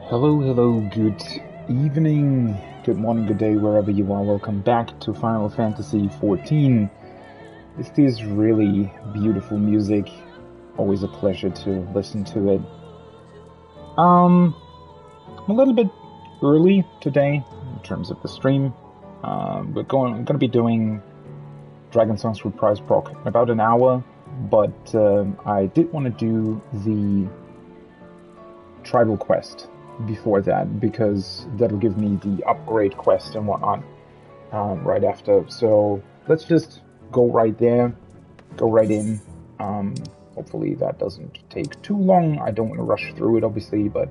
Hello, hello, good evening, good morning, good day, wherever you are. Welcome back to Final Fantasy XIV. This is really beautiful music. Always a pleasure to listen to it. I'm a little bit early today in terms of the stream. I'm gonna be doing Dragon Song's Reprise proc in about an hour, but I did want to do the tribal quest before that, because that'll give me the upgrade quest and whatnot right after. So let's just go right there, go right in. Hopefully that doesn't take too long. I don't want to rush through it, obviously, but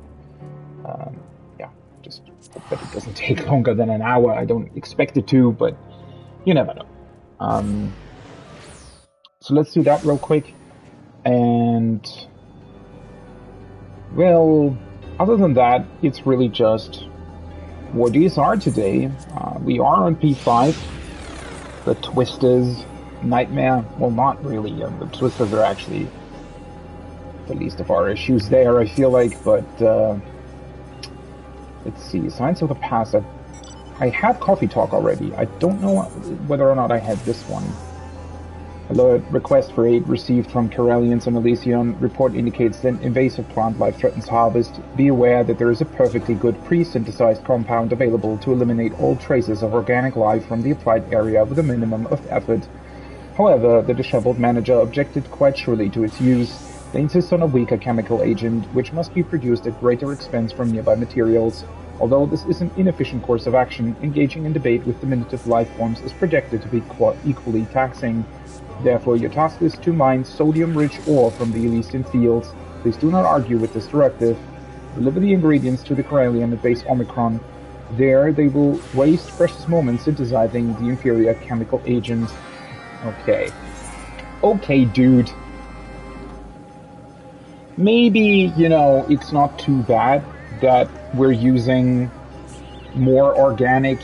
yeah, just hope that it doesn't take longer than an hour. I don't expect it to, but you never know. So let's do that real quick. And well, other than that, it's really just War DSR today. We are on P5. The Twisters nightmare. Well, not really. The Twisters are actually the least of our issues there, I feel like. But let's see. Signs of the Past. I had Coffee Talk already. I don't know whether or not I had this one. Alert, request for aid received from Corellians and Elysium. Report indicates that invasive plant life threatens harvest. Be aware that there is a perfectly good pre-synthesized compound available to eliminate all traces of organic life from the applied area with a minimum of effort. However, the disheveled manager objected quite surely to its use. They insist on a weaker chemical agent, which must be produced at greater expense from nearby materials. Although this is an inefficient course of action, engaging in debate with diminutive life forms is projected to be equally taxing. Therefore, your task is to mine sodium-rich ore from the Elysian fields. Please do not argue with this directive. Deliver the ingredients to the Corellian at base Omicron. There, they will waste precious moments synthesizing the inferior chemical agent. Okay. Okay, dude. Maybe, it's not too bad that we're using more organic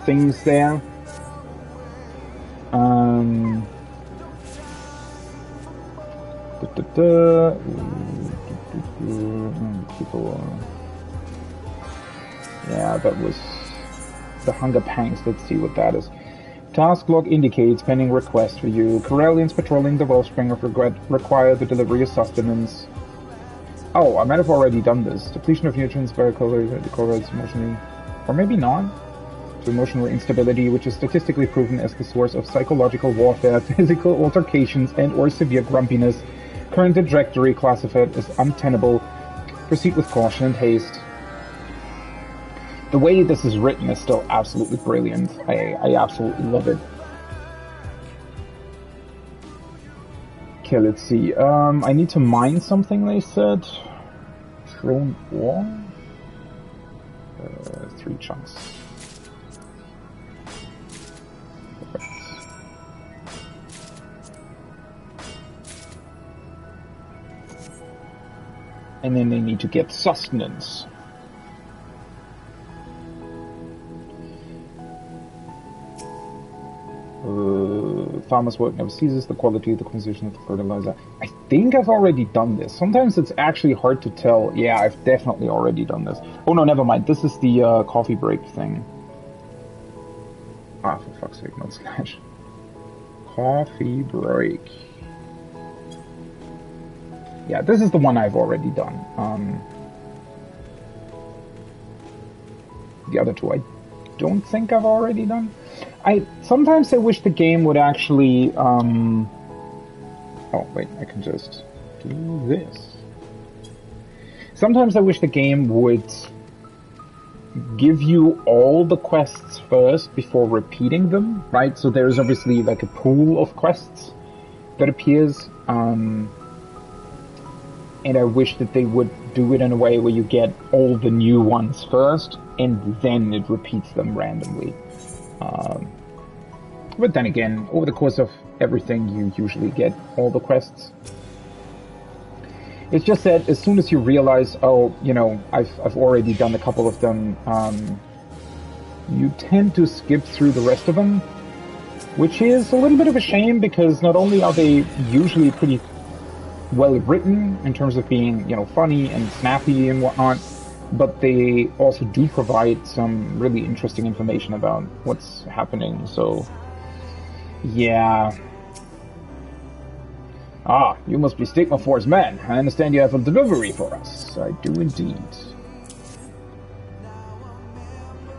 things there. Yeah, that was the Hunger Pangs. Let's see what that is. Task log indicates pending request for you. Corellians patrolling the Wellspring of Regret require the delivery of sustenance. Oh, I might have already done this. Depletion of nutrients by correlates emotionally. Or maybe not. To emotional instability, which is statistically proven as the source of psychological warfare, physical altercations, and/or severe grumpiness. Current trajectory classified as untenable. Proceed with caution and haste. The way this is written is still absolutely brilliant. I absolutely love it. Okay, let's see. I need to mine something, they said. Thrown ore? 3 chunks. Perfect. And then they need to get sustenance. Farmer's work never ceases. The quality of the composition of the fertilizer. I think I've already done this. Sometimes it's actually hard to tell. Yeah, I've definitely already done this. Oh no, never mind. This is the coffee break thing. Ah, for fuck's sake, not slash. Coffee break. Yeah, this is the one I've already done. The other two I don't think I've already done. Sometimes I wish the game would actually, oh wait, I can just do this. Sometimes I wish the game would give you all the quests first before repeating them, right? So there's obviously like a pool of quests that appears, and I wish that they would do it in a way where you get all the new ones first, and then it repeats them randomly. But then again, over the course of everything, you usually get all the quests. It's just that as soon as you realize, oh, I've already done a couple of them, you tend to skip through the rest of them, which is a little bit of a shame, because not only are they usually pretty well written in terms of being, funny and snappy and whatnot, but they also do provide some really interesting information about what's happening, so yeah. Ah, you must be Stigma 4's man. I understand you have a delivery for us. I do indeed.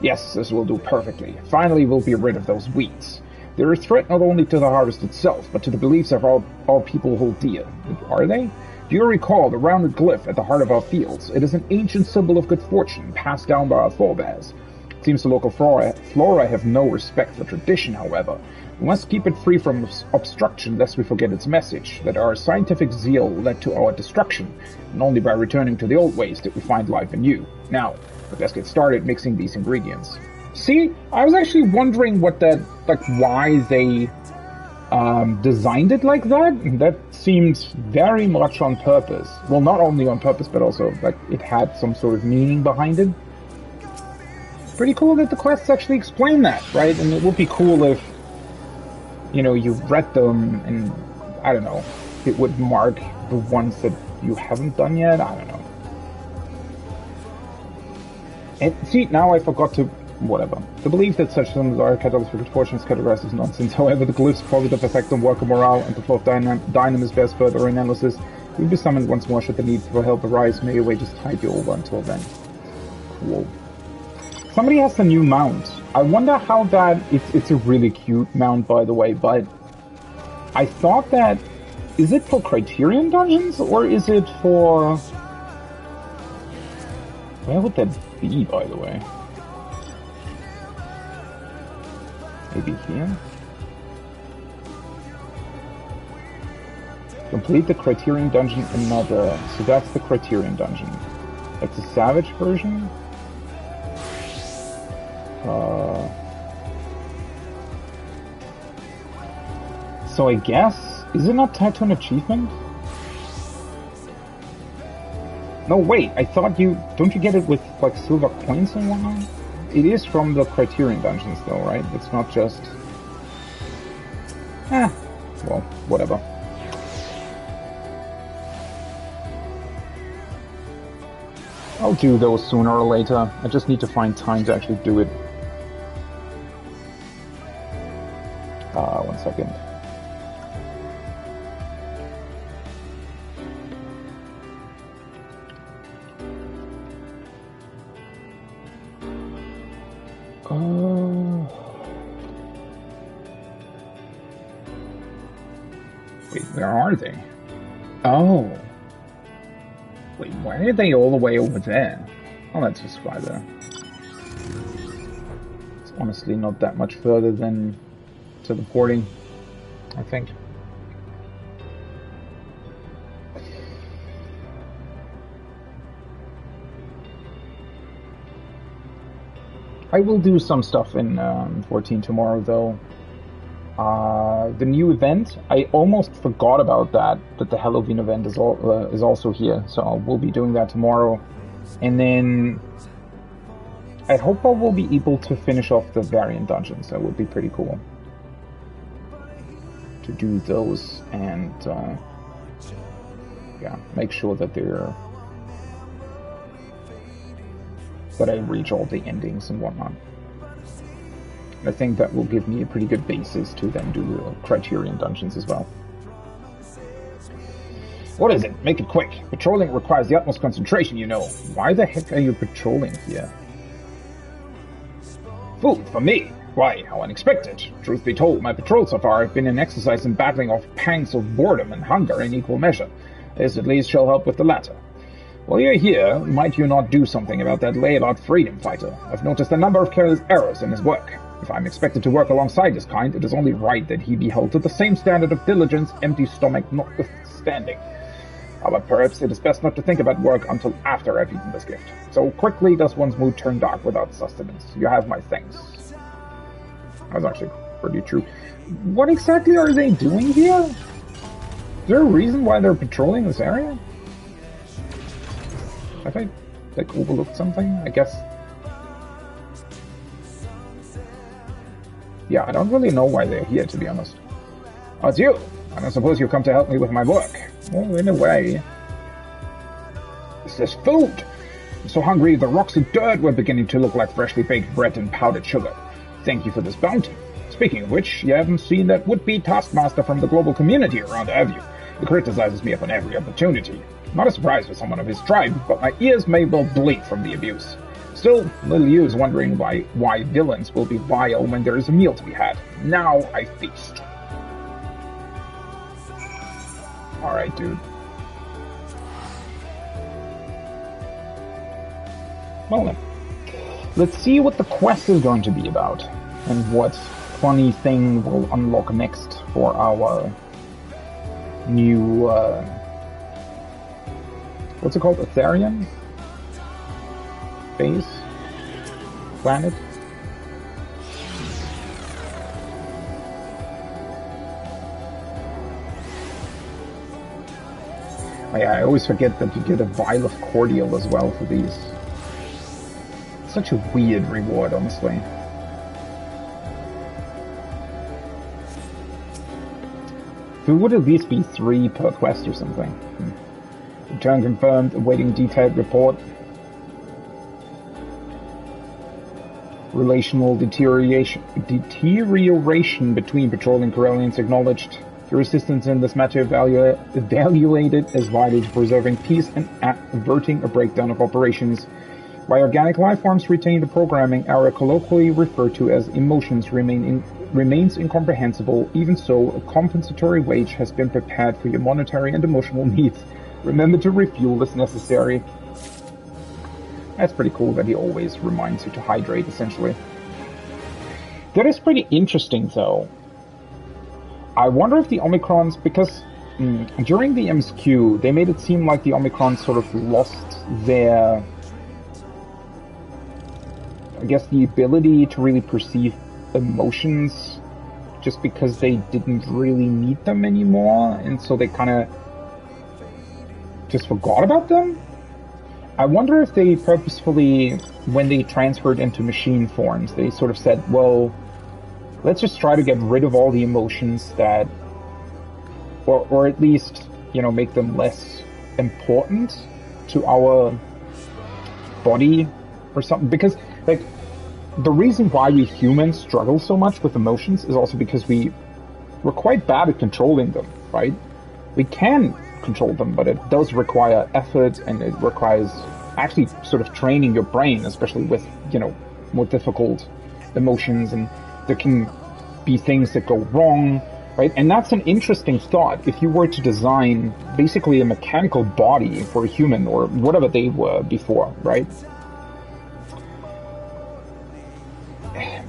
Yes, this will do perfectly. Finally, we'll be rid of those weeds. They're a threat not only to the harvest itself, but to the beliefs of all people hold dear. Are they? Do you recall the rounded glyph at the heart of our fields? It is an ancient symbol of good fortune, passed down by our forebears. It seems the local flora have no respect for tradition, however. We must keep it free from obstruction lest we forget its message, that our scientific zeal led to our destruction, and only by returning to the old ways did we find life anew. Now, let's get started mixing these ingredients. See, I was actually wondering what that, why they designed it like that. That seems very much on purpose. Well, not only on purpose, but also, it had some sort of meaning behind it. It's pretty cool that the quests actually explain that, right? And it would be cool if, you read them and, I don't know, it would mark the ones that you haven't done yet. I don't know. And see, now I forgot to... whatever. The belief that such symbols are catalysts for good fortune is categorized as nonsense. However, the glyph's positive effect on worker morale and the flow of dynamis bears further analysis. You'll be summoned once more should the need for help arise. May your wages tide you over until then. Cool. Somebody has a new mount. I wonder how that... It's a really cute mount, by the way, but... I thought that... Is it for Criterion Dungeons, or is it for... Where would that be, by the way? Maybe here? Complete the Criterion Dungeon another. So that's the Criterion Dungeon. That's the Savage version? So I guess... Is it not tied to an achievement? No, wait, I thought you... Don't you get it with, silver coins and whatnot? It is from the Criterion Dungeons, though, right? It's not just... well, whatever. I'll do those sooner or later. I just need to find time to actually do it. 1 second. Wait, where are they? Oh. Wait, why are they all the way over there? Oh, that's just why there. It's honestly not that much further than teleporting, I think. I will do some stuff in 14 tomorrow, though. The new event, I almost forgot about that the Halloween event is also here, so we'll be doing that tomorrow. And then I hope I will be able to finish off the variant dungeons. That would be pretty cool to do those and yeah, make sure that I reach all the endings and whatnot. I think that will give me a pretty good basis to then do the Criterion Dungeons as well. What is it? Make it quick. Patrolling requires the utmost concentration, you know. Why the heck are you patrolling here? Food for me? Why, how unexpected. Truth be told, my patrols so far have been an exercise in battling off pangs of boredom and hunger in equal measure. This at least shall help with the latter. While you're here, might you not do something about that laid-out freedom fighter? I've noticed a number of careless errors in his work. If I'm expected to work alongside his kind, it is only right that he be held to the same standard of diligence, empty stomach notwithstanding. But perhaps it is best not to think about work until after I've eaten this gift. So quickly does one's mood turn dark without sustenance. You have my thanks. That was actually pretty true. What exactly are they doing here? Is there a reason why they're patrolling this area? Have I, overlooked something? I guess... Yeah, I don't really know why they're here, to be honest. Oh, it's you! I don't suppose you've come to help me with my work. Well, in a way. This is food! So hungry, the rocks of dirt were beginning to look like freshly baked bread and powdered sugar. Thank you for this bounty. Speaking of which, you haven't seen that would-be taskmaster from the global community around, have you? He criticizes me upon every opportunity. Not a surprise for someone of his tribe, but my ears may well bleed from the abuse. Still, little use wondering why villains will be vile when there is a meal to be had. Now I feast. Alright, dude. Well then, let's see what the quest is going to be about, and what funny thing will unlock next for our new, what's it called? Ethereum? Base? Planet? Oh yeah, I always forget that you get a vial of cordial as well for these. Such a weird reward, honestly. It would at least be 3 per quest or something. Return confirmed, awaiting detailed report. Relational deterioration between patrolling Corellians acknowledged. Your assistance in this matter evaluated as vital to preserving peace and averting a breakdown of operations. While organic life forms retain the programming error colloquially referred to as emotions remains incomprehensible. Even so, a compensatory wage has been prepared for your monetary and emotional needs. Remember to refuel as necessary. That's pretty cool that he always reminds you to hydrate, essentially. That is pretty interesting, though. I wonder if the Omicrons, because during the MSQ, they made it seem like the Omicrons sort of lost their, I guess, the ability to really perceive emotions just because they didn't really need them anymore, and so they kind of just forgot about them? I wonder if they purposefully, when they transferred into machine forms, they sort of said, well, let's just try to get rid of all the emotions that, or at least, you know, make them less important to our body or something. Because, like, the reason why we humans struggle so much with emotions is also because we're quite bad at controlling them, right? We can control them, but it does require effort, and it requires actually sort of training your brain, especially with, you know, more difficult emotions, and there can be things that go wrong, right? And that's an interesting thought. If you were to design basically a mechanical body for a human, or whatever they were before, right?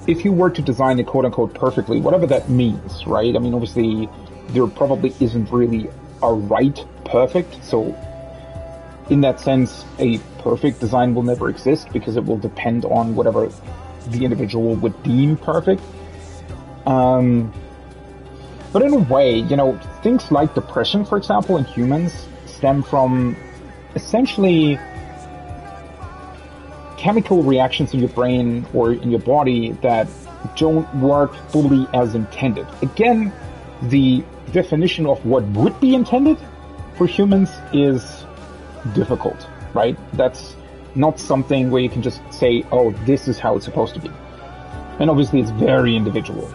If you were to design it quote-unquote perfectly, whatever that means, right? I mean, obviously, there probably isn't really a right perfect, so in that sense, a perfect design will never exist, because it will depend on whatever the individual would deem perfect. But in a way, you know, things like depression, for example, in humans stem from essentially chemical reactions in your brain or in your body that don't work fully as intended. Again, the definition of what would be intended for humans is difficult, right? That's not something where you can just say, oh, this is how it's supposed to be. And obviously it's very individual,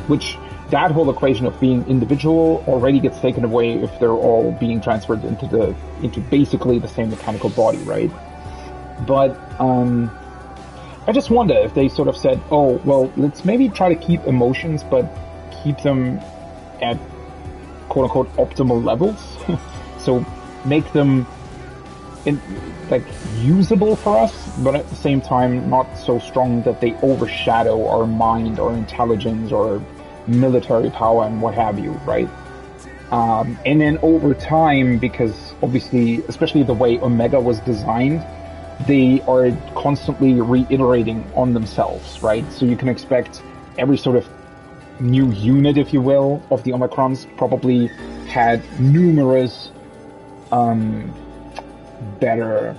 which that whole equation of being individual already gets taken away if they're all being transferred into basically the same mechanical body, right? But I just wonder if they sort of said, oh, well, let's maybe try to keep emotions, but keep them at quote-unquote optimal levels. So make them usable for us, but at the same time not so strong that they overshadow our mind or intelligence or military power and what have you, right? And then over time, because obviously, especially the way Omega was designed, they are constantly reiterating on themselves, right? So you can expect every sort of new unit, if you will, of the Omicrons probably had numerous better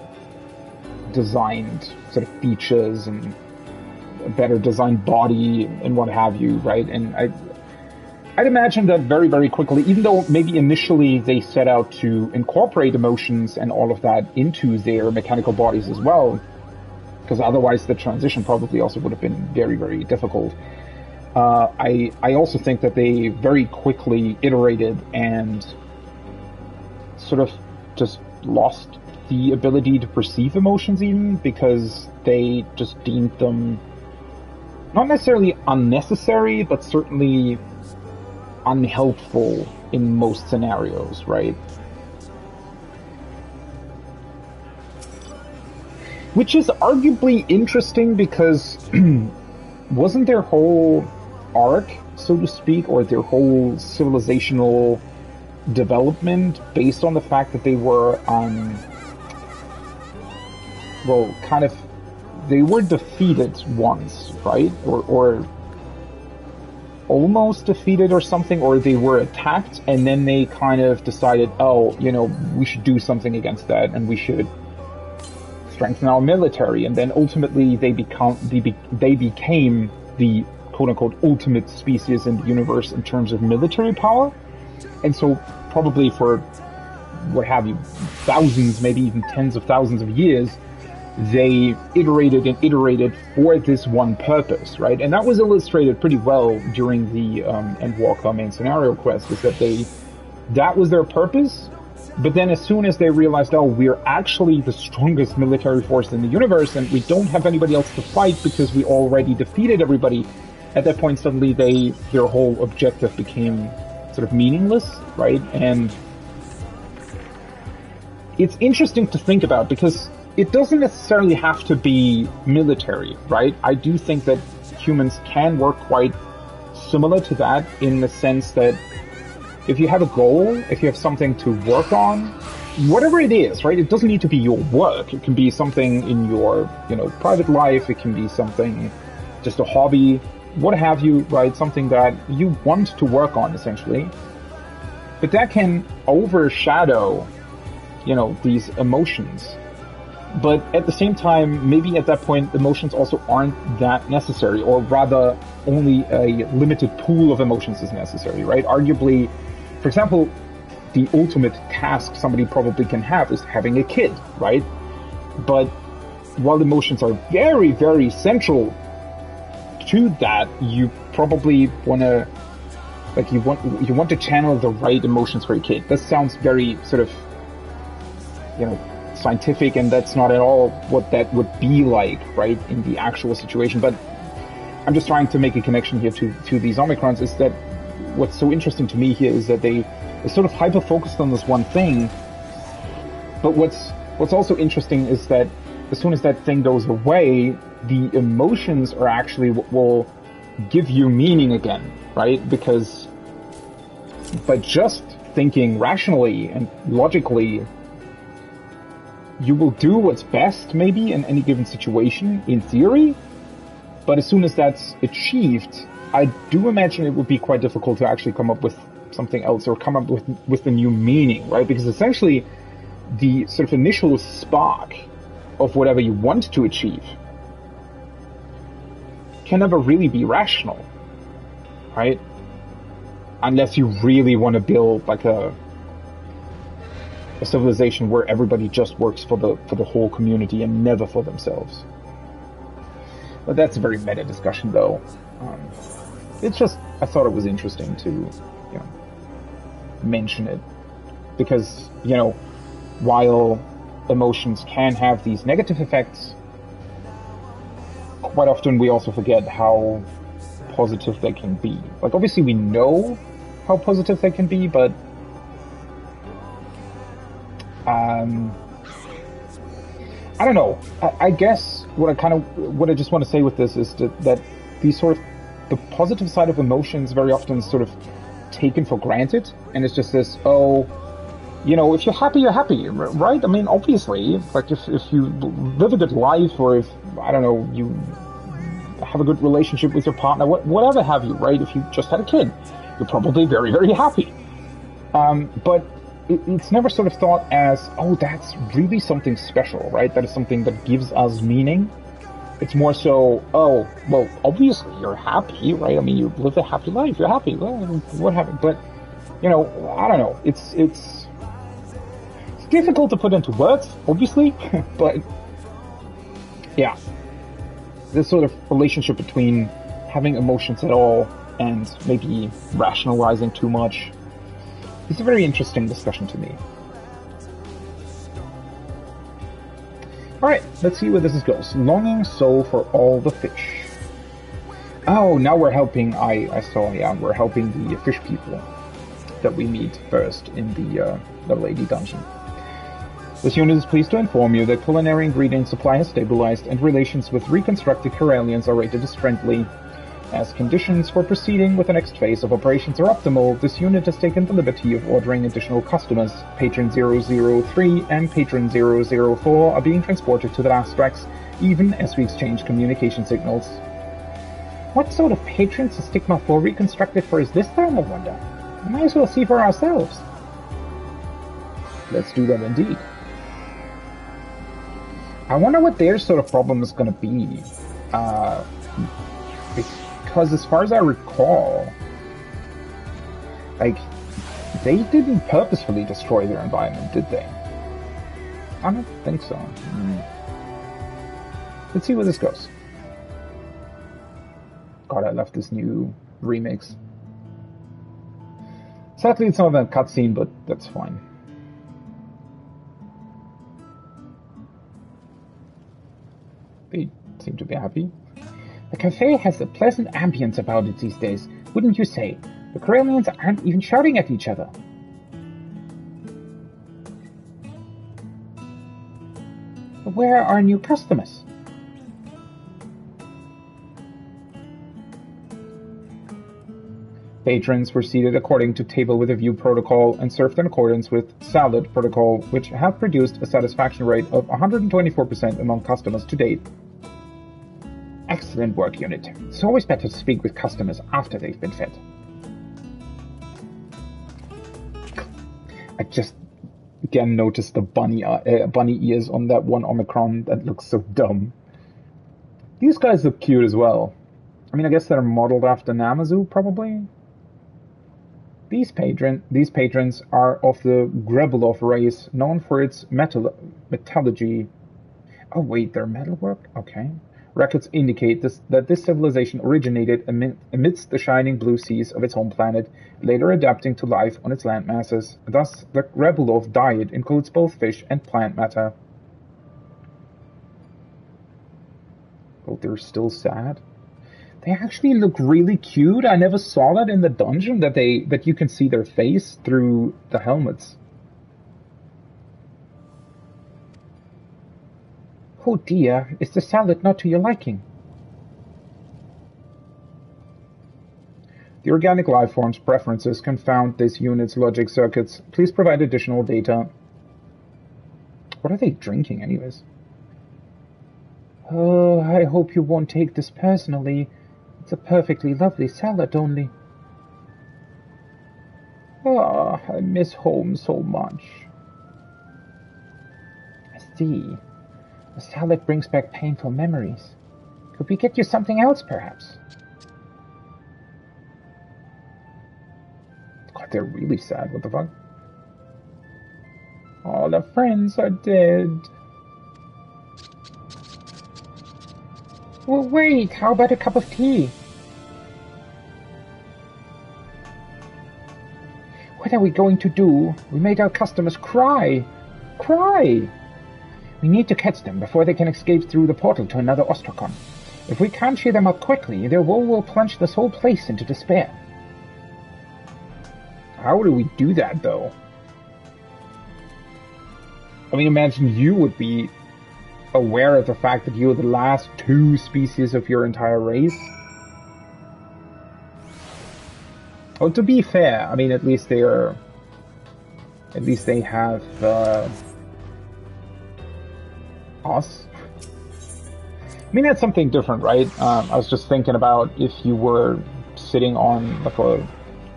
designed sort of features and a better designed body and what have you, right? And I'd imagine that very, very quickly, even though maybe initially they set out to incorporate emotions and all of that into their mechanical bodies as well, because otherwise the transition probably also would have been very, very difficult. I also think that they very quickly iterated and sort of just lost the ability to perceive emotions even, because they just deemed them not necessarily unnecessary, but certainly unhelpful in most scenarios, right? Which is arguably interesting because wasn't their whole arc, so to speak, or their whole civilizational development based on the fact that they were they were defeated once, right? Or almost defeated or something, or they were attacked and then they kind of decided, oh, you know, we should do something against that and we should strengthen our military, and then ultimately they became the quote-unquote ultimate species in the universe in terms of military power. And so probably for, what have you, thousands, maybe even tens of thousands of years, they iterated and iterated for this one purpose, right? And that was illustrated pretty well during the Endwalker main scenario quest, is that that was their purpose. But then as soon as they realized, oh, we're actually the strongest military force in the universe and we don't have anybody else to fight because we already defeated everybody, at that point suddenly their whole objective became sort of meaningless, right? And it's interesting to think about because it doesn't necessarily have to be military, right? I do think that humans can work quite similar to that, in the sense that if you have a goal, if you have something to work on, whatever it is, right? It doesn't need to be your work. It can be something in your, private life. It can be something, just a hobby, what have you, right? Something that you want to work on, essentially. But that can overshadow, these emotions. But at the same time, maybe at that point, emotions also aren't that necessary, or rather, only a limited pool of emotions is necessary, right? Arguably, for example, the ultimate task somebody probably can have is having a kid, right? But while emotions are very, very central to that, you probably want to, you want to channel the right emotions for your kid. That sounds very sort of, scientific, and that's not at all what that would be like, right, in the actual situation. But I'm just trying to make a connection here to these Omicrons, is that what's so interesting to me here is that they're sort of hyper-focused on this one thing, but what's also interesting is that as soon as that thing goes away, the emotions are actually what will give you meaning again, right? Because by just thinking rationally and logically, you will do what's best, maybe, in any given situation, in theory, but as soon as that's achieved, I do imagine it would be quite difficult to actually come up with something else, or come up with a new meaning, right? Because essentially, the sort of initial spark of whatever you want to achieve can never really be rational, right? Unless you really want to build like a civilization where everybody just works for the whole community and never for themselves. But that's a very meta discussion, though. It's just, I thought it was interesting to, mention it, because, while emotions can have these negative effects, quite often we also forget how positive they can be. Like, obviously we know how positive they can be, but I don't know. I guess what I just want to say with this is that these sort of, the positive side of emotions very often is sort of taken for granted, and it's just this, if you're happy, you're happy, right? I mean, obviously, like if you live a good life, or if, I don't know, you have a good relationship with your partner, whatever have you, right? If you just had a kid, you're probably very, very happy. But it's never sort of thought as, oh, that's really something special, right? That is something that gives us meaning. It's more so, oh, well, obviously you're happy, right? I mean, you live a happy life, you're happy. Well, what happened? But, you know, I don't know. It's difficult to put into words, obviously, but yeah, this sort of relationship between having emotions at all and maybe rationalizing too much is a very interesting discussion to me. Alright, let's see where this goes. Longing soul for all the fish. Oh, now we're helping, I saw, yeah, we're helping the fish people that we meet first in the Lady Dungeon. This unit is pleased to inform you that culinary ingredient supply has stabilized and relations with reconstructed Corellians are rated as friendly. As conditions for proceeding with the next phase of operations are optimal, this unit has taken the liberty of ordering additional customers. Patron 003 and Patron 004 are being transported to the last tracks, even as we exchange communication signals. What sort of patrons is Stigma 4 reconstructed for us this time, I wonder? We might as well see for ourselves. Let's do that indeed. I wonder what their sort of problem is going to be. Because as far as I recall, like, they didn't purposefully destroy their environment, did they? I don't think so. Let's see where this goes. God, I love this new remix. Sadly, it's not a cutscene, but that's fine. They seem to be happy. The cafe has a pleasant ambience about it these days, wouldn't you say? The Corellians aren't even shouting at each other. Where are our new customers? Patrons were seated according to table with a view protocol and served in accordance with salad protocol, which have produced a satisfaction rate of 124% among customers to date. Excellent work, unit. It's always better to speak with customers after they've been fed. I just again noticed the bunny ears on that one Omicron. That looks so dumb. These guys look cute as well. I mean, I guess they're modeled after Namazu, probably. These patrons are of the Grebelov race, known for its metallurgy. Oh wait, they're metalwork? Okay. Records indicate that this civilization originated amidst the shining blue seas of its home planet, later adapting to life on its landmasses. Thus, the Grebelov diet includes both fish and plant matter. Oh, they're still sad? They actually look really cute. I never saw that in the dungeon, that you can see their face through the helmets. Oh dear, is the salad not to your liking? The organic lifeform's preferences confound this unit's logic circuits. Please provide additional data. What are they drinking, anyways? Oh, I hope you won't take this personally. It's a perfectly lovely salad only. Ah, I miss home so much. I see. The salad brings back painful memories. Could we get you something else, perhaps? God, they're really sad. What the fuck? All our friends are dead. Well, wait, how about a cup of tea? What are we going to do? We made our customers cry. Cry! We need to catch them before they can escape through the portal to another Ostracon. If we can't cheer them up quickly, their woe will plunge this whole place into despair. How do we do that, though? I mean, imagine you would be aware of the fact that you're the last two species of your entire race. Oh, to be fair, I mean, at least they have us. I mean, that's something different, right? I was just thinking about if you were sitting on like a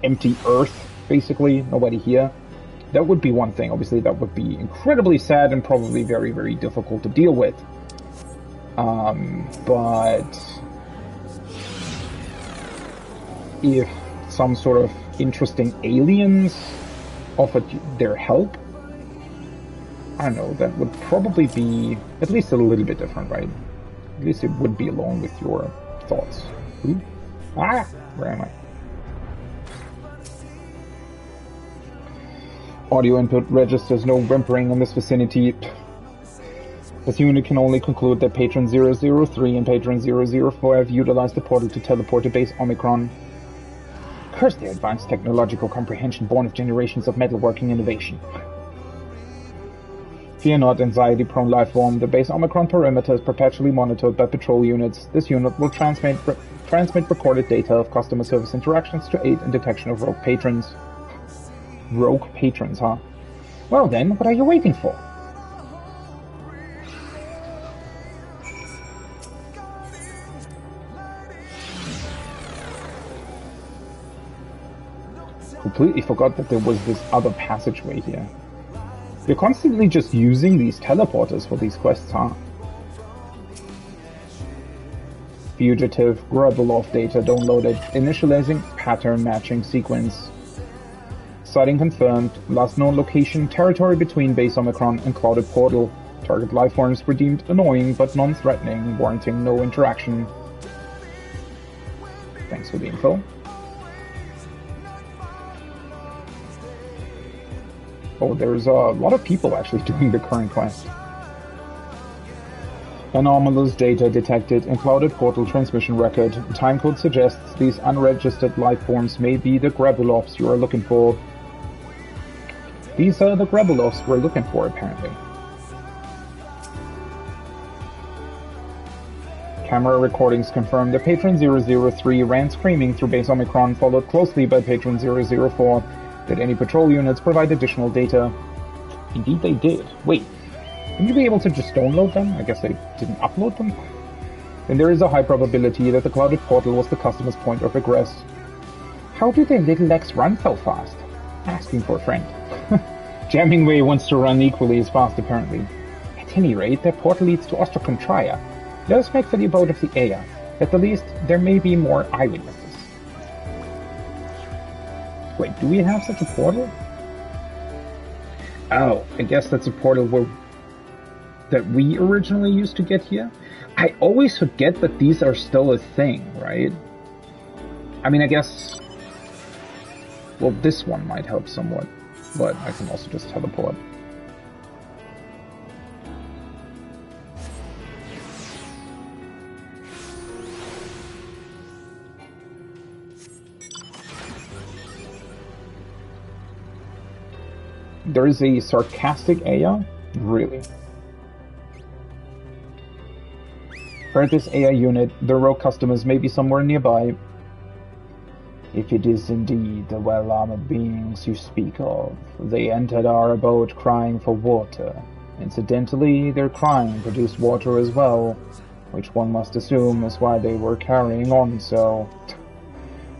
empty Earth, basically, nobody here. That would be one thing. Obviously, that would be incredibly sad and probably very, very difficult to deal with. But if some sort of interesting aliens offered their help, I don't know, that would probably be at least a little bit different, right? At least it would be along with your thoughts. Ooh. Ah! Where am I? Audio input registers no whimpering in this vicinity. This unit can only conclude that Patron 003 and Patron 004 have utilized the portal to teleport to base Omicron. Curse their advanced technological comprehension born of generations of metalworking innovation. Fear not, anxiety-prone lifeform. The base Omicron perimeter is perpetually monitored by patrol units. This unit will transmit recorded data of customer service interactions to aid in detection of rogue patrons. Rogue patrons, huh? Well then, what are you waiting for? Completely forgot that there was this other passageway here. You're constantly just using these teleporters for these quests, huh? Fugitive Grubbeloff data downloaded. Initializing pattern matching sequence. Sighting confirmed. Last known location, territory between base Omicron and clouded portal. Target lifeforms were deemed annoying but non-threatening, warranting no interaction. Thanks for the info. Oh, there's a lot of people actually doing the current quest. Anomalous data detected in clouded portal transmission record. Timecode suggests these unregistered lifeforms may be the Grubbeloffs you are looking for. These are the Grubbeloffs we're looking for, apparently. Camera recordings confirm that Patron 003 ran screaming through base Omicron, followed closely by Patron 004. Did any patrol units provide additional data? Indeed they did. Wait, wouldn't you be able to just download them? I guess they didn't upload them? Then there is a high probability that the clouded portal was the customer's point of egress. How do their little legs run so fast? Asking for a friend. Jammingway wants to run equally as fast, apparently. At any rate, their portal leads to Ostrocontria. Let us make for the abode of the Aya. At the least, there may be more eyewitnesses. Wait, do we have such a portal? Oh, I guess that's a portal that we originally used to get here? I always forget that these are still a thing, right? I mean, I guess... Well, this one might help somewhat, but I can also just teleport. There is a sarcastic Aya? Really? For this Aya unit, the rogue customers may be somewhere nearby. If it is indeed the well-armored beings you speak of, they entered our abode crying for water. Incidentally, their crying produced water as well, which one must assume is why they were carrying on so.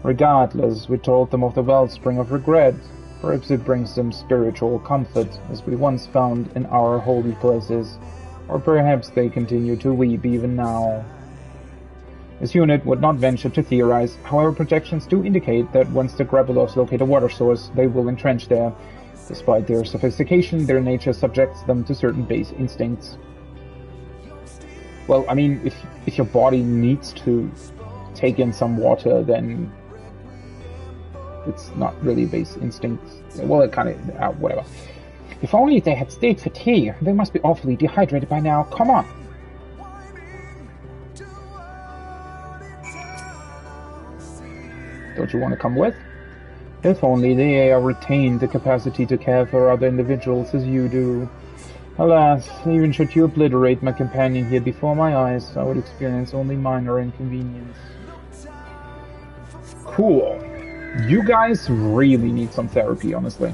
Regardless, we told them of the wellspring of regret. Perhaps it brings them spiritual comfort, as we once found in our holy places, or perhaps they continue to weep even now. This unit would not venture to theorize, however projections do indicate that once the Grubbeloffs locate a water source, they will entrench there. Despite their sophistication, their nature subjects them to certain base instincts. Well, I mean, if your body needs to take in some water, then it's not really base instincts. Well, it kind of, whatever. If only they had stayed for tea. They must be awfully dehydrated by now. Come on. Don't you want to come with? If only they retained the capacity to care for other individuals as you do. Alas, even should you obliterate my companion here before my eyes, I would experience only minor inconvenience. Cool. You guys really need some therapy, honestly.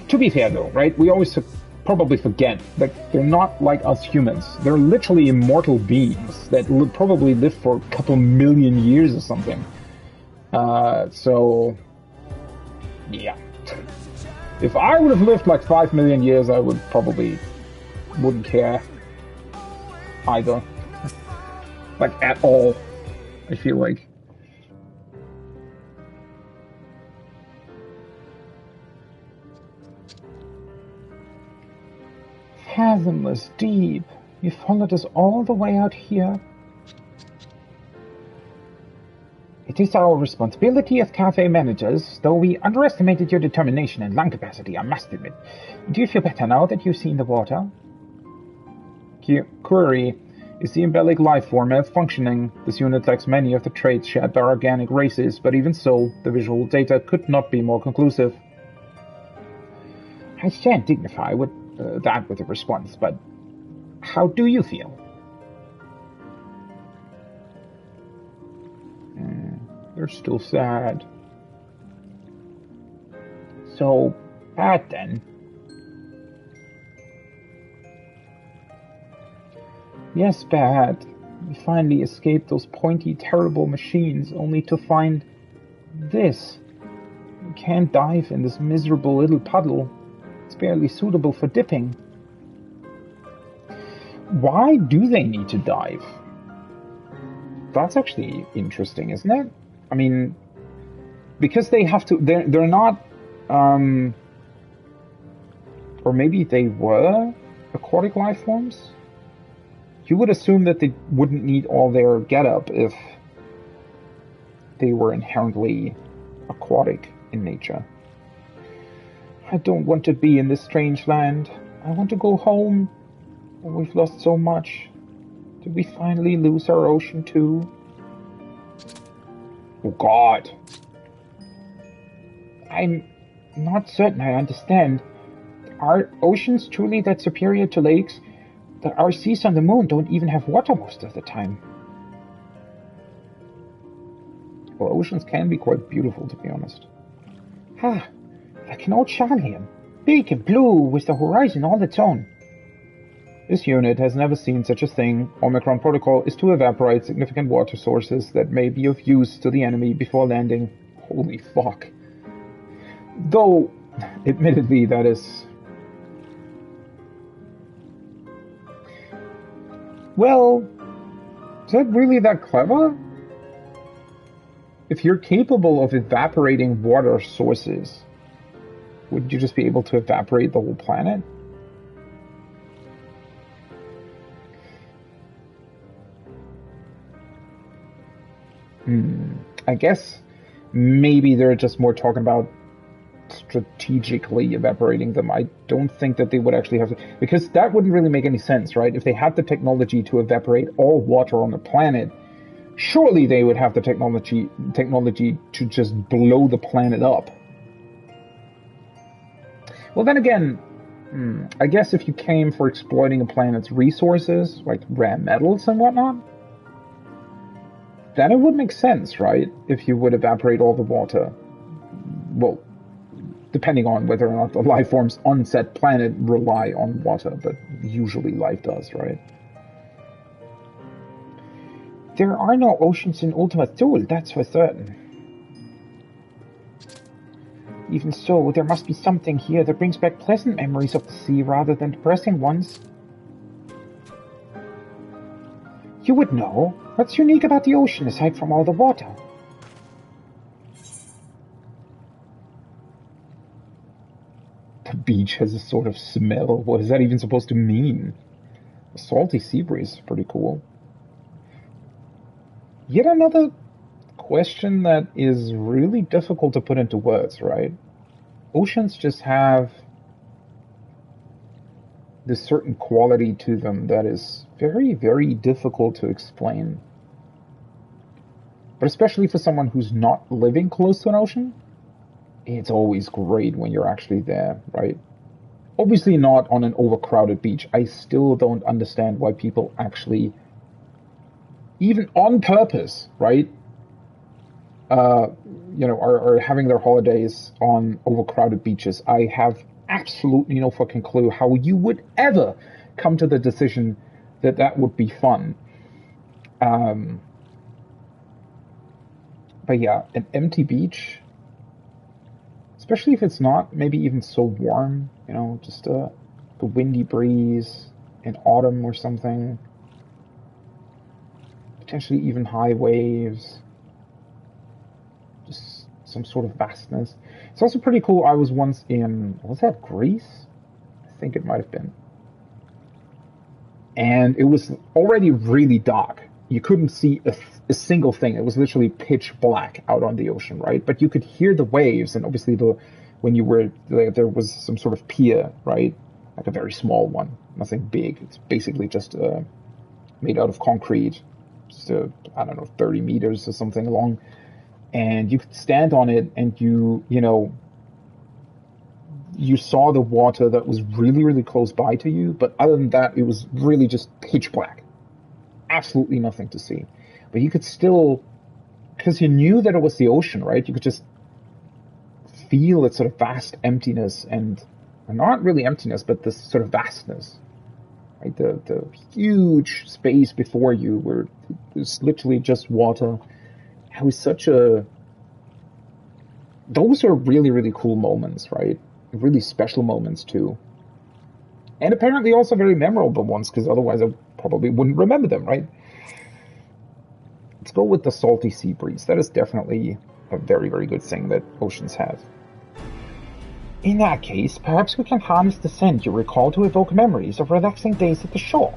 To be fair though, right, we always probably forget that they're not like us humans. They're literally immortal beings that probably live for a couple million years or something. So, yeah. If I would have lived like 5 million years, I would probably wouldn't care either. Like, at all, I feel like. Fathomless deep. You followed us all the way out here. It is our responsibility as cafe managers, though we underestimated your determination and lung capacity, I must admit. Do you feel better now that you've seen the water? Query. Is the embellic life form functioning? This unit lacks many of the traits shared by organic races, but even so, the visual data could not be more conclusive. I shan't dignify that with a response, but how do you feel? They're still sad. So bad then. Yes, bad. We finally escaped those pointy, terrible machines, only to find this. We can't dive in this miserable little puddle. It's barely suitable for dipping. Why do they need to dive? That's actually interesting, isn't it? I mean, because they have to, they're not, or maybe they were aquatic life forms? You would assume that they wouldn't need all their getup if they were inherently aquatic in nature. I don't want to be in this strange land. I want to go home. We've lost so much. Did we finally lose our ocean too? Oh God. I'm not certain I understand. Are oceans truly that superior to lakes? Our seas on the moon don't even have water most of the time. Well, oceans can be quite beautiful, to be honest. Ah, like an old Charlian. Big and blue with the horizon all its own. This unit has never seen such a thing. Omicron protocol is to evaporate significant water sources that may be of use to the enemy before landing. Holy fuck. Though, admittedly, that is... Well, is that really that clever? If you're capable of evaporating water sources, wouldn't you just be able to evaporate the whole planet? I guess maybe they're just more talking about strategically evaporating them. I don't think that they would actually have to, because that wouldn't really make any sense, right? If they had the technology to evaporate all water on the planet, surely they would have the technology to just blow the planet up. Well, then again, I guess if you came for exploiting a planet's resources, like rare metals and whatnot, then it would make sense, right? If you would evaporate all the water. Well, depending on whether or not the life forms on said planet rely on water, but usually life does, right? There are no oceans in Ultima Thule, that's for certain. Even so, there must be something here that brings back pleasant memories of the sea rather than depressing ones. You would know. What's unique about the ocean aside from all the water? The beach has a sort of smell. What is that even supposed to mean? A salty sea breeze is pretty cool. Yet another question that is really difficult to put into words, right? Oceans just have this certain quality to them that is very, very difficult to explain. But especially for someone who's not living close to an ocean, it's always great when you're actually there, right? Obviously not on an overcrowded beach. I still don't understand why people actually, even on purpose, right, are having their holidays on overcrowded beaches. I have absolutely no fucking clue how you would ever come to the decision that that would be fun. But yeah, an empty beach, especially if it's not maybe even so warm, just the windy breeze, in autumn or something. Potentially even high waves. Just some sort of vastness. It's also pretty cool. I was once in, was that Greece? I think it might have been. And it was already really dark. You couldn't see a single thing. It was literally pitch black out on the ocean, right? But you could hear the waves, and obviously when you were there was some sort of pier, right? Like a very small one, nothing big. It's basically just made out of concrete, just I don't know, 30 meters or something long, and you could stand on it, and you saw the water that was really, really close by to you, but other than that, it was really just pitch black. Absolutely nothing to see. But you could still, because you knew that it was the ocean, right? You could just feel its sort of vast emptiness, and not really emptiness, but this sort of vastness. Right? The huge space before you where there's literally just water. It was those are really, really cool moments, right? Really special moments too. And apparently also very memorable ones, because otherwise I probably wouldn't remember them, right? Let's go with the salty sea breeze. That is definitely a very, very good thing that oceans have. In that case, perhaps we can harness the scent you recall to evoke memories of relaxing days at the shore.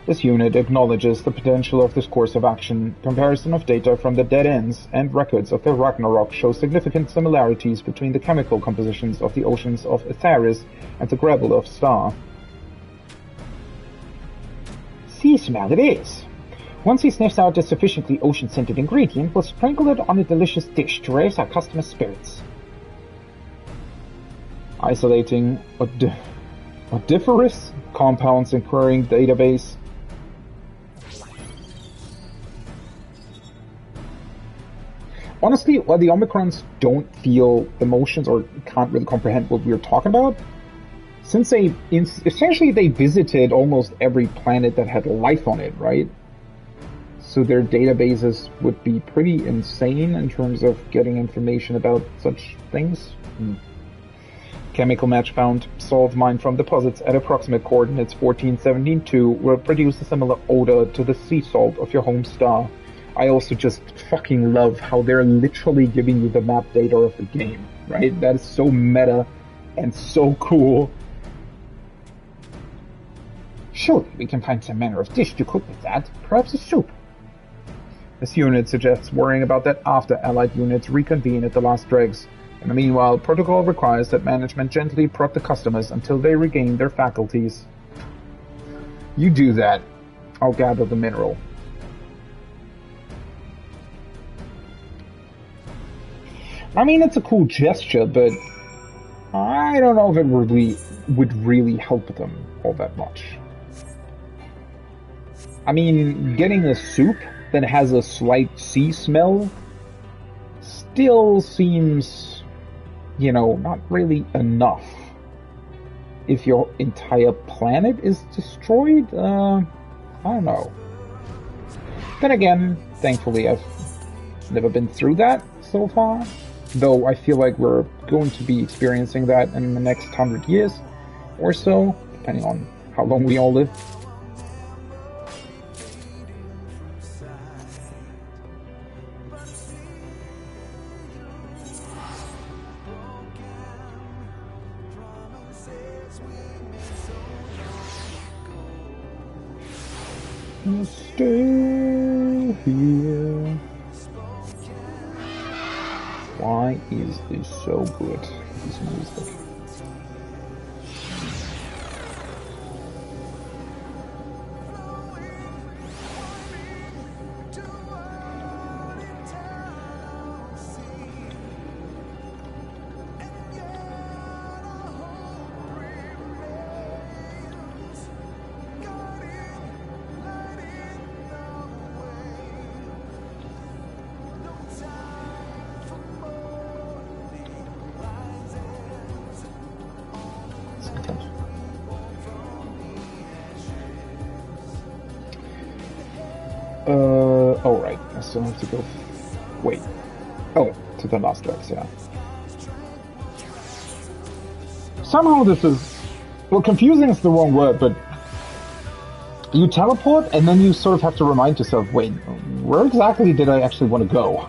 This unit acknowledges the potential of this course of action. Comparison of data from the dead ends and records of the Ragnarok show significant similarities between the chemical compositions of the oceans of Etheris and the gravel of Star. Sea smell it is. Once he sniffs out a sufficiently ocean-scented ingredient, we'll sprinkle it on a delicious dish to raise our customers' spirits. Isolating odoriferous compounds in querying database. Honestly, while the Omicrons don't feel emotions or can't really comprehend what we were talking about, since essentially they visited almost every planet that had life on it, right? So their databases would be pretty insane in terms of getting information about such things. Chemical match found. Solve mine from deposits at approximate coordinates 1417-2 will produce a similar odor to the sea salt of your home star. I also just fucking love how they're literally giving you the map data of the game, right? That is so meta and so cool. Surely we can find some manner of dish to cook with that, perhaps a soup. This unit suggests worrying about that after allied units reconvene at the last dregs. In the meanwhile, protocol requires that management gently prod the customers until they regain their faculties. You do that. I'll gather the mineral. I mean, it's a cool gesture, but I don't know if it would really help them all that much. I mean, getting a soup that has a slight sea smell still seems, not really enough. If your entire planet is destroyed, I don't know. Then again, thankfully I've never been through that so far. Though I feel like we're going to be experiencing that in the next 100 years or so, depending on how long we all live. Stay here. Why is this so good, this music? Oh right, I still have to go, wait, oh, to the last tracks, yeah. Somehow this is... Well, confusing is the wrong word, but... You teleport, and then you sort of have to remind yourself, wait, where exactly did I actually want to go?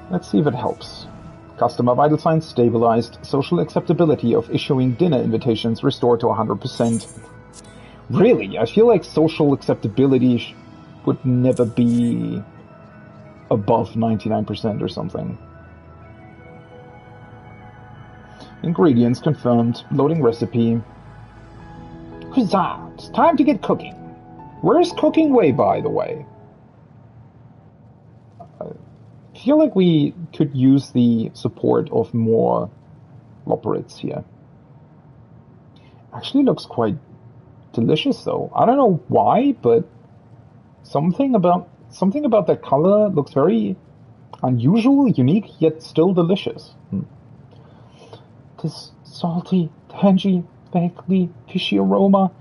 Let's see if it helps. Customer vital signs stabilized. Social acceptability of issuing dinner invitations restored to 100%. Really? I feel like social acceptability would never be above 99% or something. Ingredients confirmed. Loading recipe. Huzzah! It's time to get cooking. Where's Cooking Way, by the way? I feel like we could use the support of more Loperids here. Actually looks quite delicious though. I don't know why, but something about that color looks very unusual, unique, yet still delicious. This salty, tangy, vaguely fishy aroma.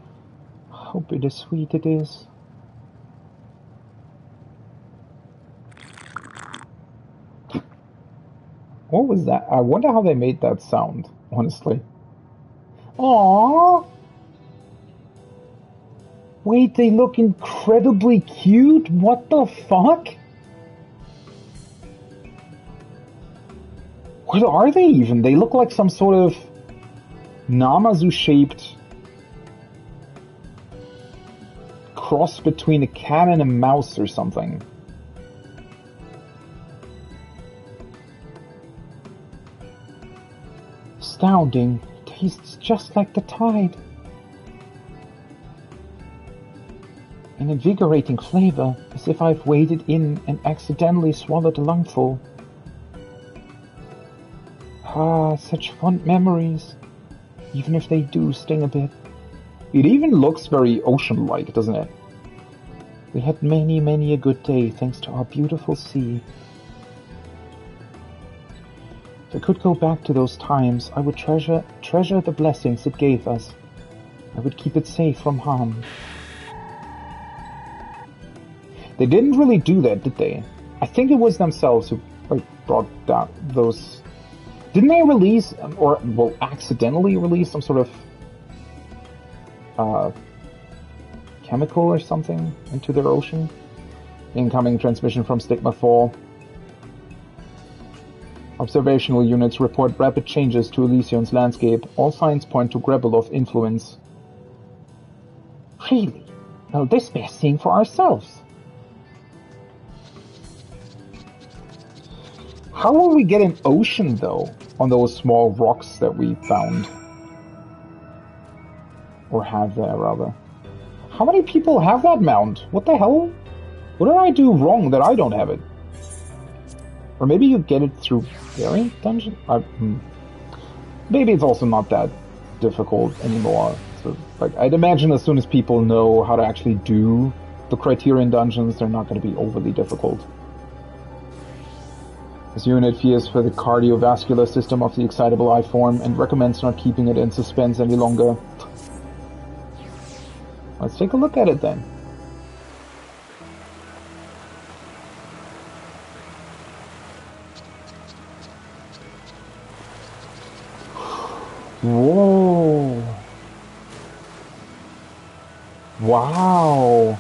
How bittersweet it is. What was that? I wonder how they made that sound, honestly. Aww! Wait, they look incredibly cute? What the fuck? What are they even? They look like some sort of Namazu-shaped cross between a cat and a mouse or something. Astounding. Tastes just like the tide. An invigorating flavor, as if I've waded in and accidentally swallowed a lungful. Ah, such fond memories, even if they do sting a bit. It even looks very ocean-like, doesn't it? We had many, many a good day thanks to our beautiful sea. If I could go back to those times, I would treasure the blessings it gave us. I would keep it safe from harm. They didn't really do that, did they? I think it was themselves who brought down those... Didn't they release, or, well, accidentally release some sort of chemical or something into their ocean? Incoming transmission from Stigma 4. Observational units report rapid changes to Elysion's landscape. All signs point to Grebeloff influence. Really? Well, this bears seeing for ourselves. How will we get an ocean, though, on those small rocks that we found? Or have there, rather. How many people have that mount? What the hell? What did I do wrong that I don't have it? Or maybe you get it through variant dungeon? Maybe it's also not that difficult anymore. So, like, I'd imagine as soon as people know how to actually do the Criterion dungeons, they're not going to be overly difficult. This unit fears for the cardiovascular system of the excitable eye form and recommends not keeping it in suspense any longer. Let's take a look at it then. Whoa. Wow.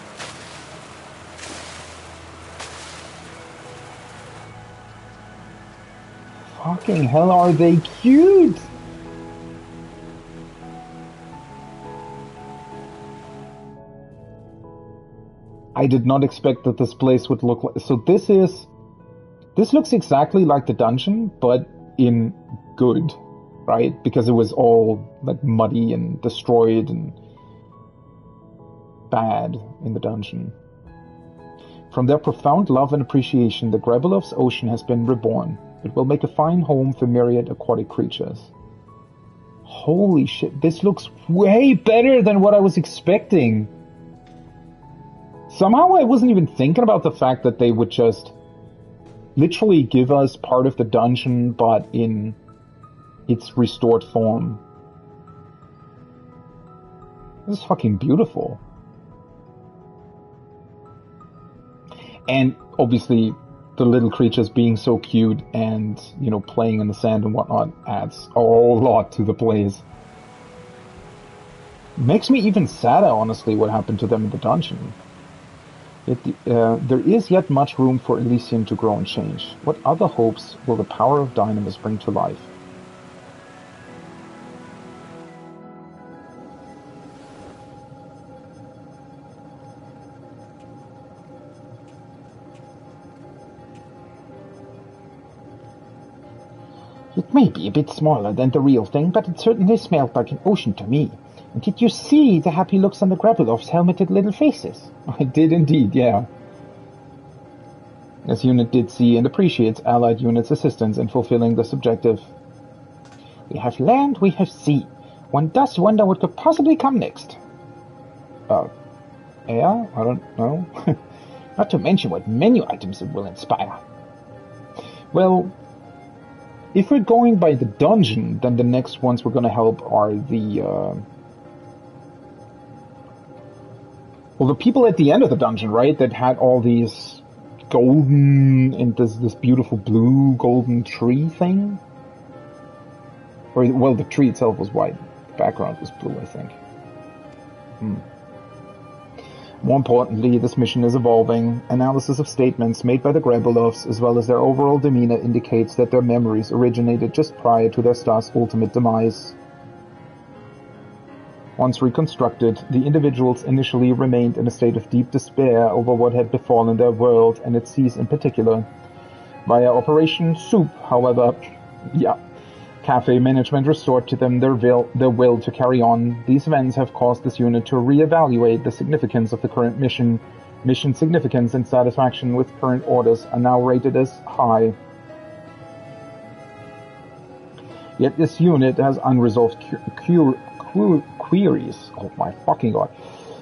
Fucking hell, are they cute? I did not expect that this place would look like... So this looks exactly like the dungeon, but in good, right? Because it was all like muddy and destroyed and bad in the dungeon. From their profound love and appreciation, the Grebeloff's ocean has been reborn. It will make a fine home for myriad aquatic creatures. Holy shit, this looks way better than what I was expecting. Somehow I wasn't even thinking about the fact that they would just literally give us part of the dungeon, but in its restored form. This is fucking beautiful. And obviously, the little creatures being so cute and, you know, playing in the sand and whatnot adds a whole lot to the place. Makes me even sadder, honestly, what happened to them in the dungeon. There is yet much room for Elysium to grow and change. What other hopes will the power of Dynamis bring to life? It may be a bit smaller than the real thing, but it certainly smelled like an ocean to me. And did you see the happy looks on the Grabelov's helmeted little faces? I did indeed, yeah. This unit did see and appreciates allied units' assistance in fulfilling this objective. We have land, we have sea. One does wonder what could possibly come next. Air? I don't know. Not to mention what menu items it will inspire. Well, if we're going by the dungeon, then the next ones we're going to help are the well, the people at the end of the dungeon, right? That had all these golden and this beautiful blue golden tree thing. Or, well, the tree itself was white. The background was blue, I think. More importantly, this mission is evolving. Analysis of statements made by the Grabelovs, as well as their overall demeanor, indicates that their memories originated just prior to their star's ultimate demise. Once reconstructed, the individuals initially remained in a state of deep despair over what had befallen their world and its seas in particular. Via Operation Soup, however, Cafe management restored to them their will to carry on. These events have caused this unit to re-evaluate the significance of the current mission. Mission significance and satisfaction with current orders are now rated as high. Yet this unit has unresolved queries. Oh my fucking god.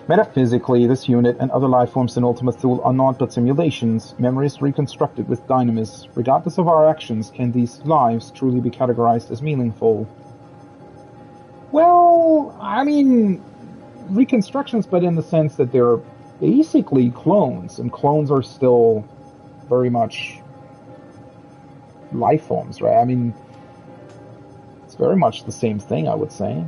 Metaphysically, this unit and other life forms in Ultima Thule are naught but simulations, memories reconstructed with Dynamis. Regardless of our actions, can these lives truly be categorized as meaningful? Well, I mean, reconstructions, but in the sense that they're basically clones, and clones are still very much life forms, right? I mean, it's very much the same thing, I would say.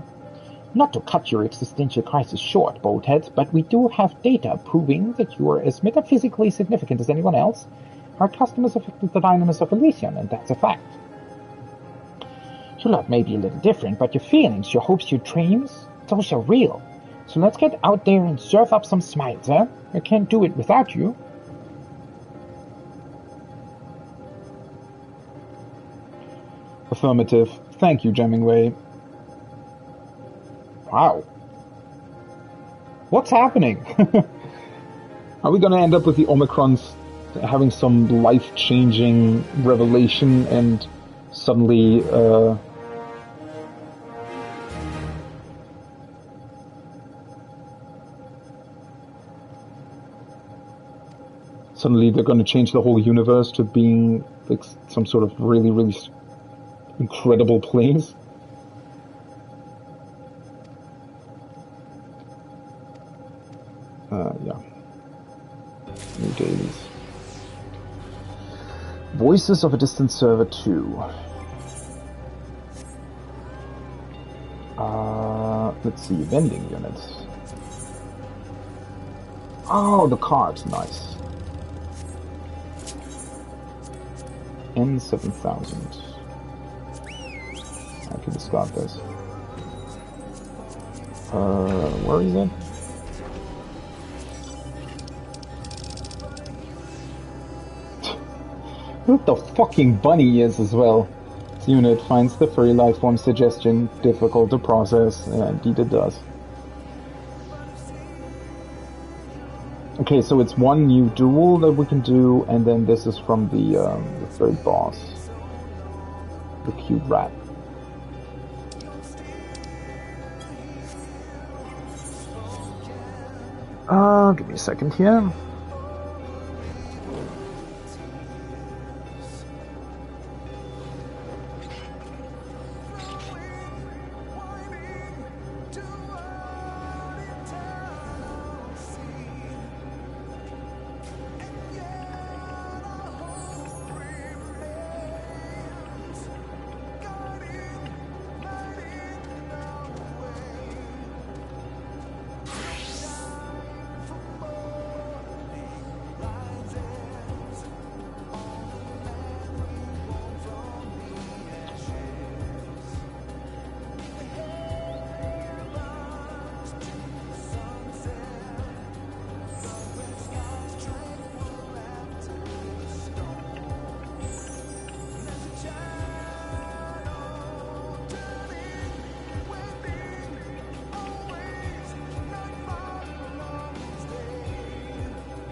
Not to cut your existential crisis short, Boathead, but we do have data proving that you are as metaphysically significant as anyone else. Our customers affected the Dynamis of Elysium, and that's a fact. Your lot may be a little different, but your feelings, your hopes, your dreams, those are real. So let's get out there and serve up some smiles, huh? I can't do it without you. Affirmative. Thank you, Jemmingway. Wow. What's happening? Are we going to end up with the Omicrons having some life-changing revelation and suddenly they're going to change the whole universe to being like some sort of really, really incredible place? Yeah. New dailies. Voices of a Distant Server 2. Let's see, vending units. Oh, the cards, nice. N7000. I can discard this. Where is it? What the fucking bunny is as well. This unit finds the furry lifeform suggestion difficult to process, and indeed it does. Okay, so it's one new duel that we can do, and then this is from the third boss. The cute rat. Give me a second here.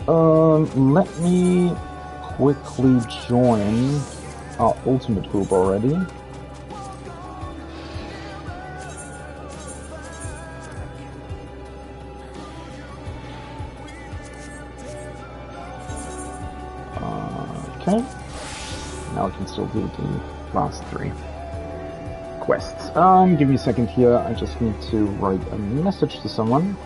Let me quickly join our ultimate group already. Okay. Now I can still do the last 3 quests. Give me a second here. I just need to write a message to someone.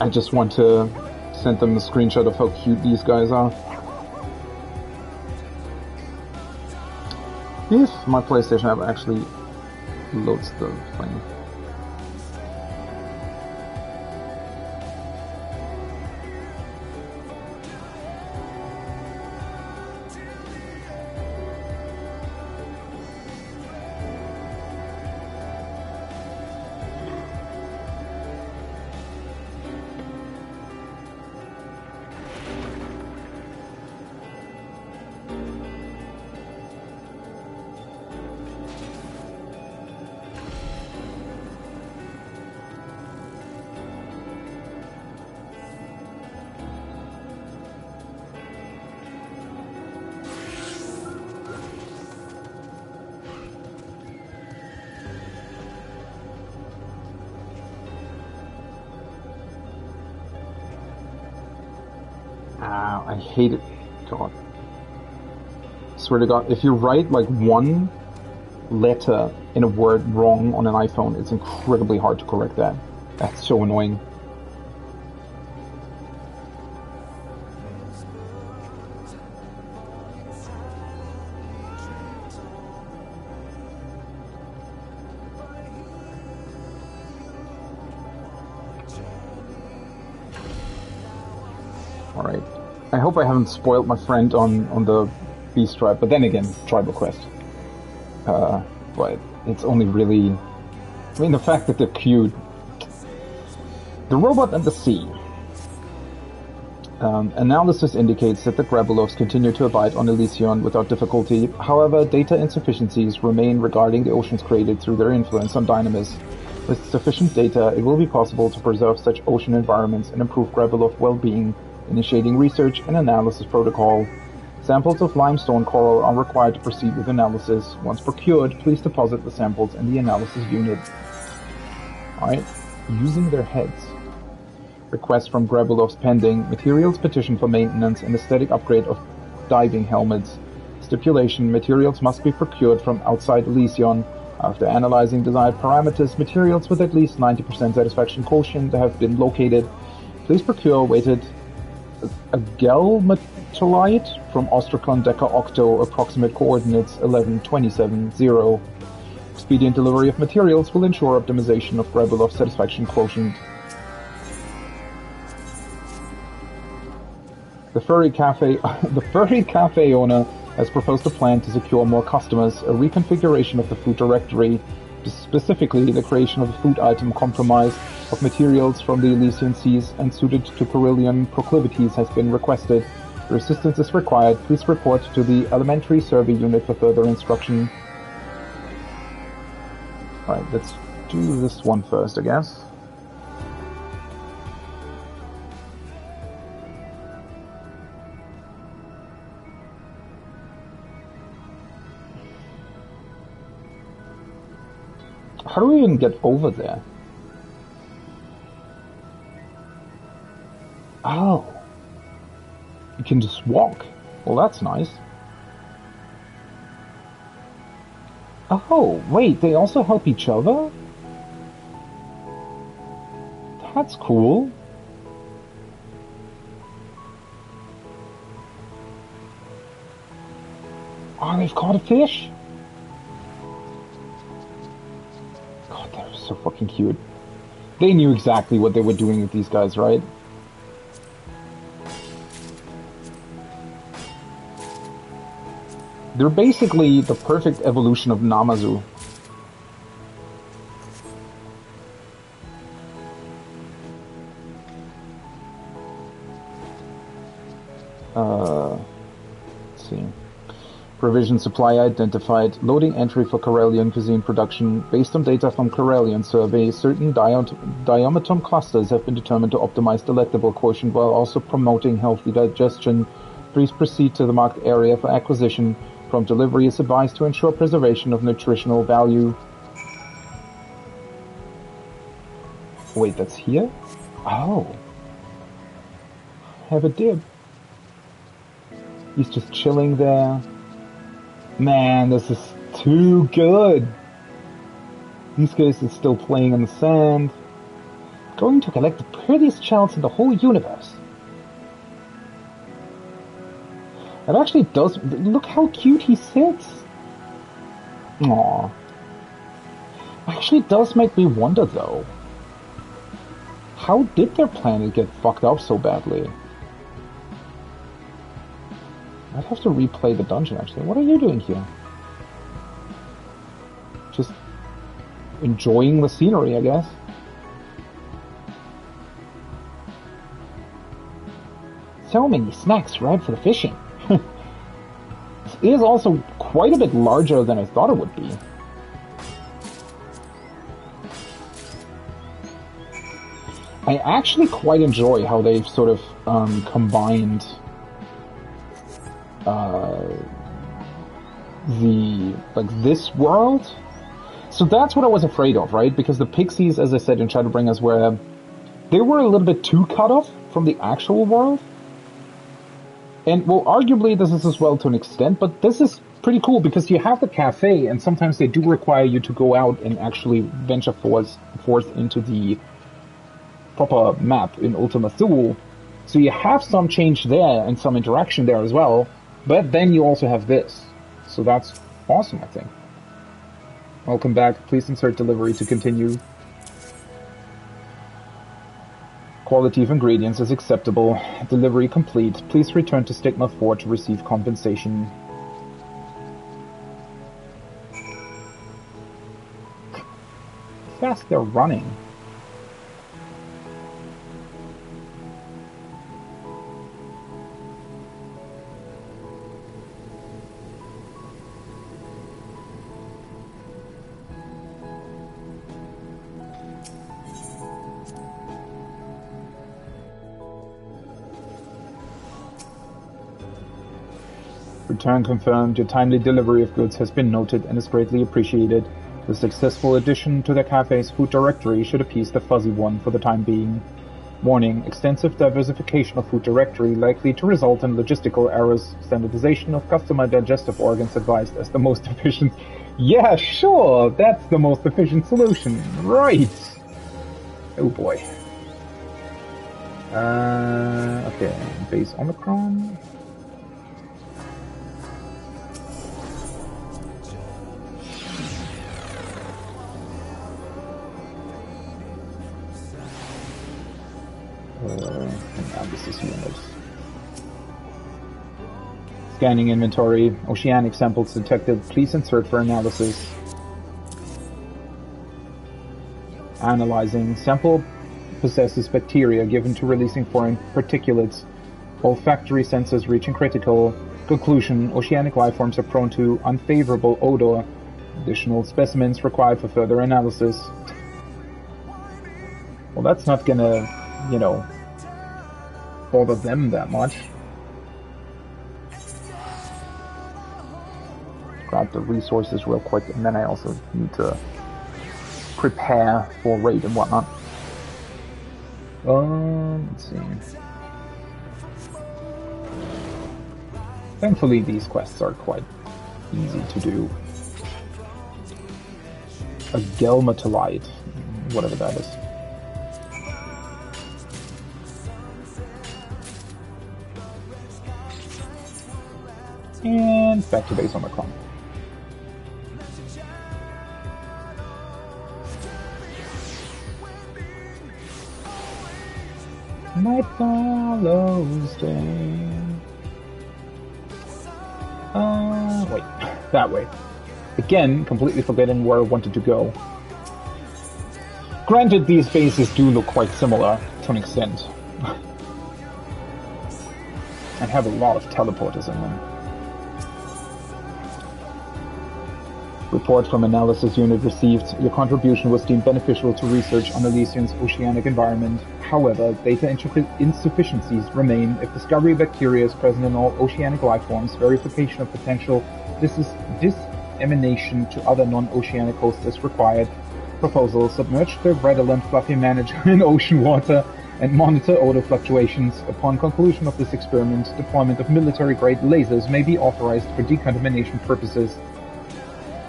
I just want to send them a screenshot of how cute these guys are. If my PlayStation app actually loads the thing. I hate it. God. Swear to God, if you write like one letter in a word wrong on an iPhone, it's incredibly hard to correct that. That's so annoying. Alright. I hope I haven't spoiled my friend on the Beast Tribe, but then again, Tribal Quest. But it's only really... I mean, the fact that they're cute. The Robot and the Sea. Analysis indicates that the Grabelovs continue to abide on Elysion without difficulty. However, data insufficiencies remain regarding the oceans created through their influence on Dynamis. With sufficient data, it will be possible to preserve such ocean environments and improve Grabelov well-being. Initiating research and analysis protocol. Samples of limestone coral are required to proceed with analysis. Once procured, please deposit the samples in the analysis unit. Alright, using their heads. Request from Grabelovs pending. Materials petition for maintenance and aesthetic upgrade of diving helmets. Stipulation, materials must be procured from outside Elysion. After analyzing desired parameters, materials with at least 90% satisfaction quotient have been located. Please procure weighted a Meteorite from Ostracon Deca Octo, approximate coordinates 11.27.0. Expedient delivery of materials will ensure optimization of Grabelov satisfaction quotient. The Furry Cafe owner has proposed a plan to secure more customers, a reconfiguration of the food directory, specifically the creation of a food item compromised of materials from the Elysian seas and suited to Carillion proclivities has been requested. Your assistance is required. Please report to the Elementary Survey Unit for further instruction. Alright, let's do this one first, I guess. How do we even get over there? Oh. You can just walk. Well, that's nice. Oh, wait, they also help each other? That's cool. Oh, they've caught a fish? God, they're so fucking cute. They knew exactly what they were doing with these guys, right? They're basically the perfect evolution of Namazu. Let's see. Provision supply identified. Loading entry for Corellian cuisine production. Based on data from Corellian survey, certain diametum clusters have been determined to optimize delectable quotient while also promoting healthy digestion. Please proceed to the marked area for acquisition. Prompt delivery is advised to ensure preservation of nutritional value. Wait, that's here? Oh. Have a dib. He's just chilling there. Man, this is too good. These guys are still playing in the sand. Going to collect the prettiest childs in the whole universe. It actually does. Look how cute he sits. Aww. Actually does make me wonder though. How did their planet get fucked up so badly? I'd have to replay the dungeon actually. What are you doing here? Just enjoying the scenery, I guess. So many snacks ripe for the fishing. It is also quite a bit larger than I thought it would be. I actually quite enjoy how they've sort of combined this world. So that's what I was afraid of, right? Because the pixies, as I said in Shadowbringers, they were a little bit too cut off from the actual world. And, well, arguably this is as well to an extent, but this is pretty cool because you have the cafe, and sometimes they do require you to go out and actually venture forth into the proper map in Ultima Thule. So you have some change there and some interaction there as well, but then you also have this. So that's awesome, I think. Welcome back. Please insert delivery to continue. Quality of ingredients is acceptable. Delivery complete. Please return to Stigma 4 to receive compensation. Fast they're running. Return confirmed. Your timely delivery of goods has been noted and is greatly appreciated. The successful addition to the cafe's food directory should appease the fuzzy one for the time being. Warning: extensive diversification of food directory likely to result in logistical errors. Standardization of customer digestive organs advised as the most efficient. Yeah, sure, that's the most efficient solution. Right. Oh boy. Okay. Base Omicron. Analysis unit. Scanning inventory. Oceanic samples detected. Please insert for analysis. Analyzing. Sample possesses bacteria given to releasing foreign particulates. Olfactory senses reaching critical. Conclusion: oceanic life forms are prone to unfavorable odor. Additional specimens required for further analysis. Well, that's not gonna, you know, bother them that much. Grab the resources real quick, and then I also need to prepare for raid and whatnot. Let's see. Thankfully, these quests are quite easy to do. A Gelmatolite, whatever that is. And back to base Omicron. Night follows day. Wait, that way. Again, completely forgetting where I wanted to go. Granted, these bases do look quite similar to an extent. And have a lot of teleporters in them. Report from Analysis Unit received. Your contribution was deemed beneficial to research on Elysian's oceanic environment. However, data insufficiencies remain. If discovery of bacteria is present in all oceanic life forms, verification of potential dissemination to other non-oceanic hosts is required. Proposal: submerge the redolent fluffy manager in ocean water and monitor odor fluctuations. Upon conclusion of this experiment, deployment of military-grade lasers may be authorized for decontamination purposes.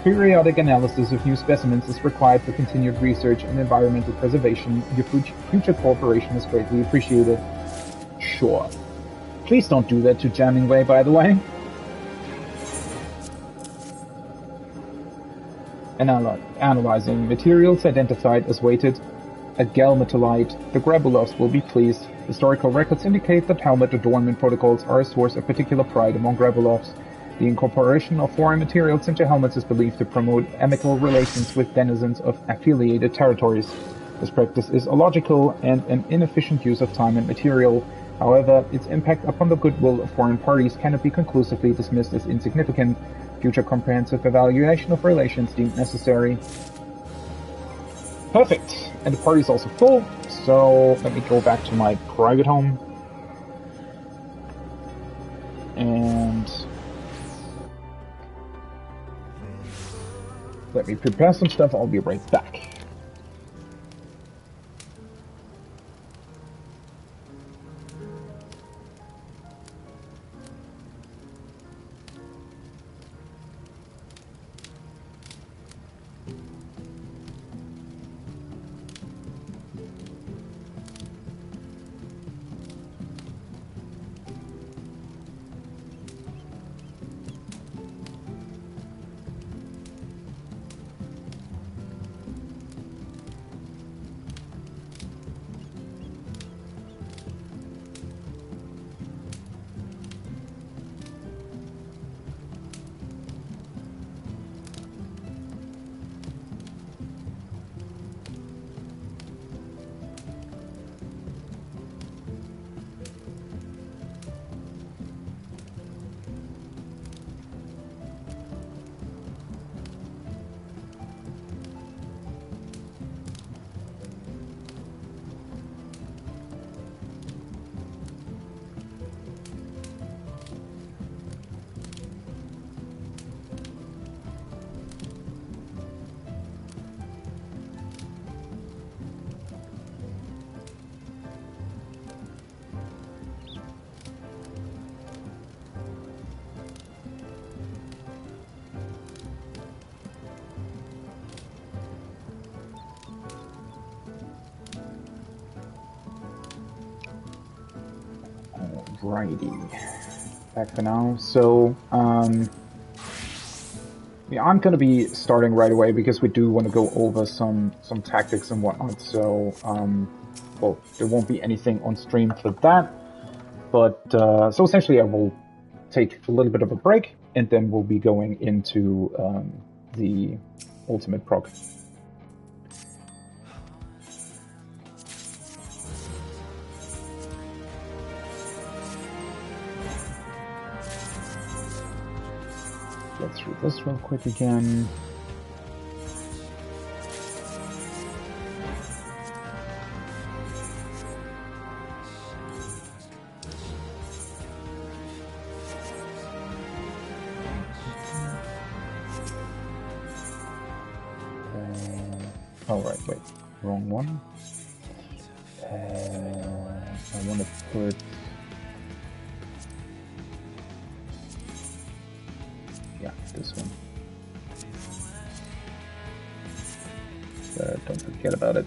Periodic analysis of new specimens is required for continued research and environmental preservation. Your future cooperation is greatly appreciated. Sure. Please don't do that to Jammingway, by the way. Analyzing materials identified as weighted. A Meteorite. The Grabulovs will be pleased. Historical records indicate that helmet adornment protocols are a source of particular pride among Grabulovs. The incorporation of foreign materials into helmets is believed to promote amicable relations with denizens of affiliated territories. This practice is illogical and an inefficient use of time and material. However, its impact upon the goodwill of foreign parties cannot be conclusively dismissed as insignificant. Future comprehensive evaluation of relations deemed necessary. Perfect. And the party's also full, so let me go back to my private home. And let me prepare some stuff. I'll be right back. Alrighty, back for now. So, we aren't going to be starting right away because we do want to go over some tactics and whatnot. So, well, there won't be anything on stream for that. But so essentially, I will take a little bit of a break, and then we'll be going into the ultimate proc. Let's read this real quick again. Alright, wait, wrong one. I want to put... yeah, this one. Don't forget about it.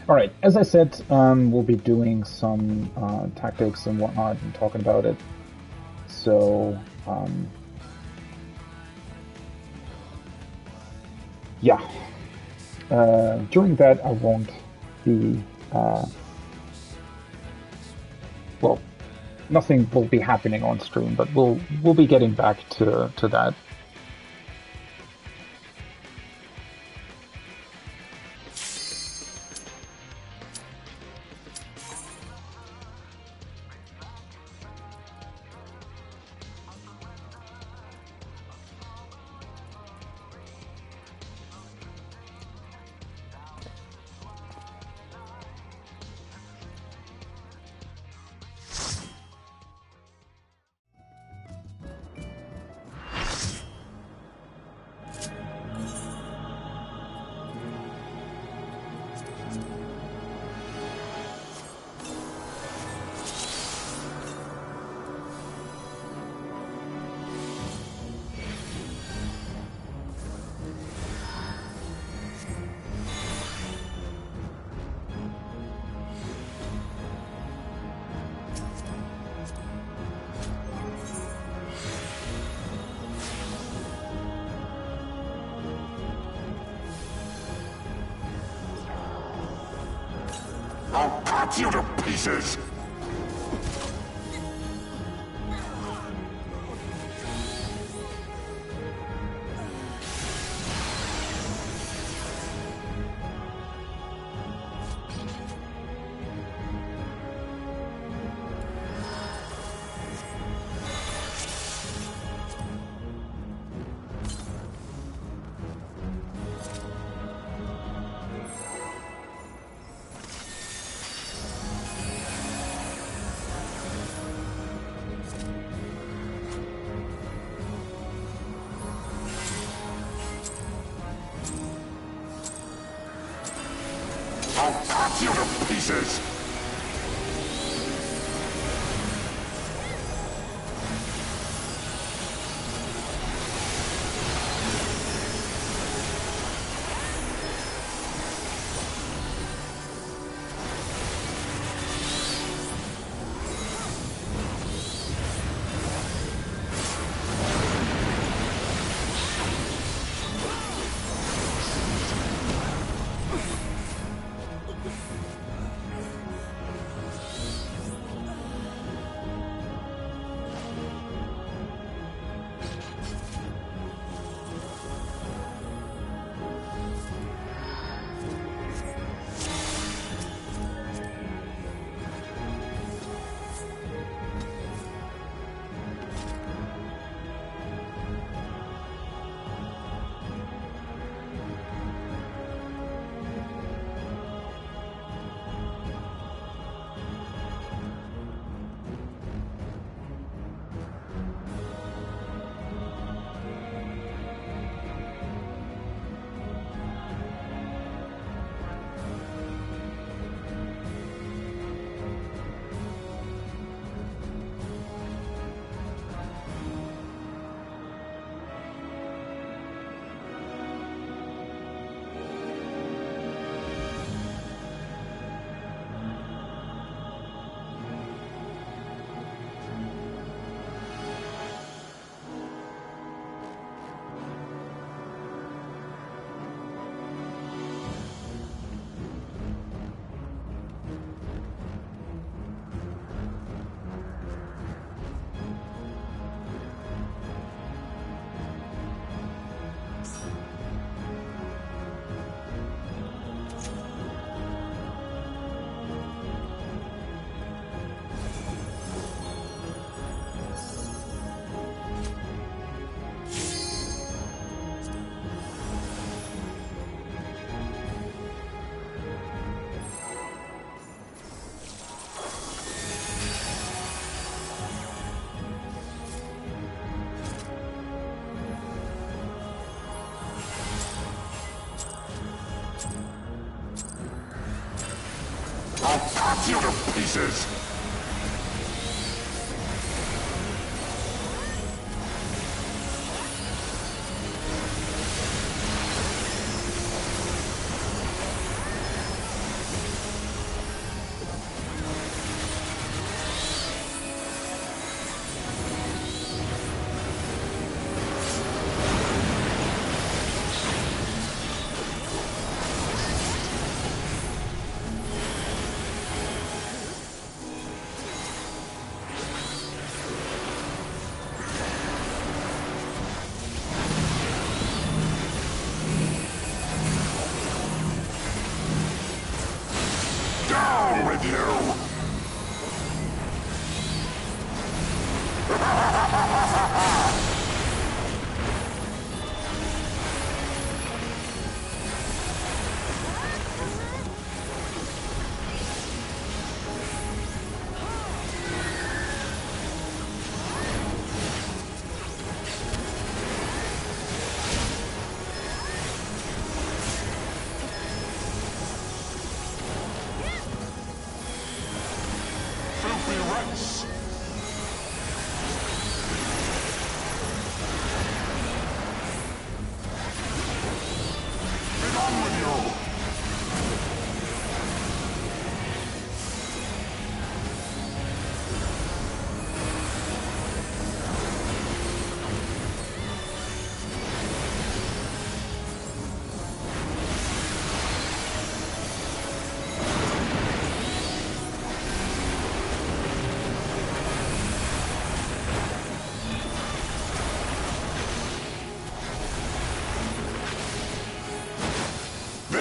Alright, as I said, we'll be doing some tactics and whatnot and talking about it. So, yeah. During that, I won't be, well, nothing will be happening on stream, but we'll be getting back to that. I'll cut you to pieces! I'll cut you to pieces! I'll cut you to pieces! Down with you!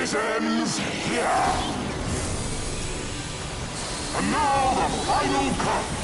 This ends here. And now the final cut.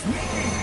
Sneaky!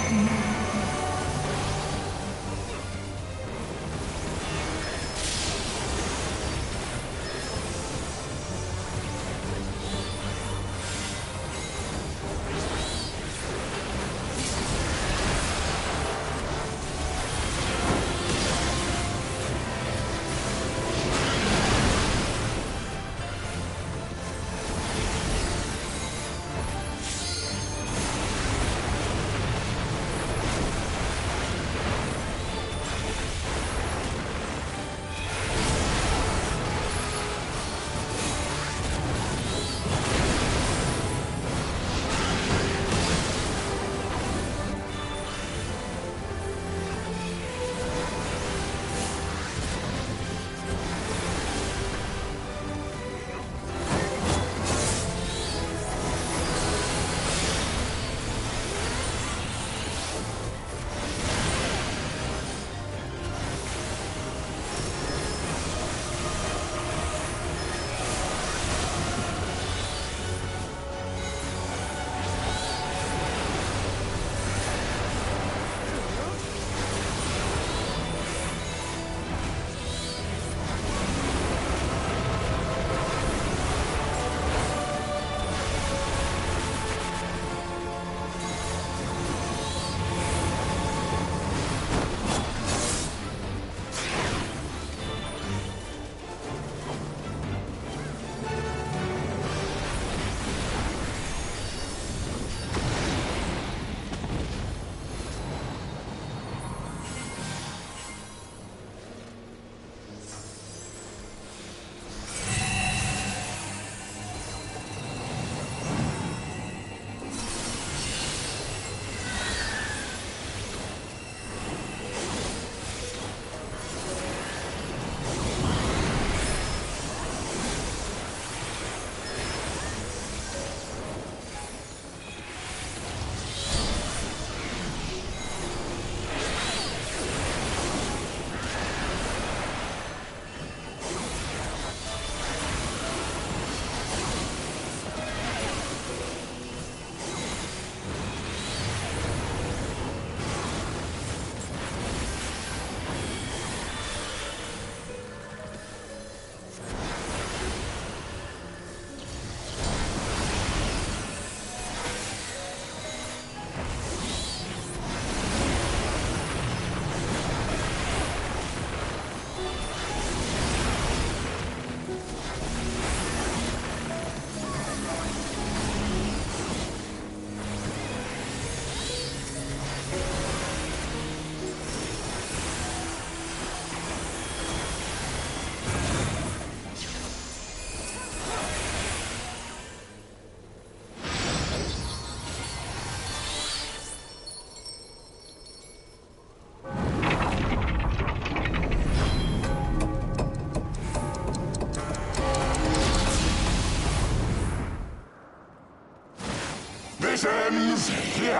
is here!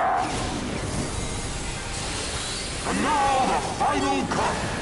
And now the final cut!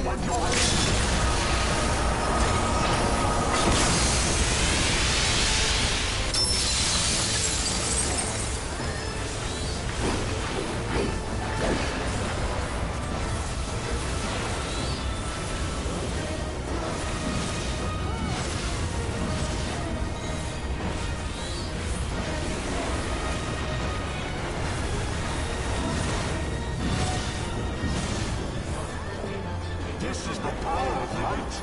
and your This is the power of light.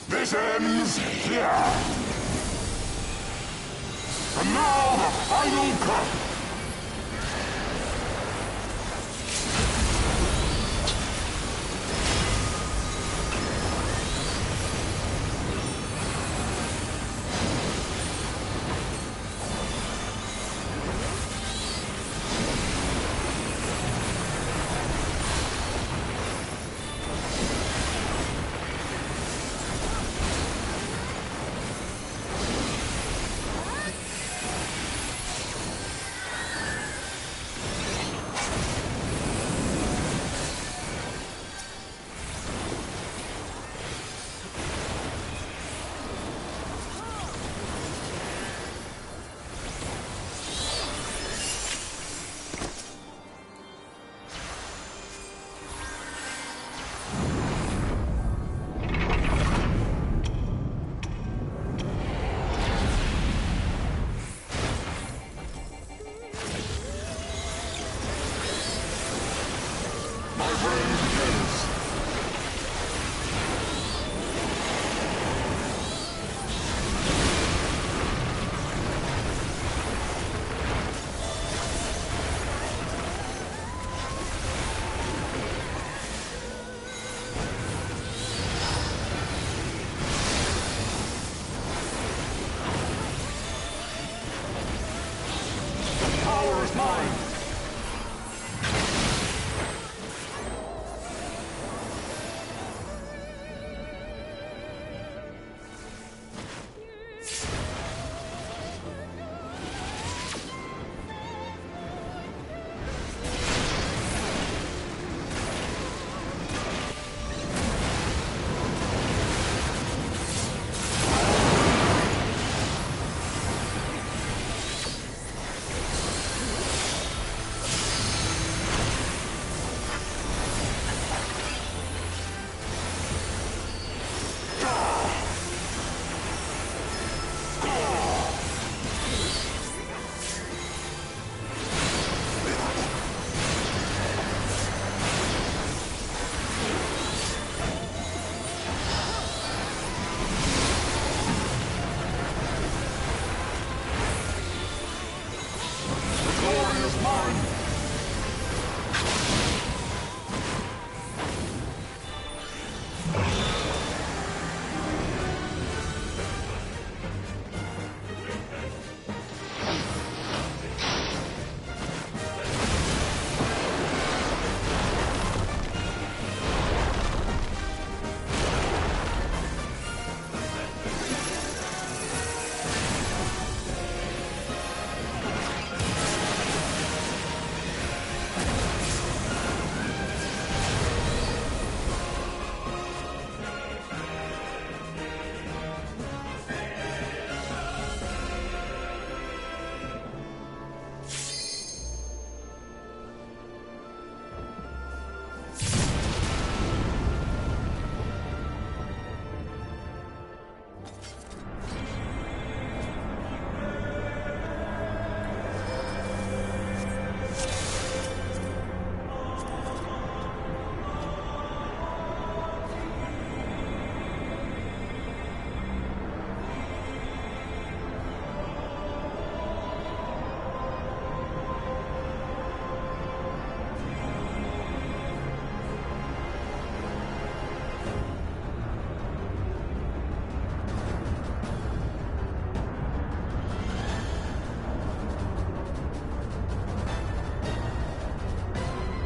This ends here. And now the final cut. mine!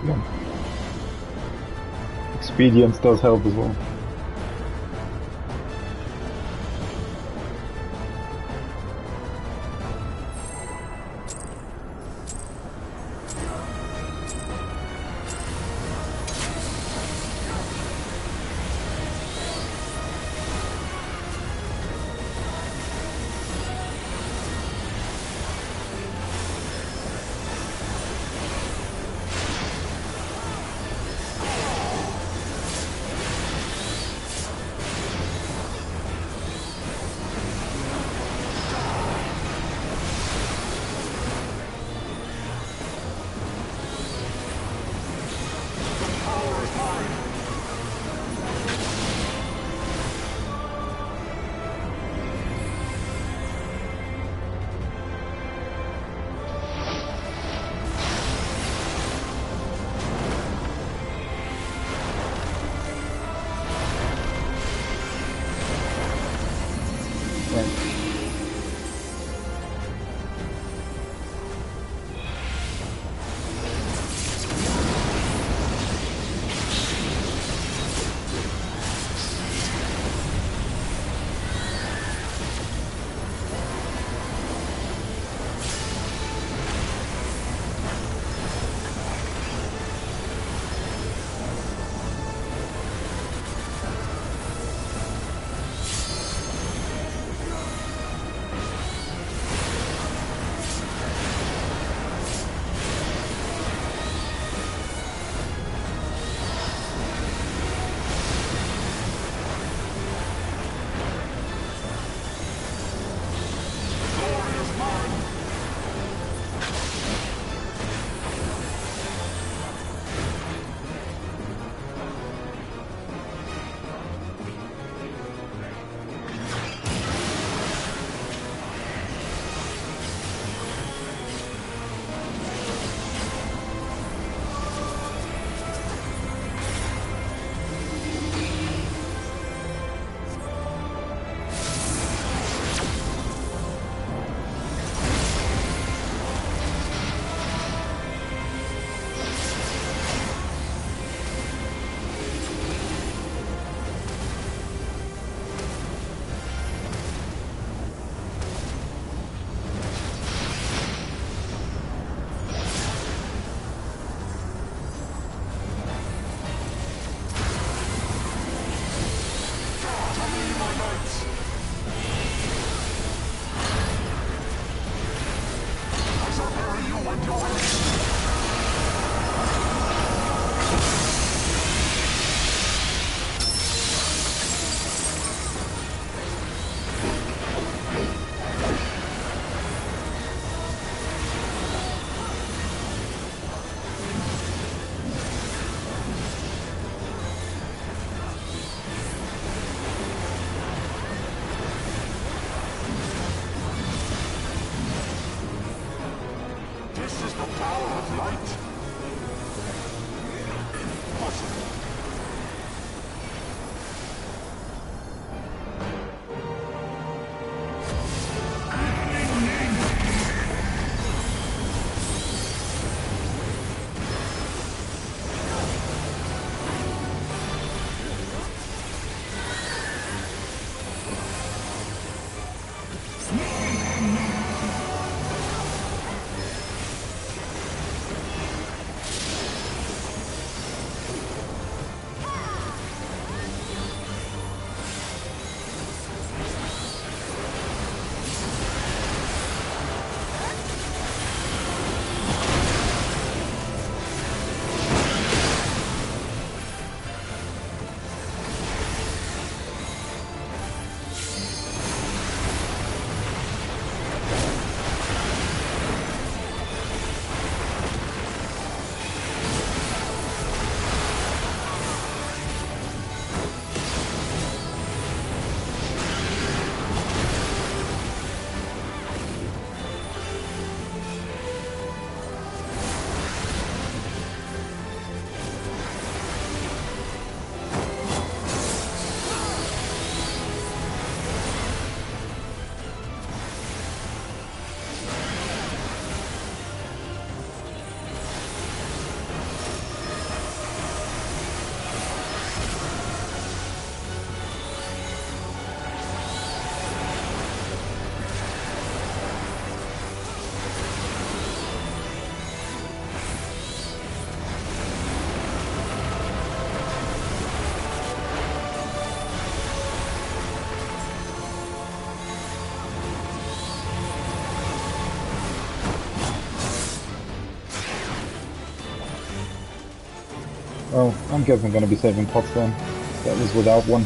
Yeah. Expedience does help as well. This is the power of light. Impossible. Oh, I'm guessing I'm gonna be saving pots then. That was without one.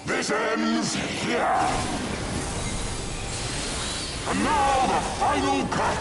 This ends here. And now the final cut.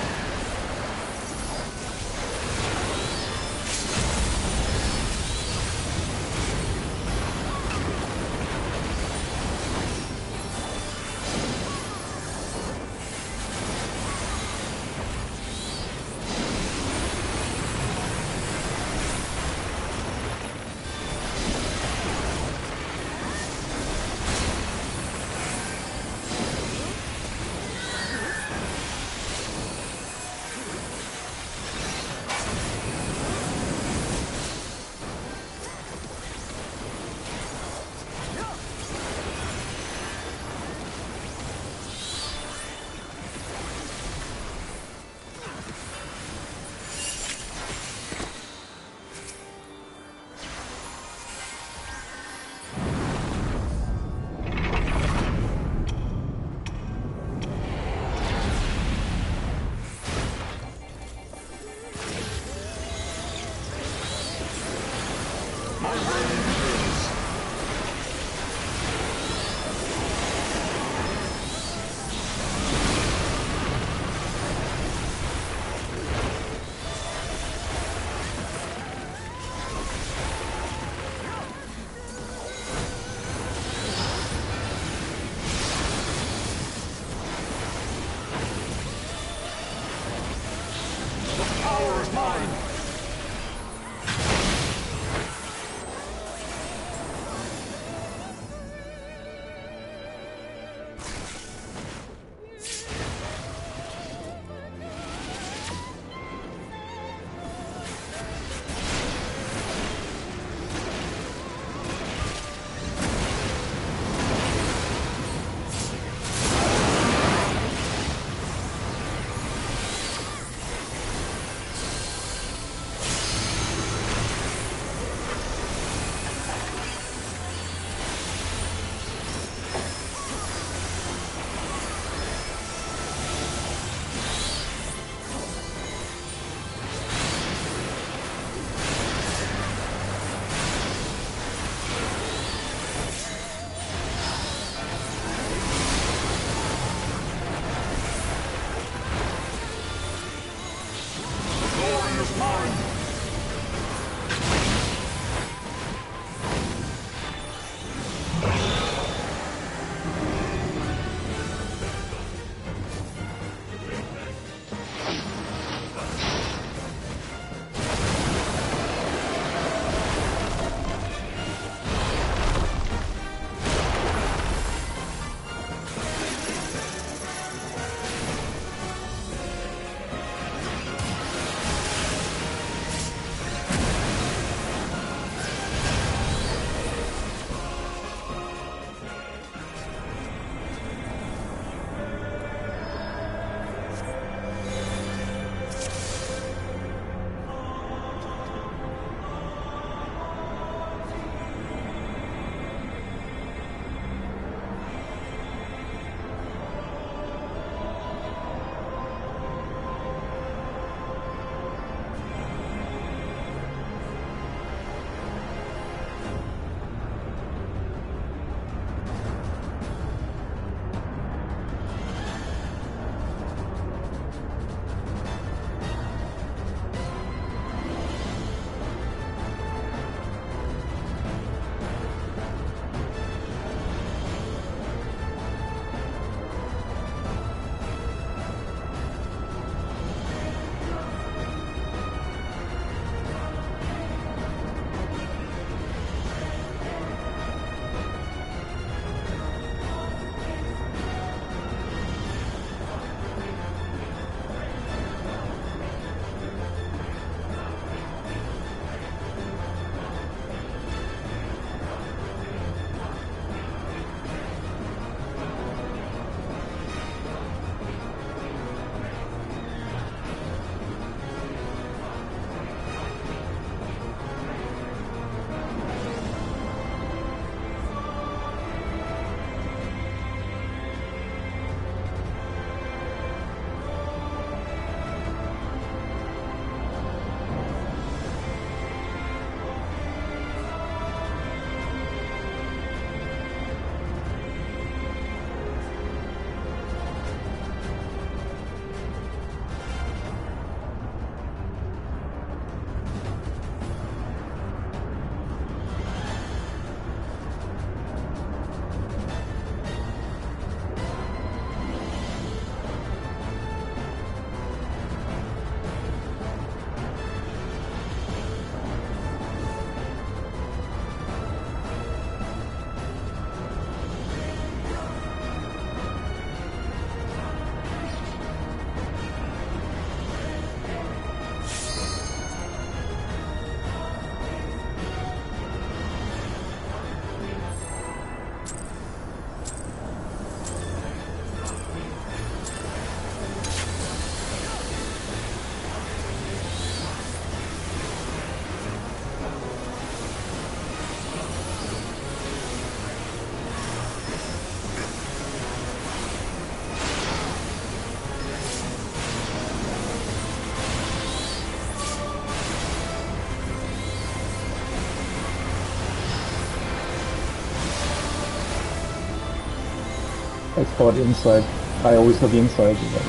I thought inside. I always look inside. You know,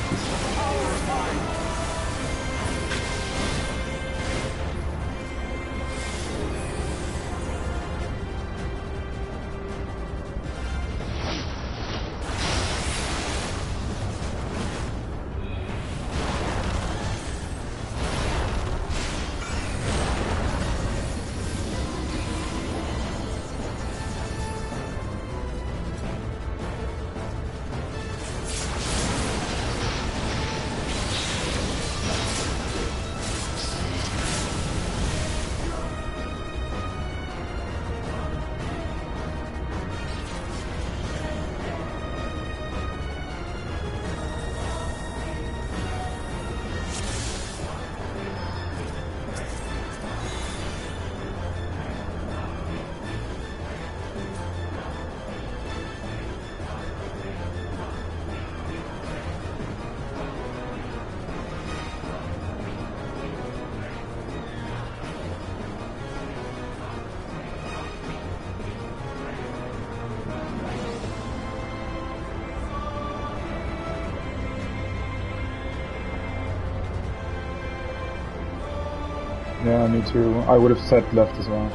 yeah, me too. I would have said left as well.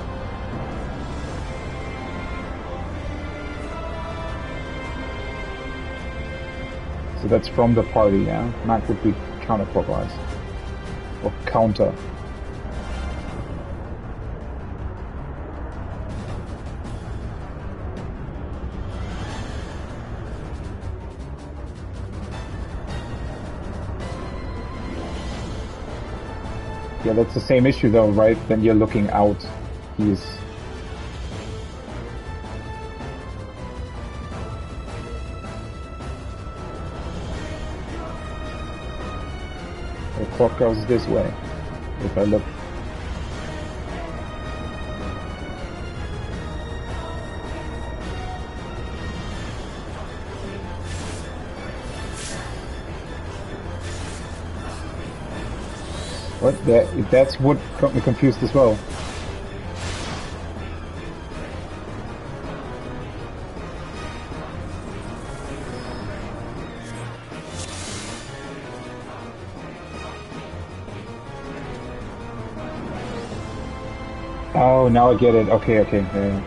So that's from the party, yeah? Mac would be counterclockwise. Or counter. Yeah, that's the same issue though, right? Then you're looking out. He's... The clock goes this way. If I look... What? That's what got me confused as well. Oh, now I get it. Okay, okay. Yeah.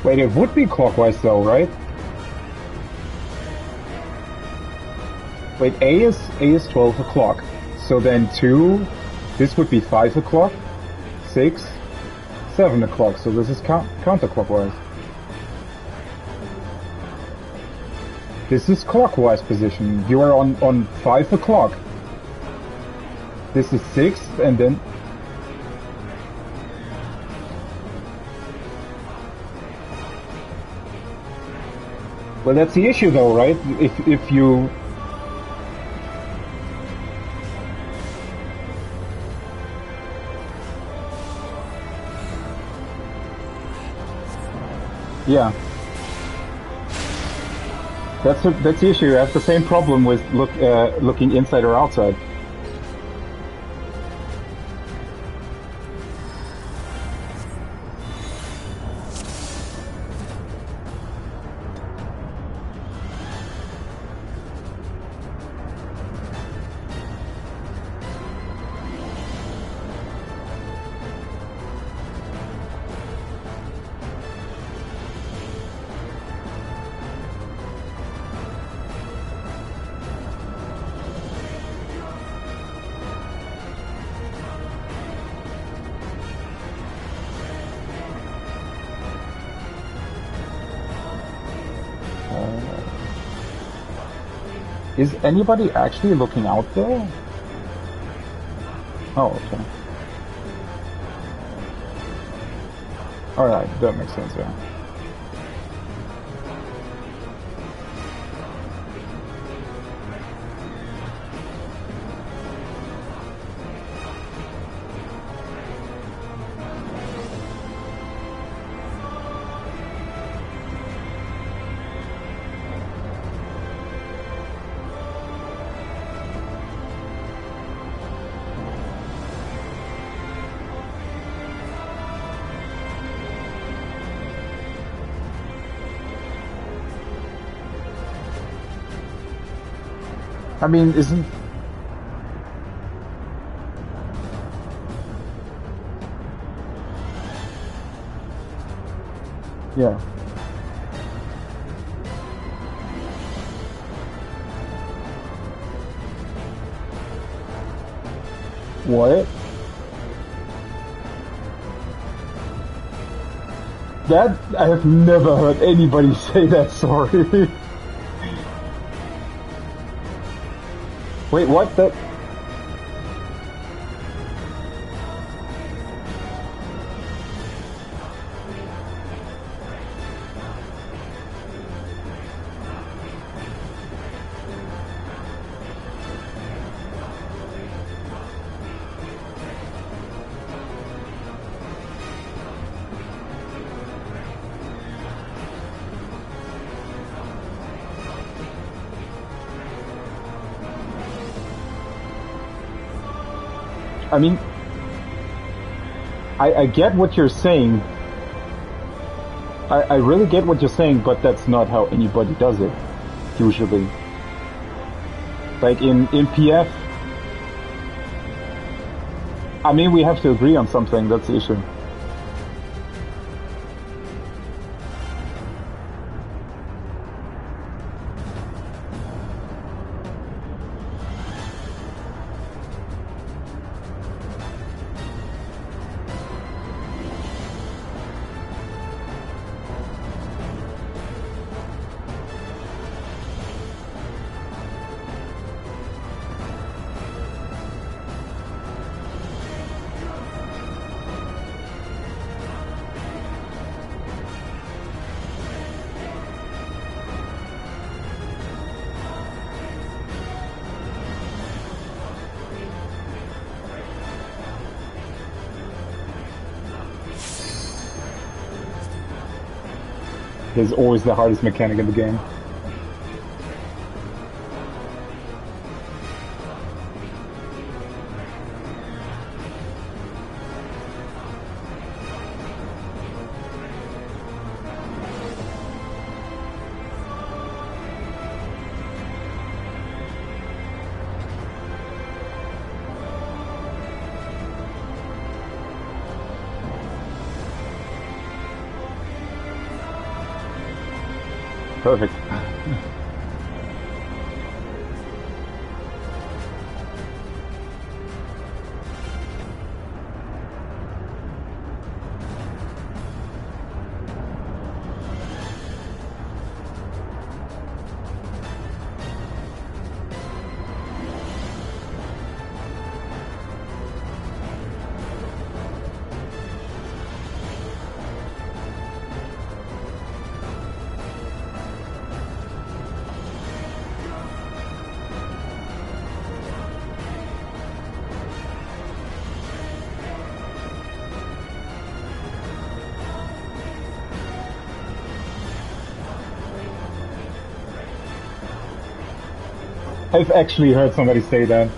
Wait, it would be clockwise though, right? Wait, A is 12 o'clock. So then 2, this would be 5 o'clock, 6, 7 o'clock. So this is counterclockwise. This is clockwise position. You are on 5 o'clock. This is 6 and then... Well, that's the issue though, right? If you... Yeah. That's the issue. I have the same problem with looking inside or outside. Is anybody actually looking out there? Oh, okay. Alright, that makes sense, yeah. I mean, isn't... Yeah. What? That... I have never heard anybody say that, sorry. Wait, what? That... I mean... I get what you're saying. I really get what you're saying, but that's not how anybody does it, usually. Like in PF... I mean, we have to agree on something, that's the issue. Is always the hardest mechanic in the game. Perfect. I've actually heard somebody say that.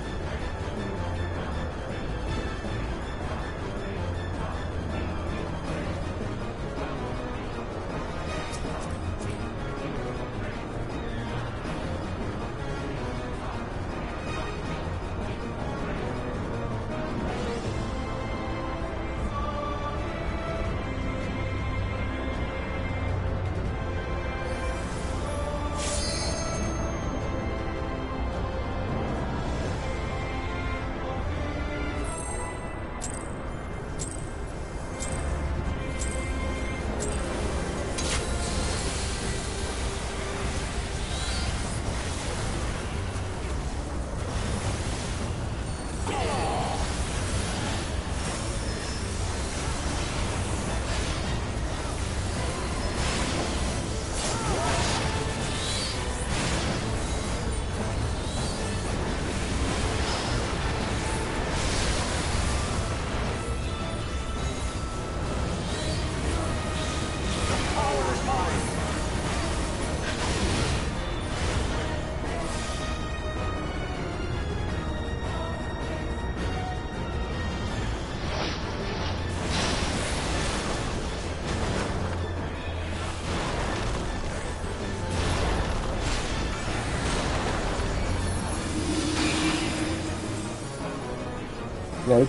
right?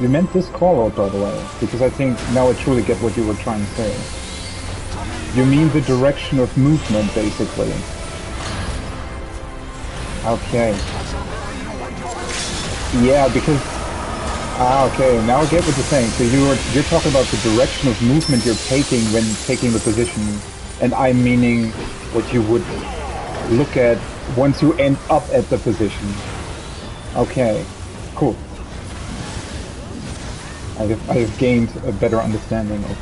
You meant this call out, by the way, because I think now I truly get what you were trying to say. You mean the direction of movement, basically. Okay. Yeah, because... Ah, okay, now I get what you're saying. So you're talking about the direction of movement you're taking when taking the position, and I'm meaning what you would look at once you end up at the position. Okay, cool. I have gained a better understanding of.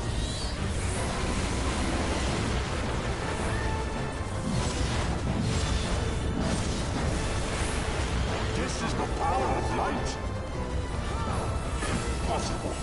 This is the power of light. Possible.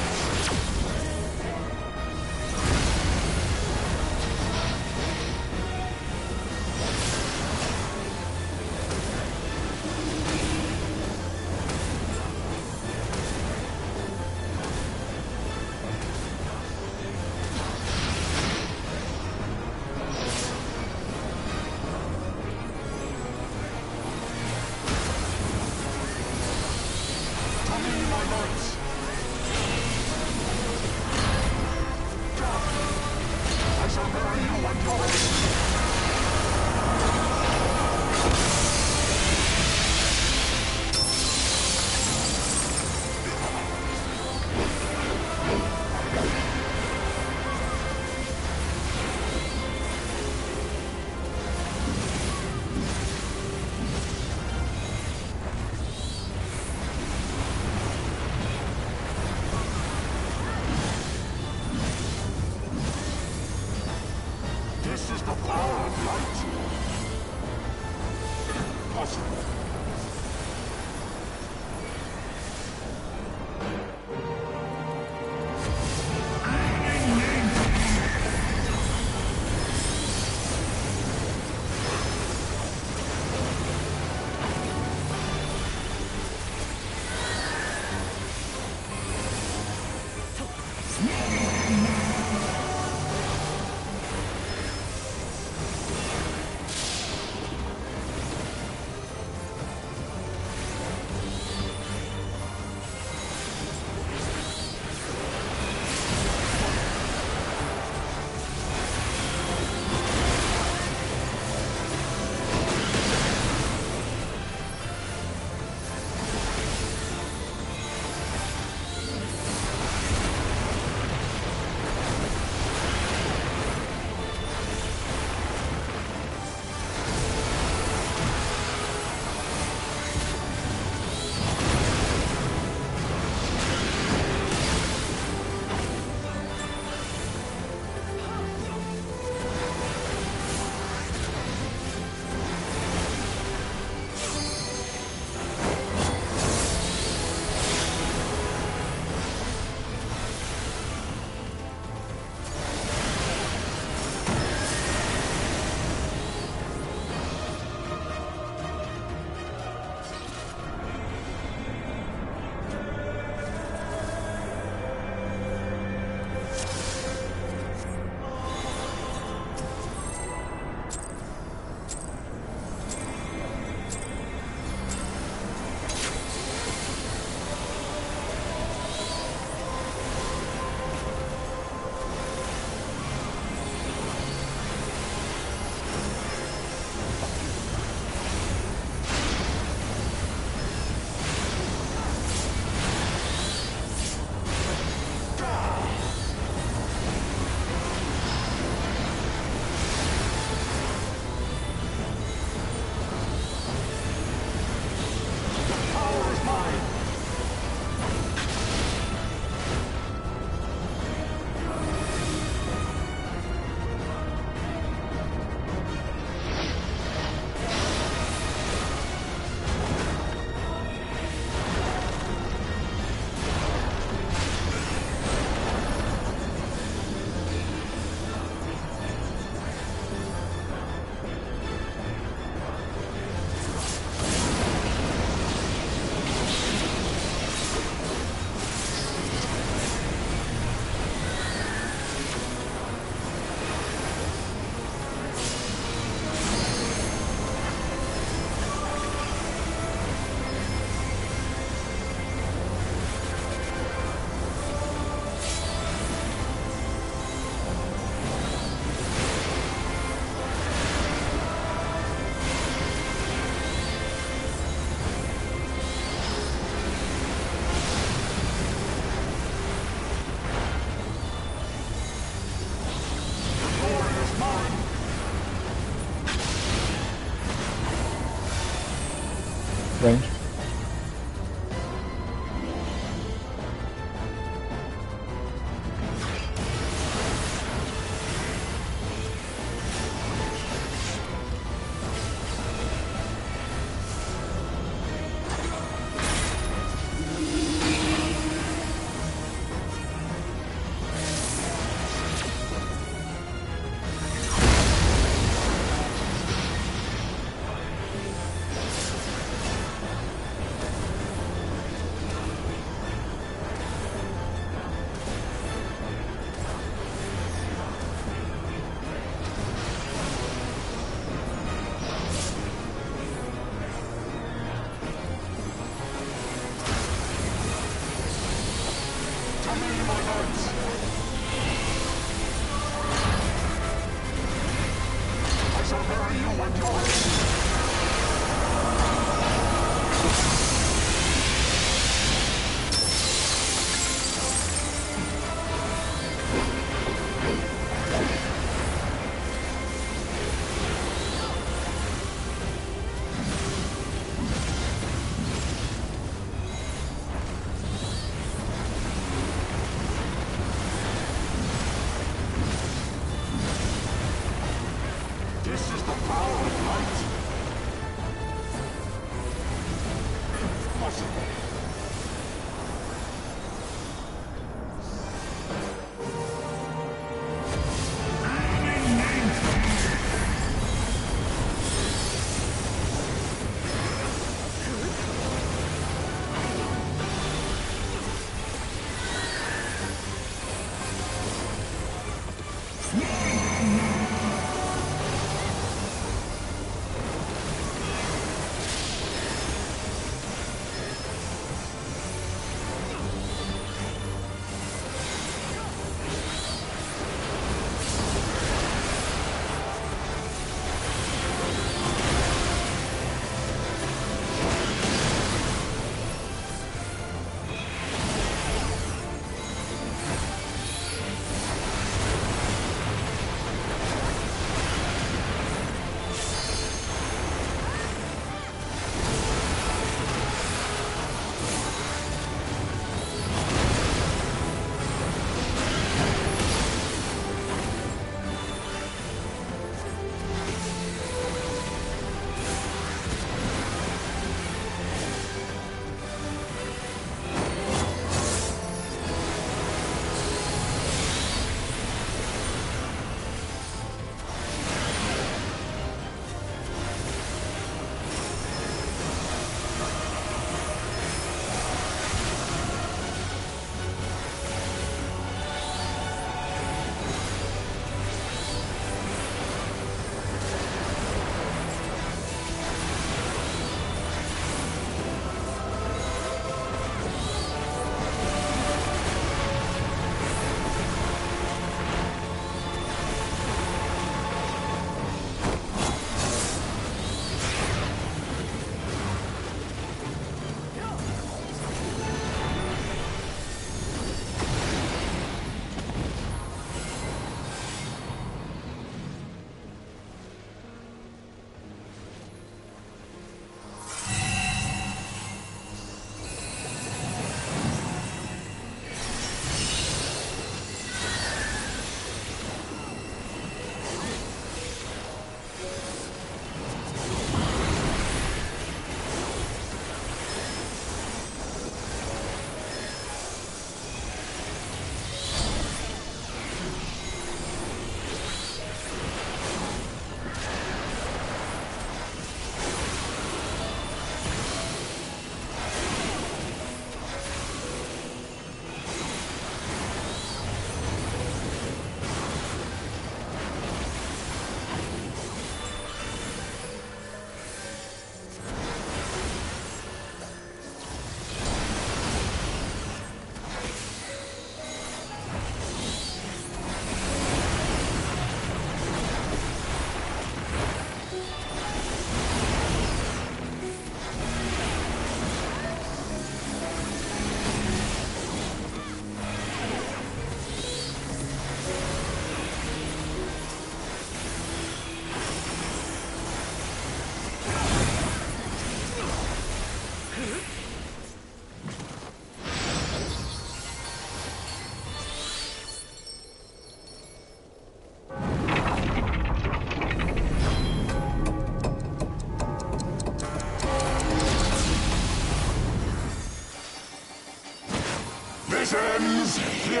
This ends here.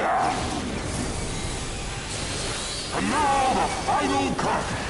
And now the final cut.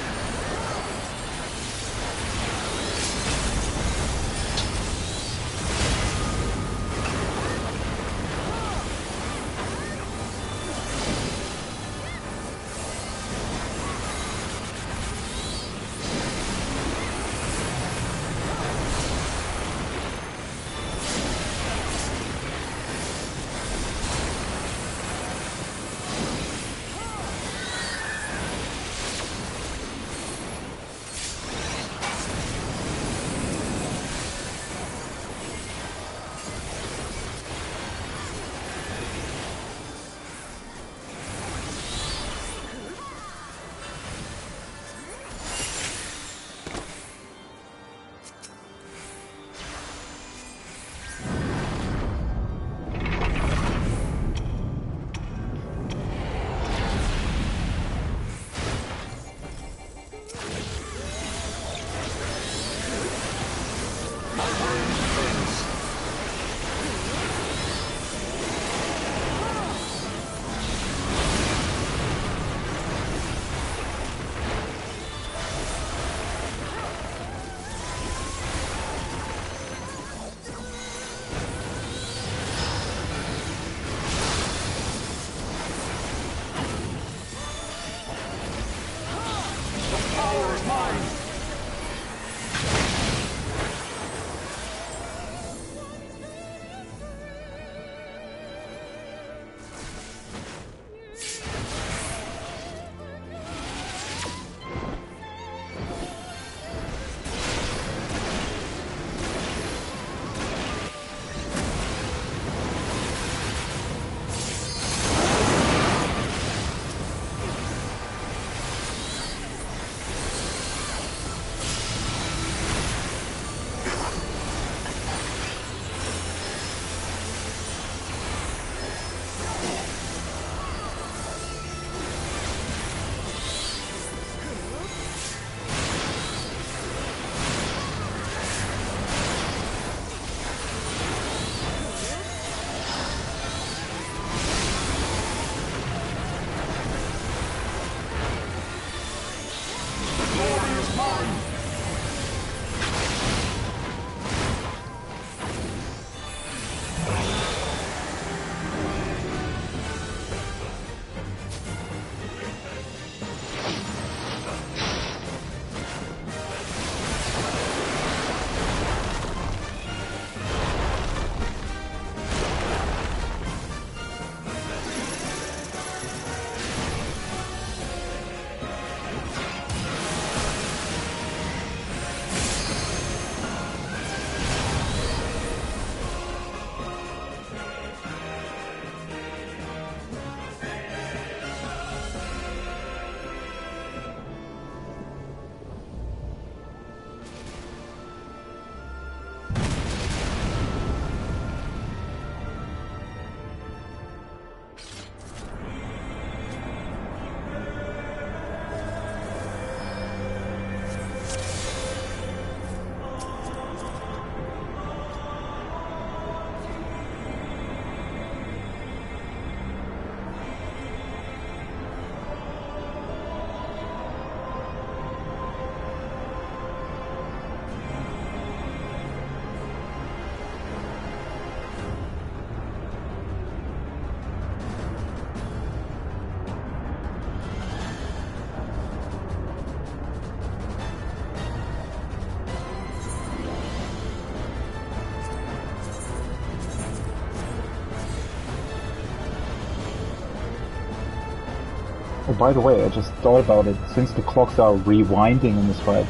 Oh, by the way, I just thought about it. Since the clocks are rewinding in this fight,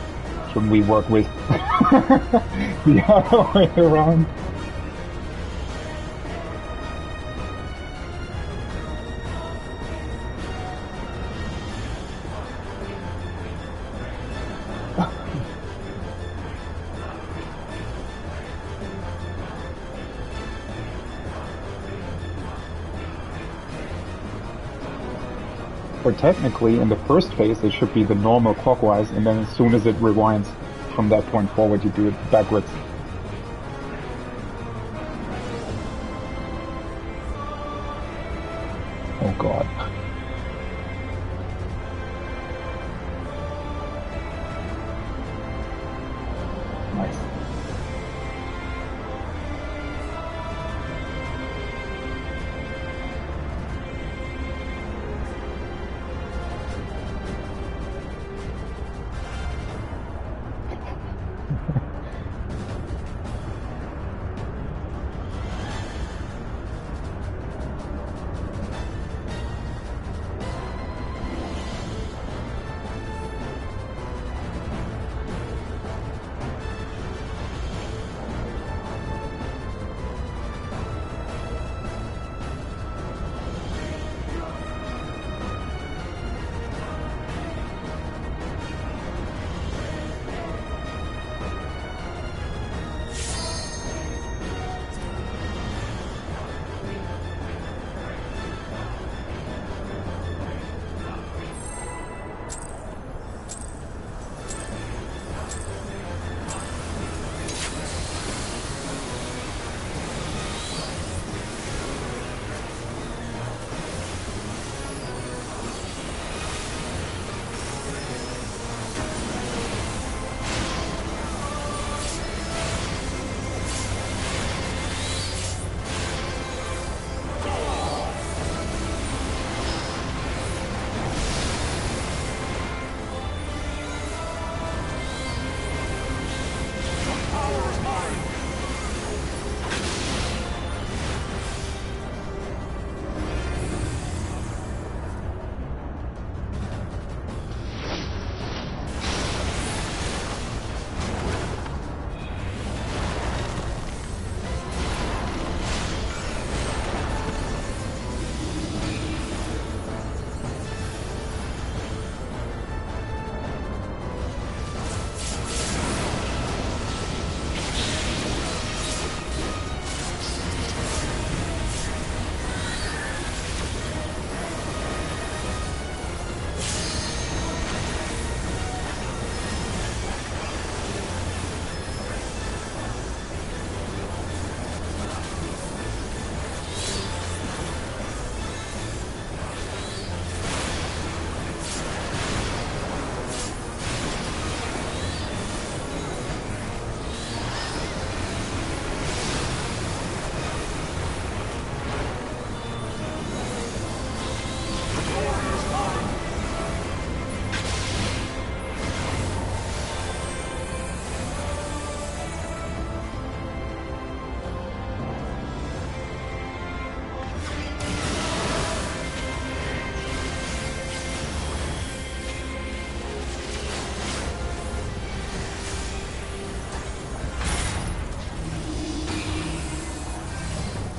shouldn't we work with the other way around? Or technically, in the first phase, it should be the normal clockwise, and then as soon as it rewinds from that point forward, you do it backwards. Oh god. Nice.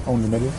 Oh, in the middle.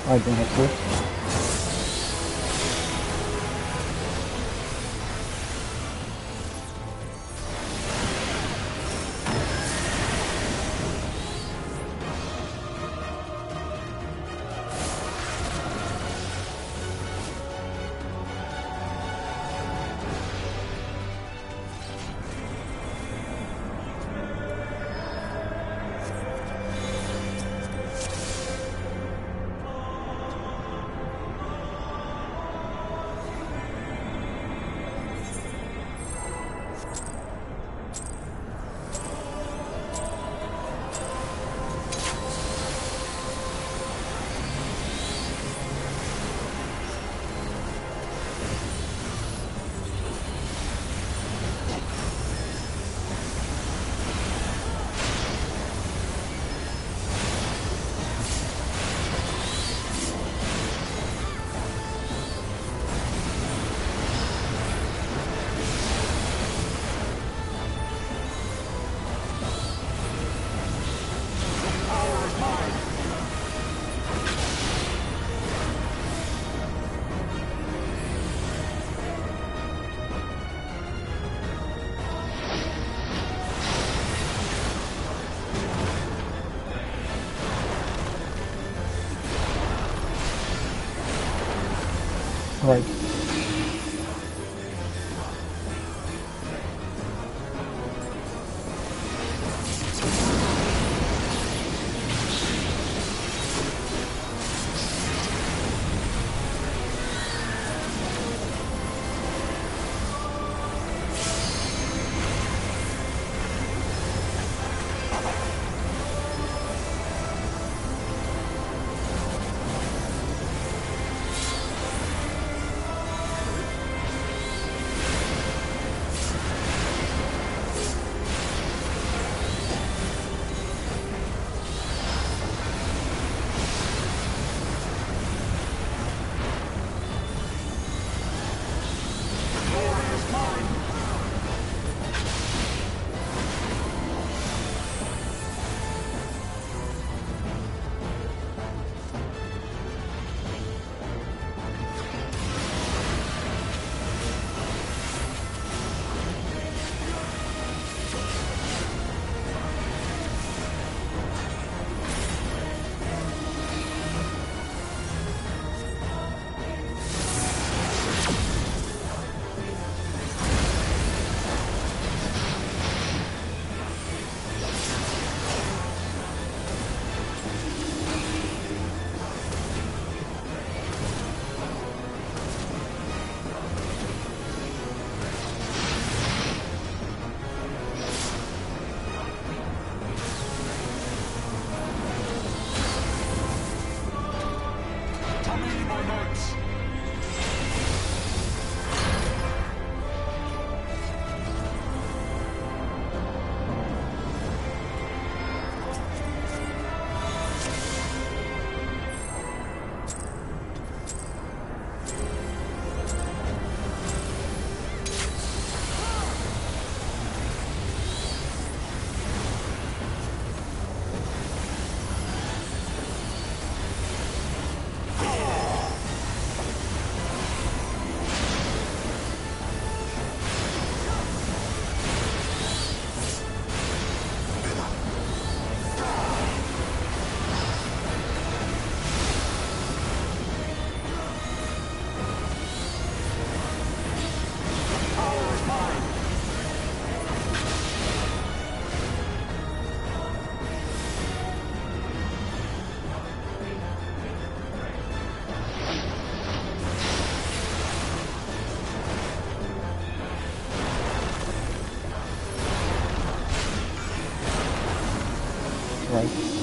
I don't have right?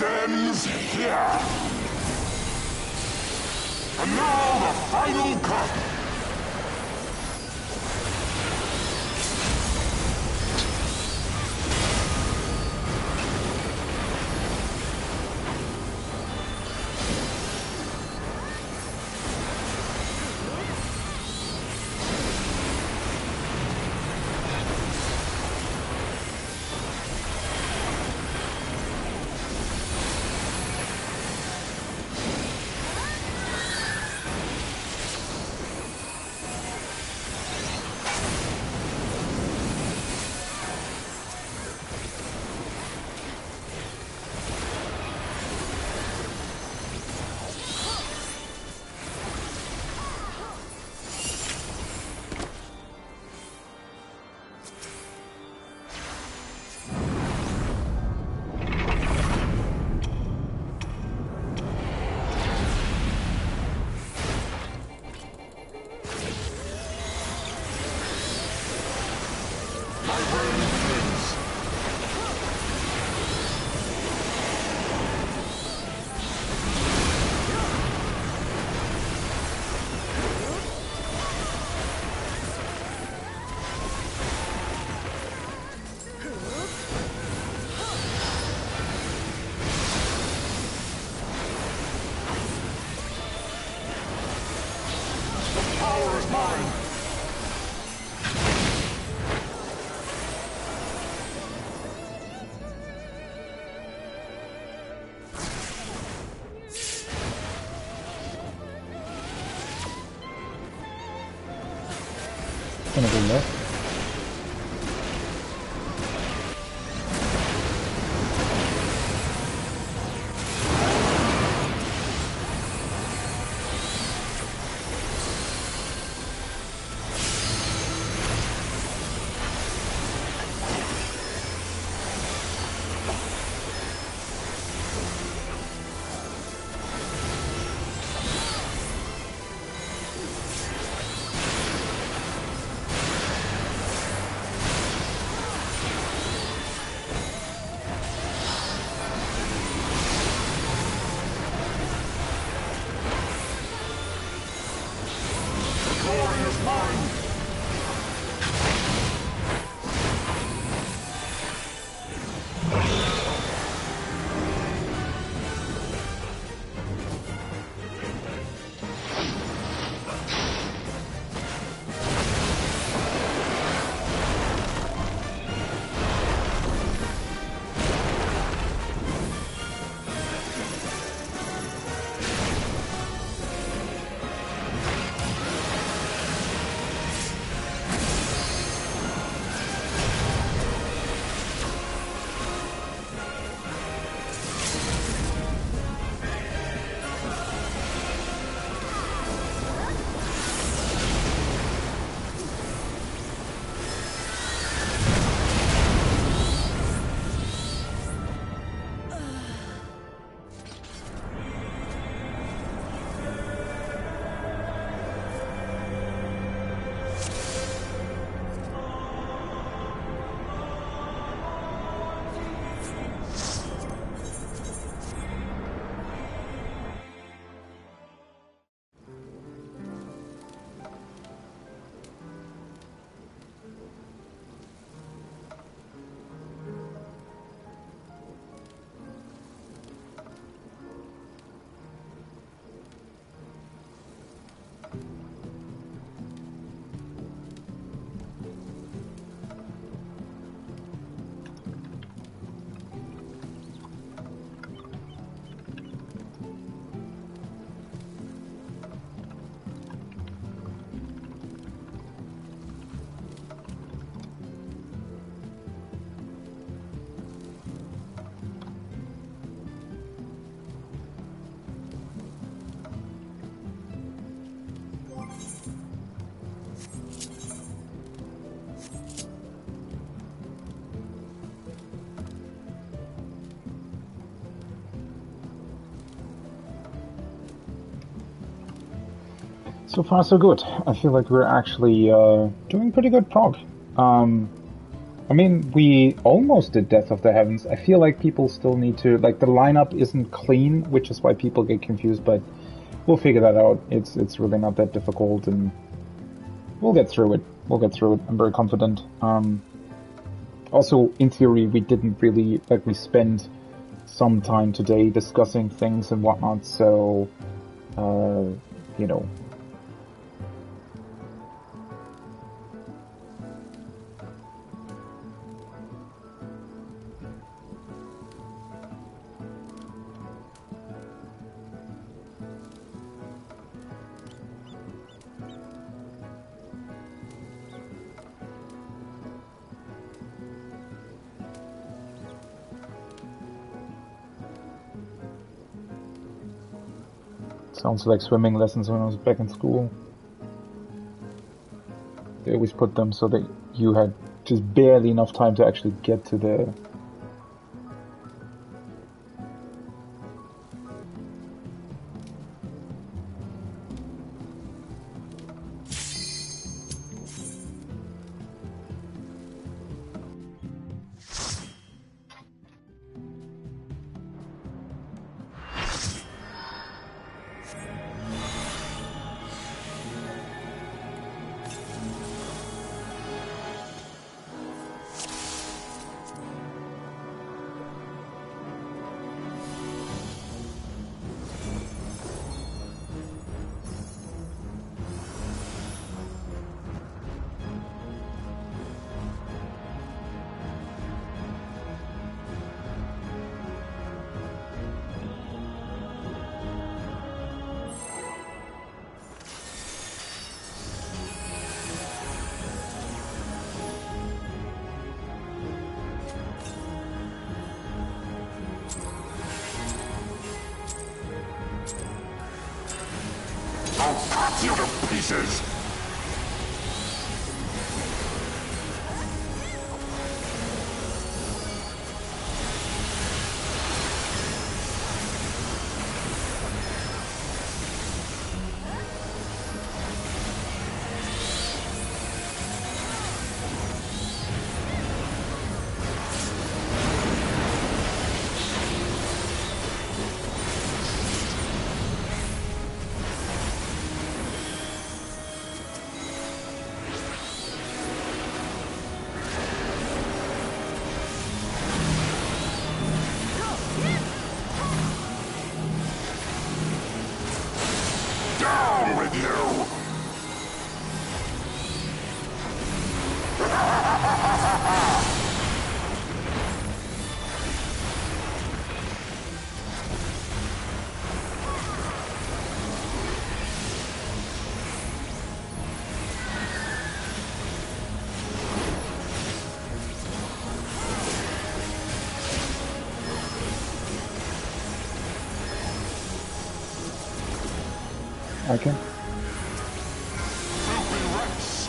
ends here. And now the final cut. Gonna go left. So far, so good. I feel like we're actually doing pretty good prog. I mean, we almost did Death of the Heavens. I feel like people still need to, like, the lineup isn't clean, which is why people get confused, but we'll figure that out. It's really not that difficult, and we'll get through it. We'll get through it. I'm very confident. Also, in theory, we didn't really, like, we spent some time today discussing things and whatnot, so, you know. Sounds like swimming lessons when I was back in school. They always put them so that you had just barely enough time to actually get to the... I'll cut you to pieces! Down with you! I can. Filthy wrecks!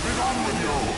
Be gone with you!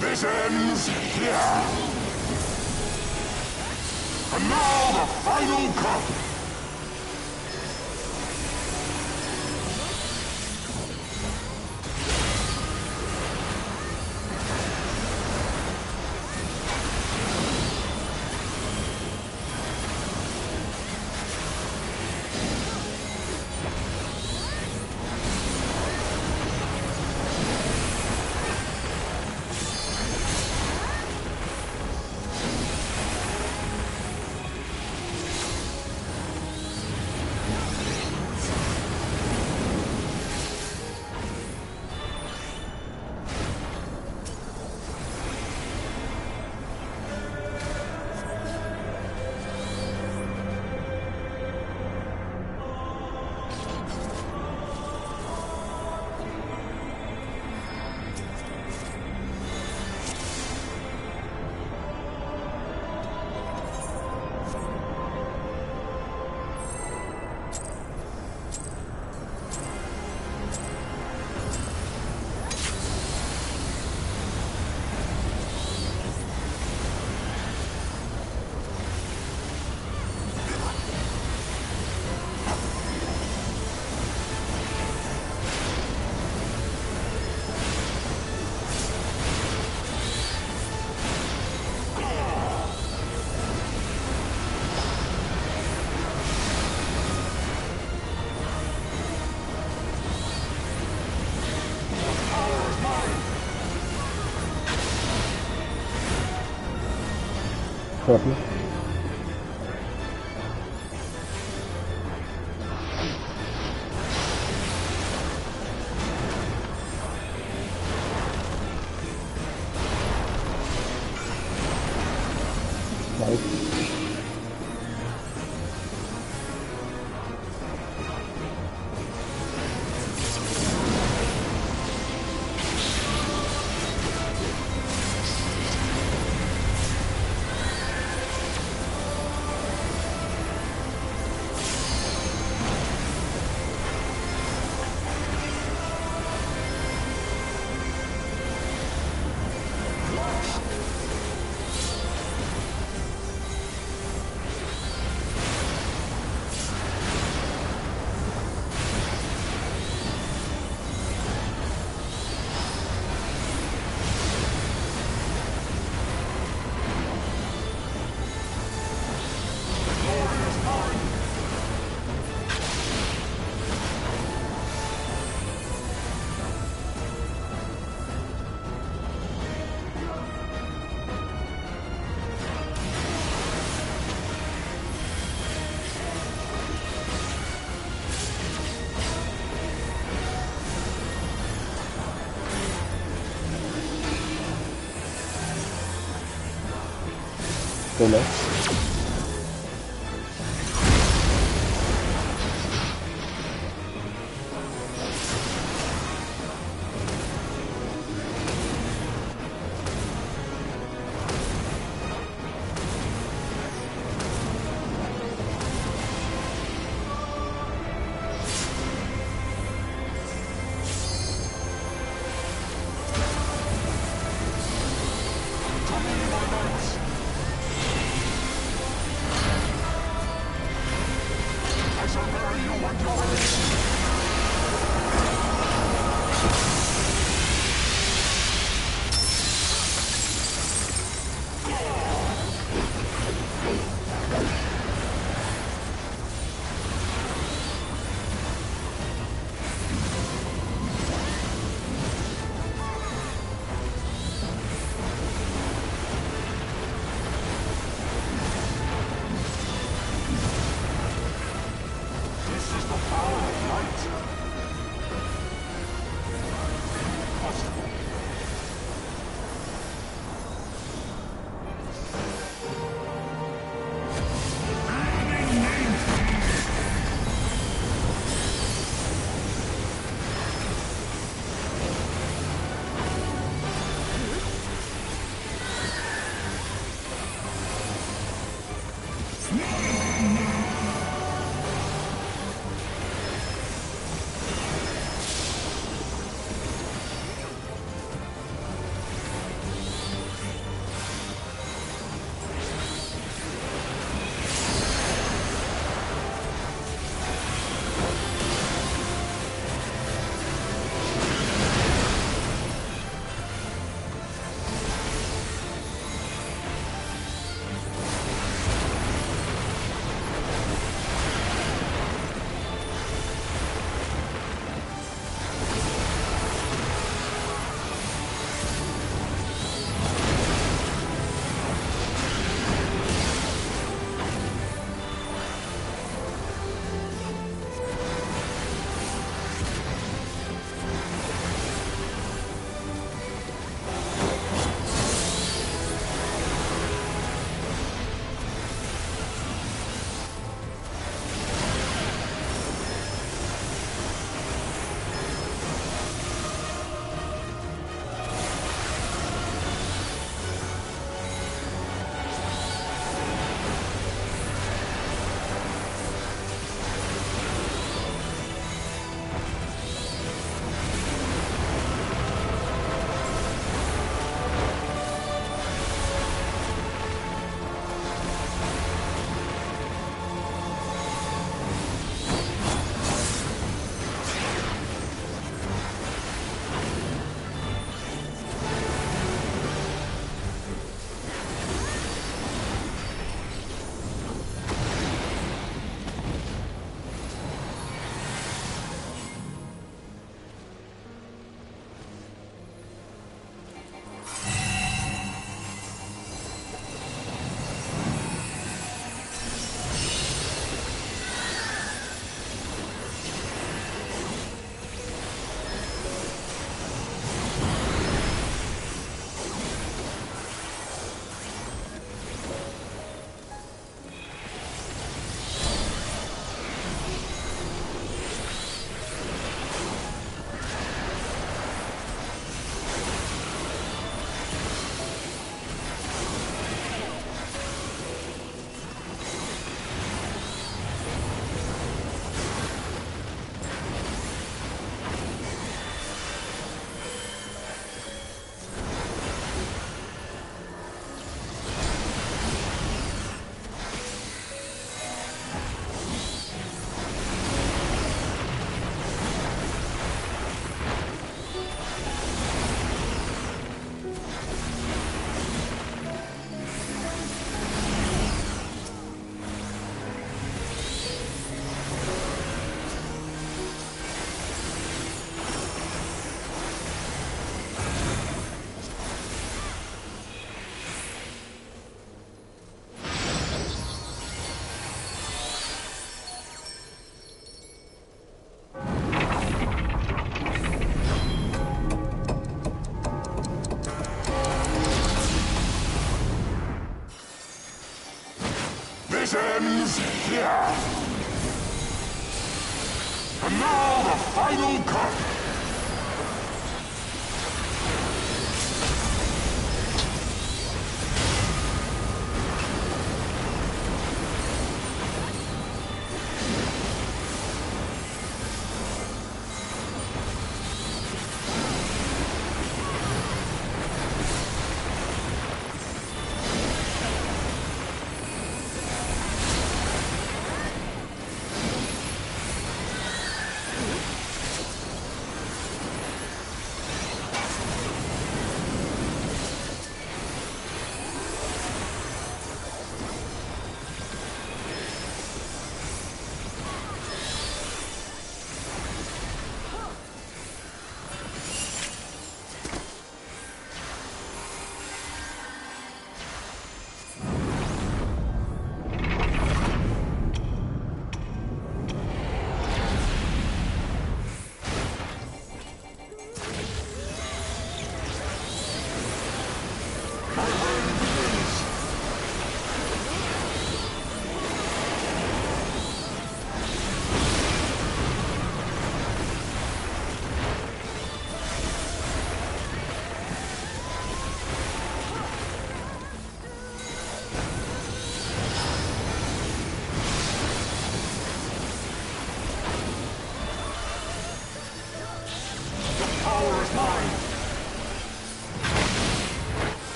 This ends here. And now the final cup. Copy. Right. Go left. This ends here. And now the final cut.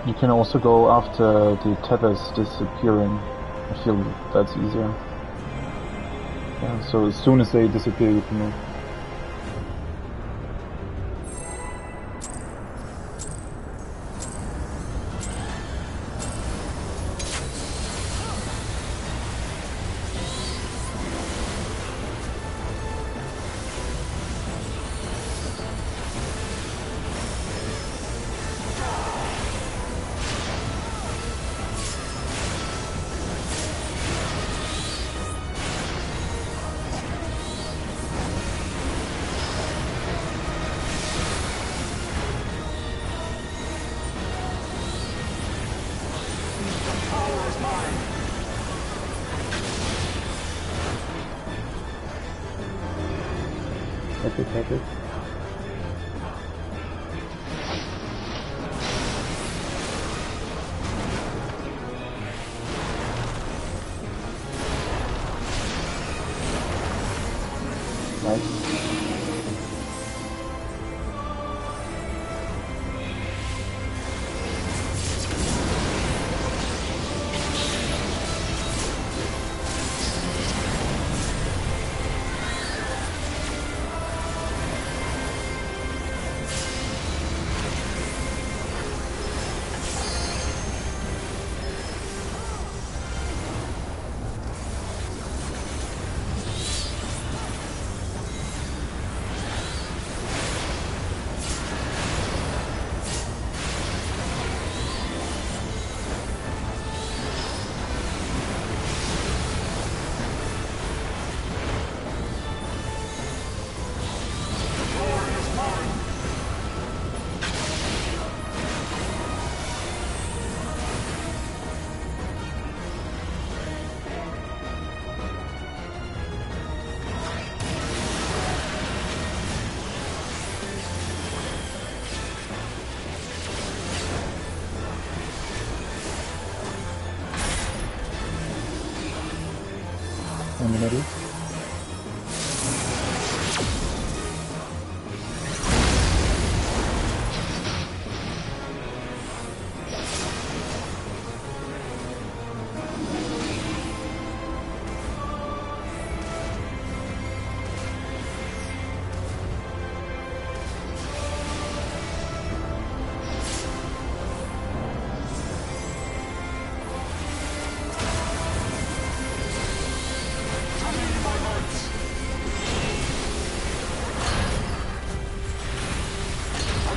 You can also go after the tethers disappearing. I feel that's easier. Yeah, so as soon as they disappear, you can move. Take it. Nice. In the middle.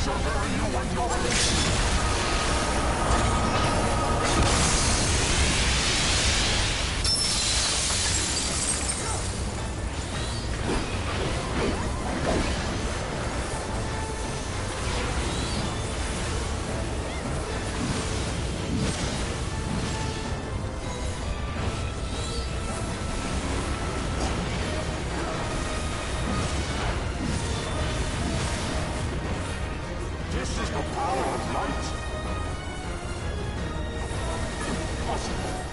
shall bury you and your race! This is the power of light! Possible!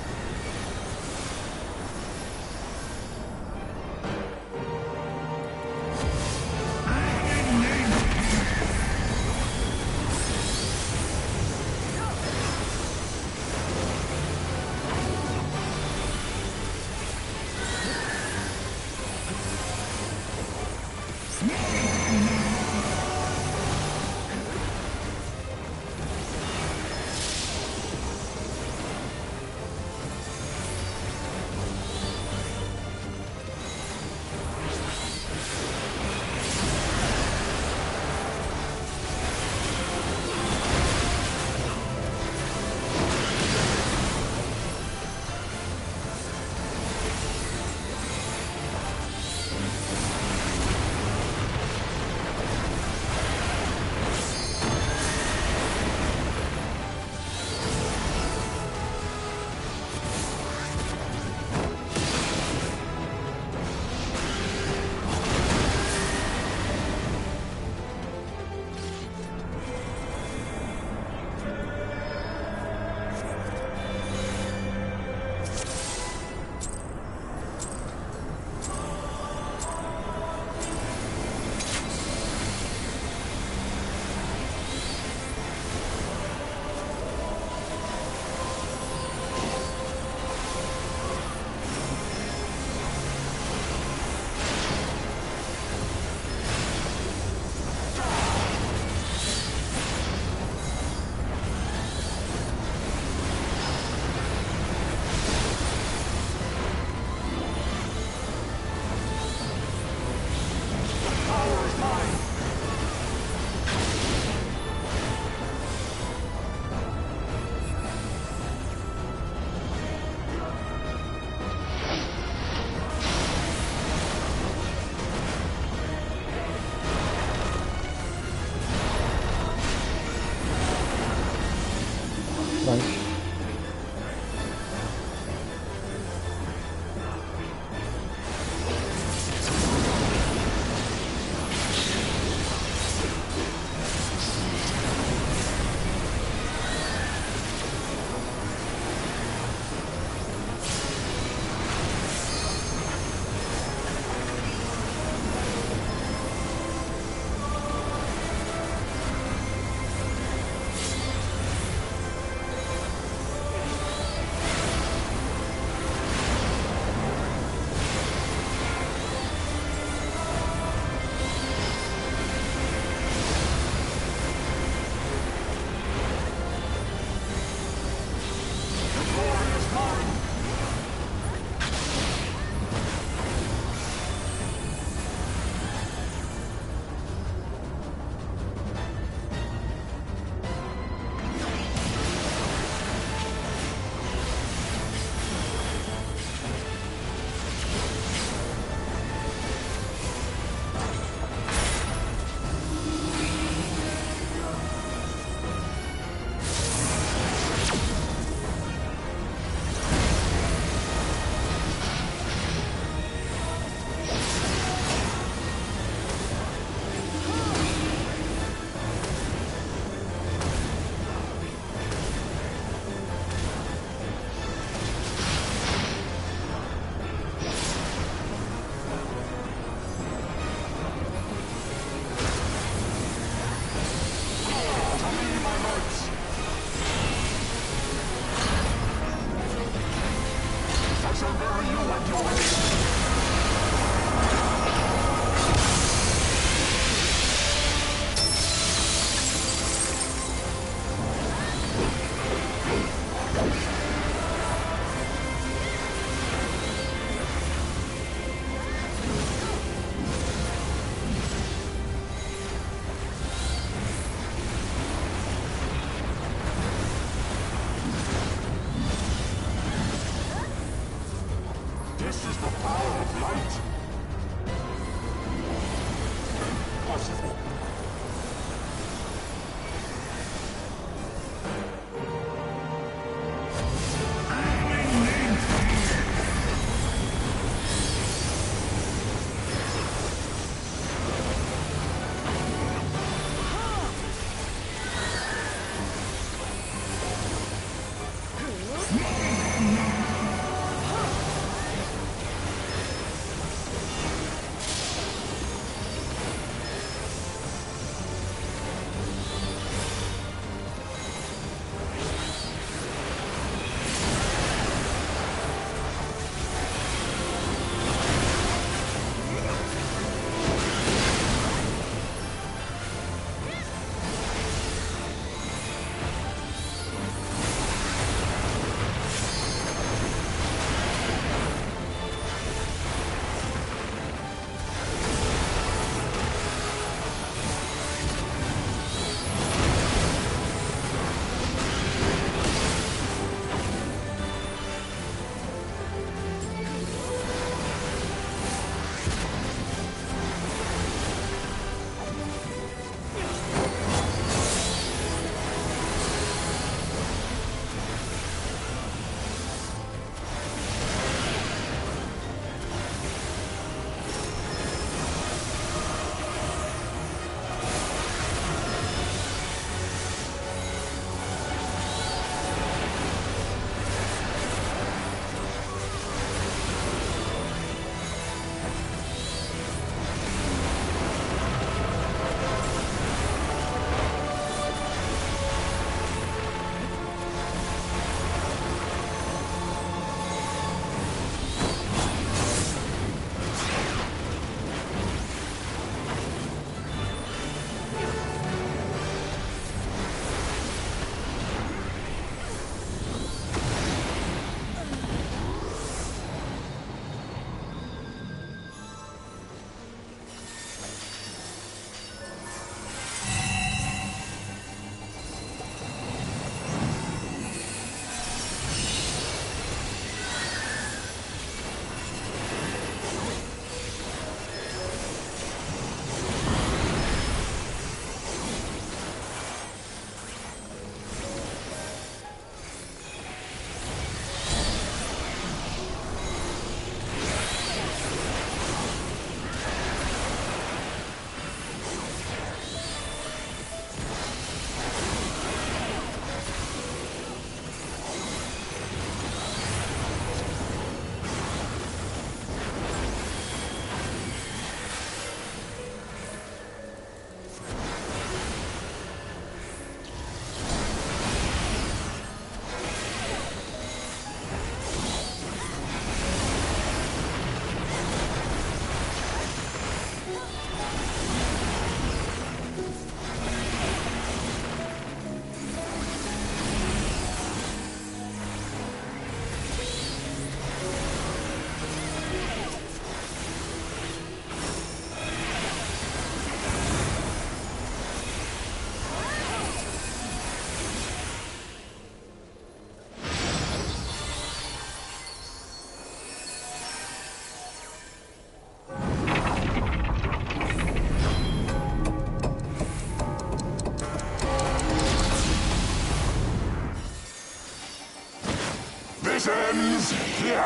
This ends here.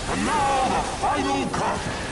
And now the final cut.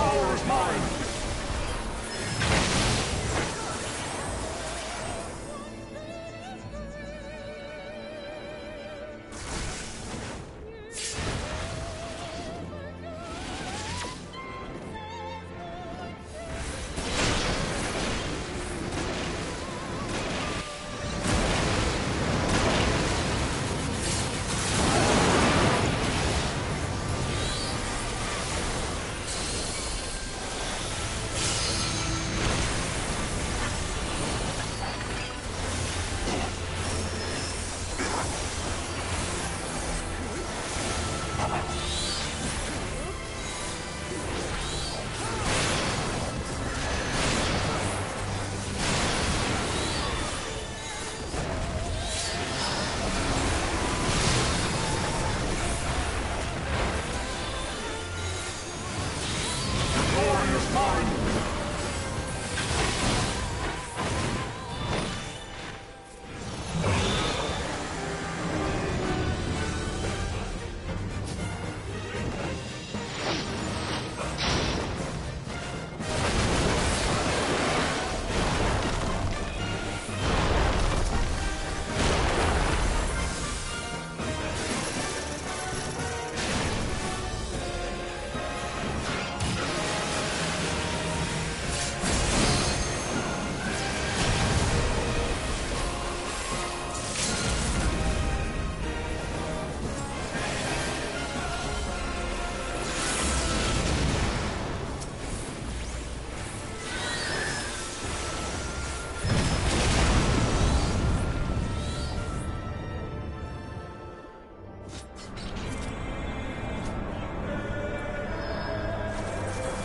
Power is mine!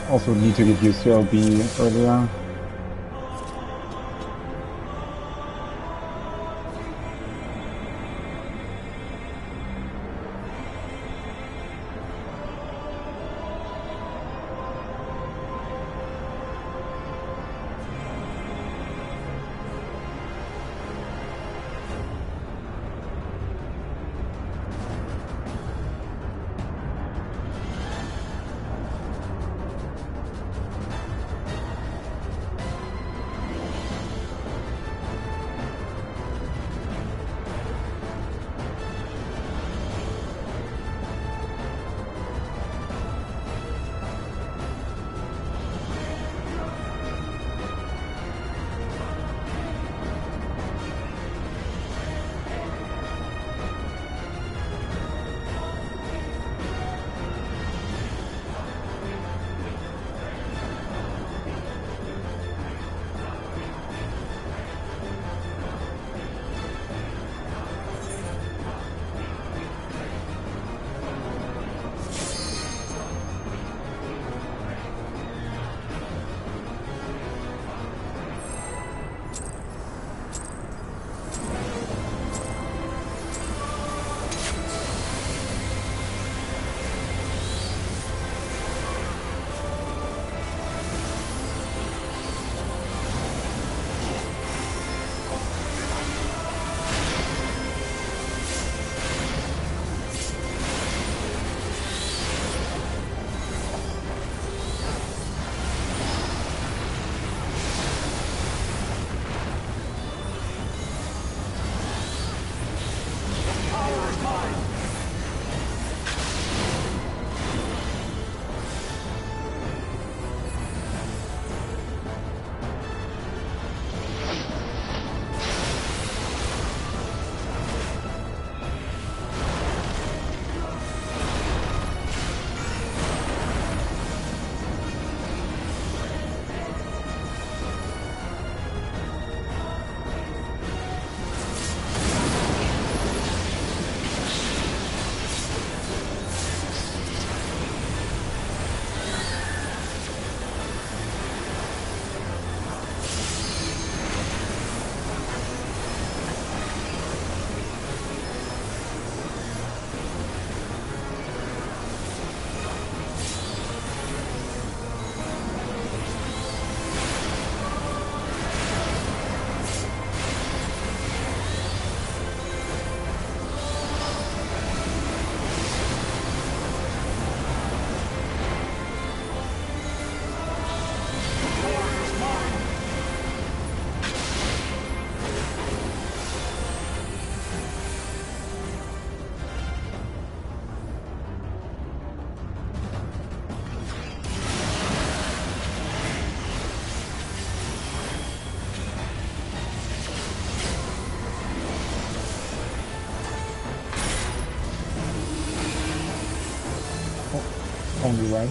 Also need to get used to LB earlier. only, right?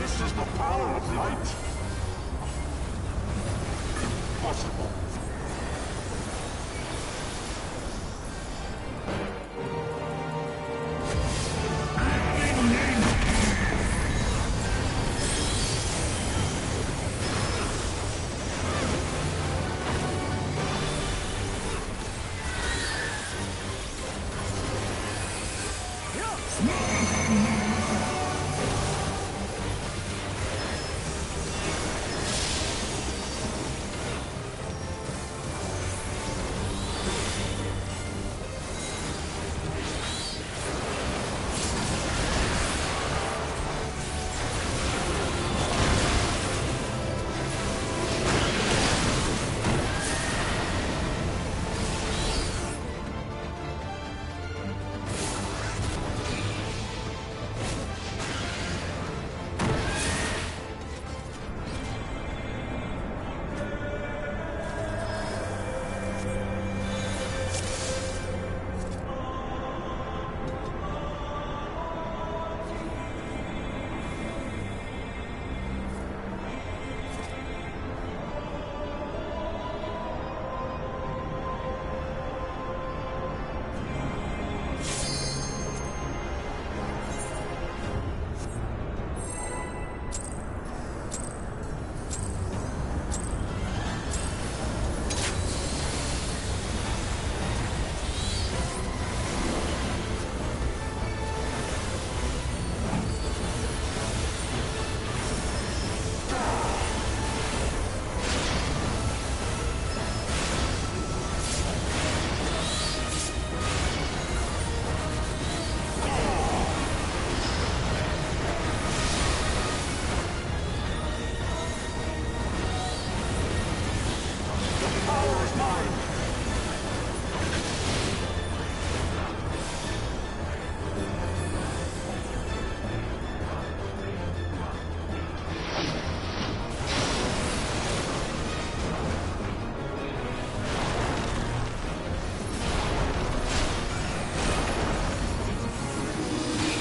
This is the power of light. Possible.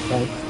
Right.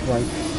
right?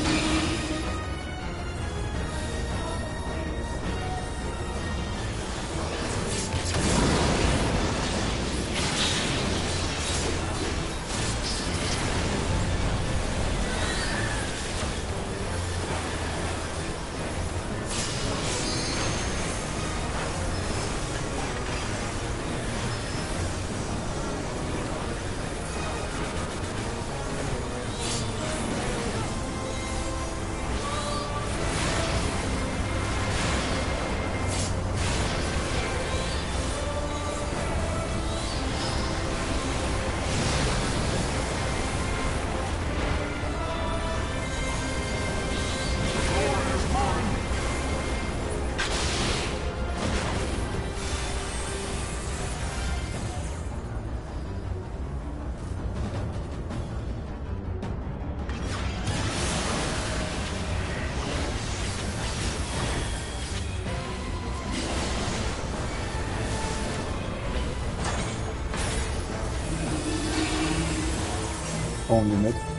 On unit.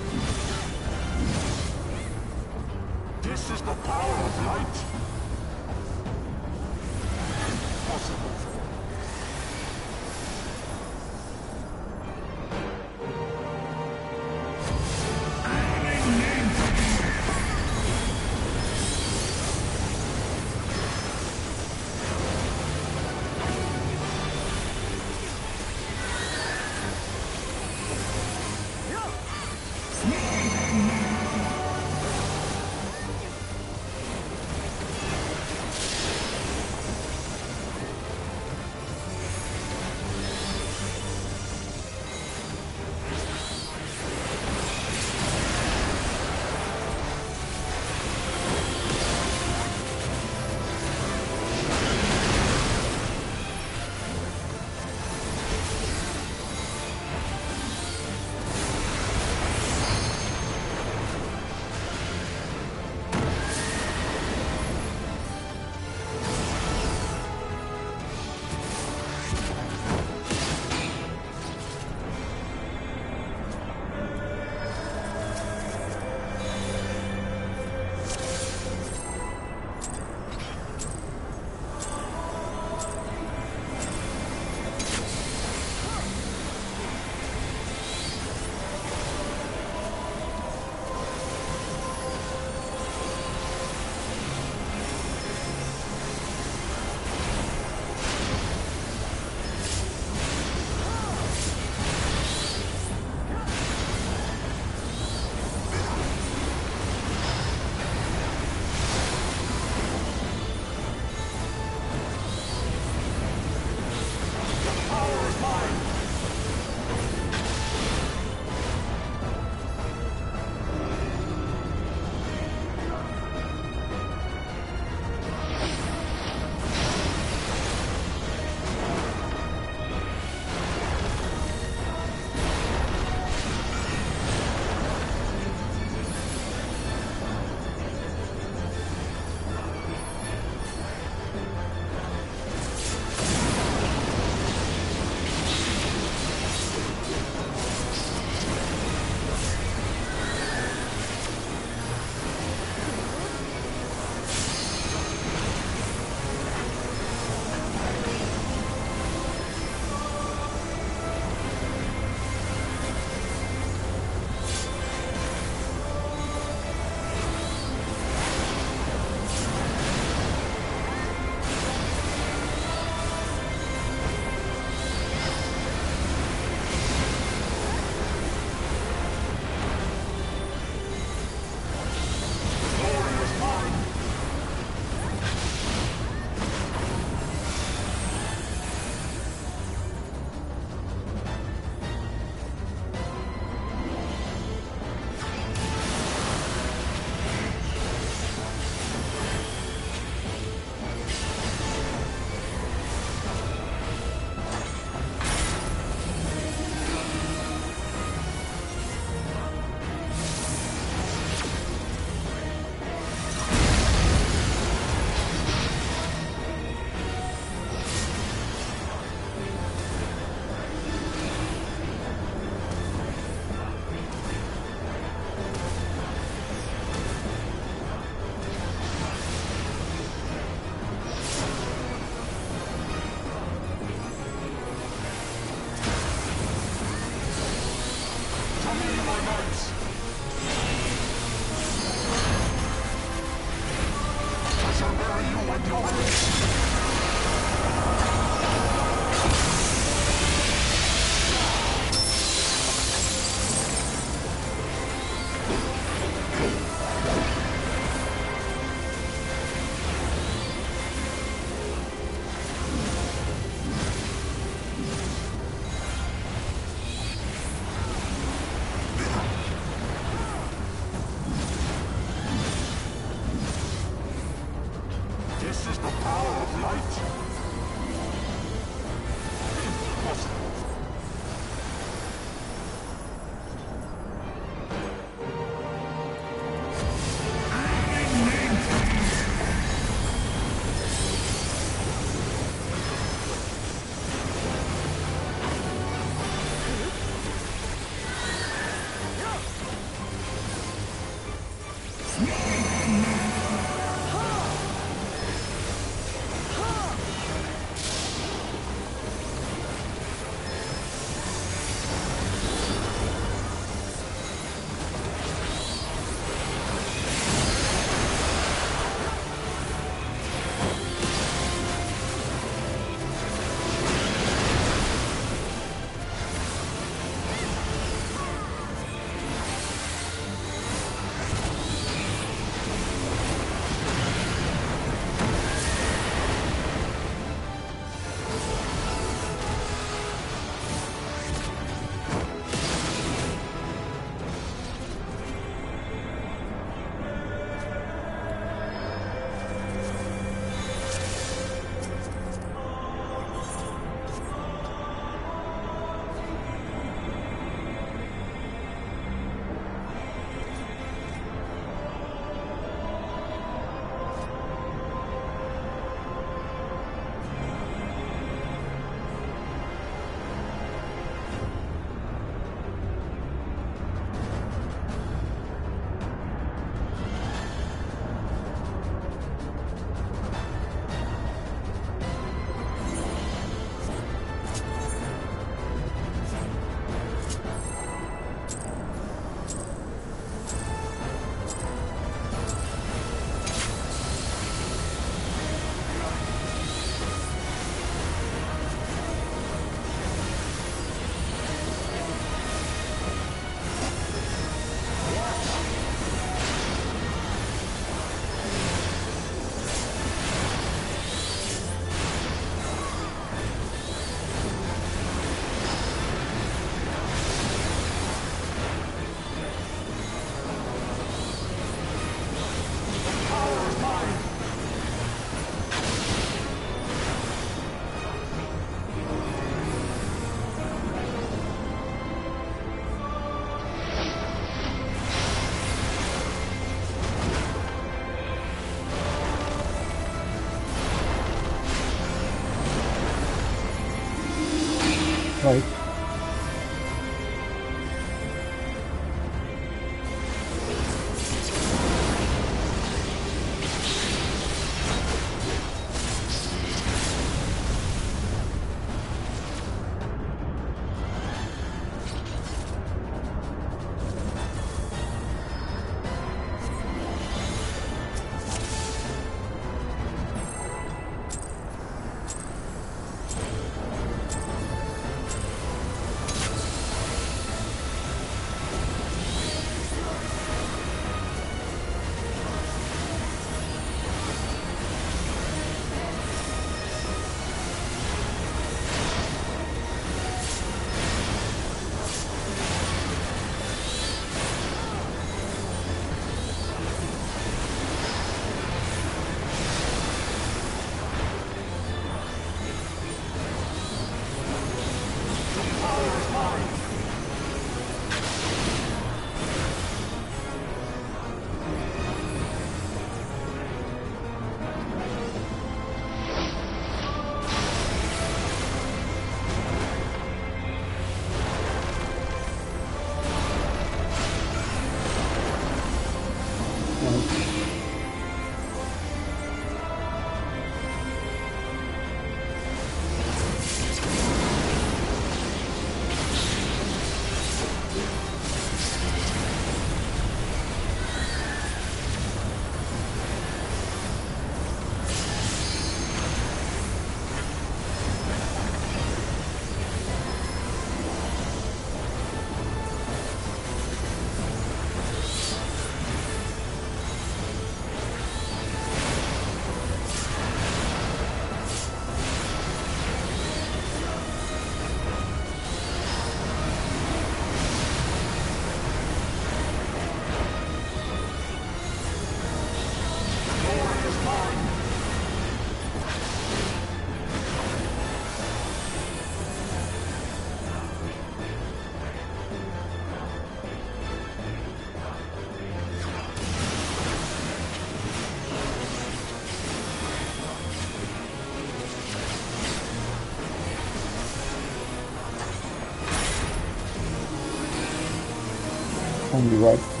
Only right.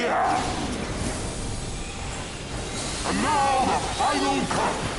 And now the final cut!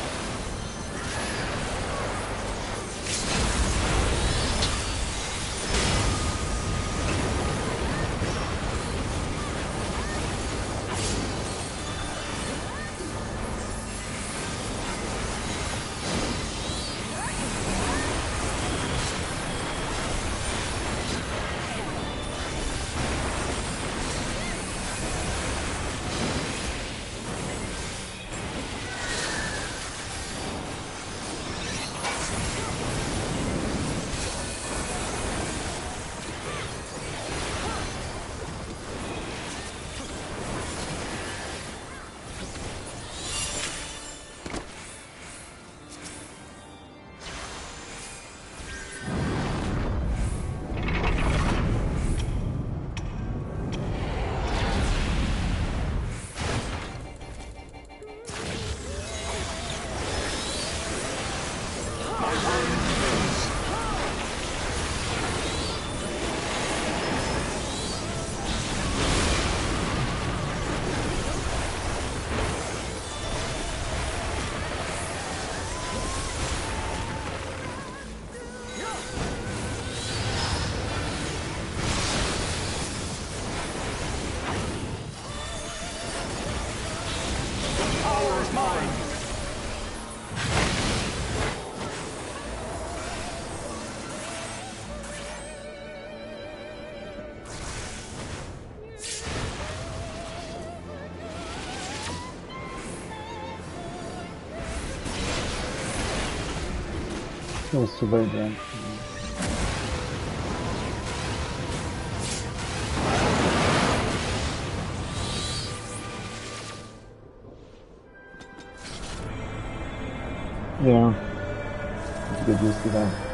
It was too late then. Yeah, have to get used to that.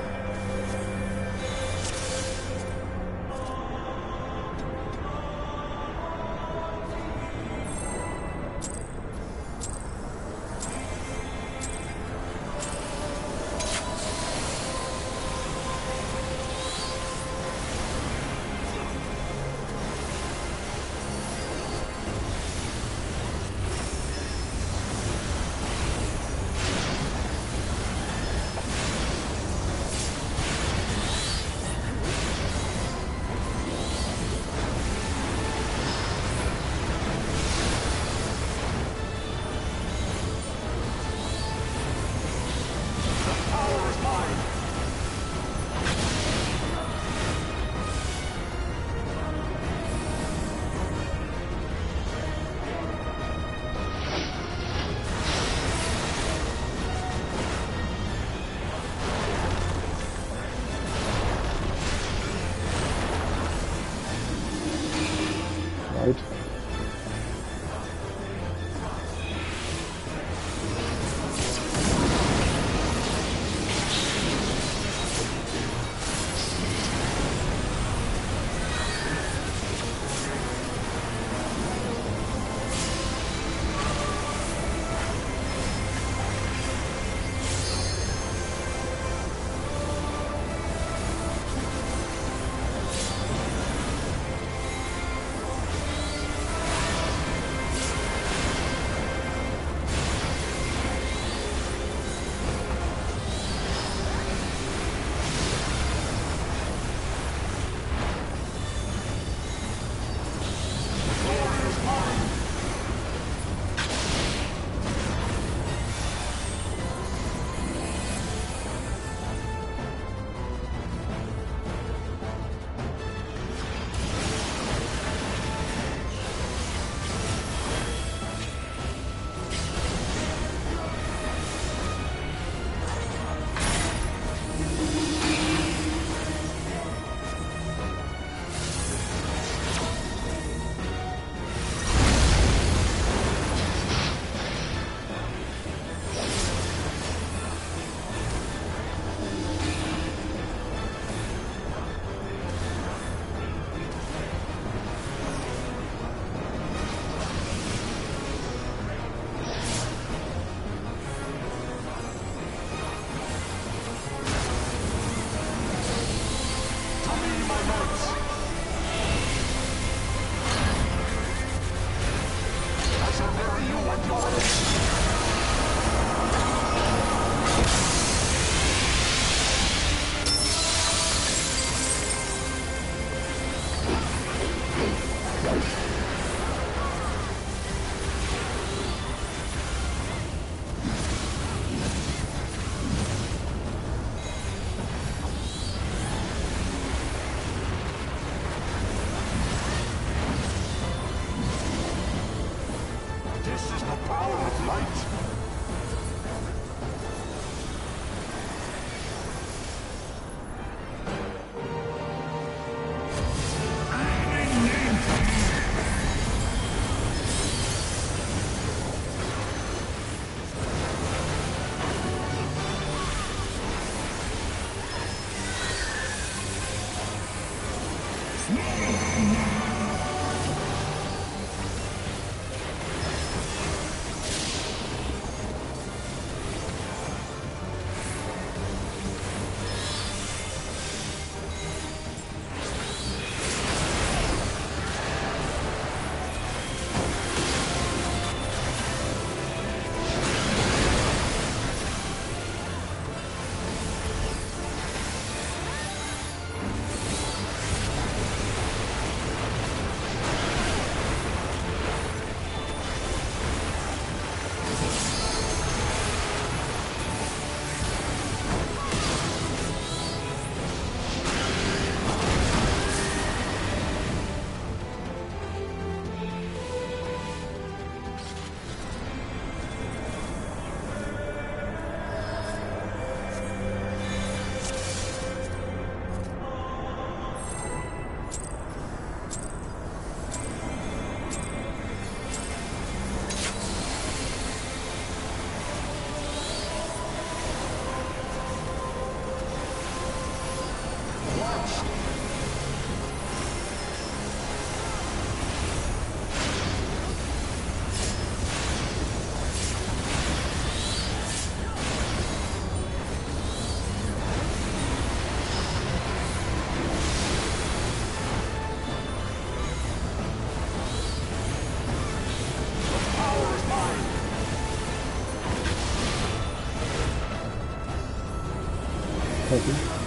Copy.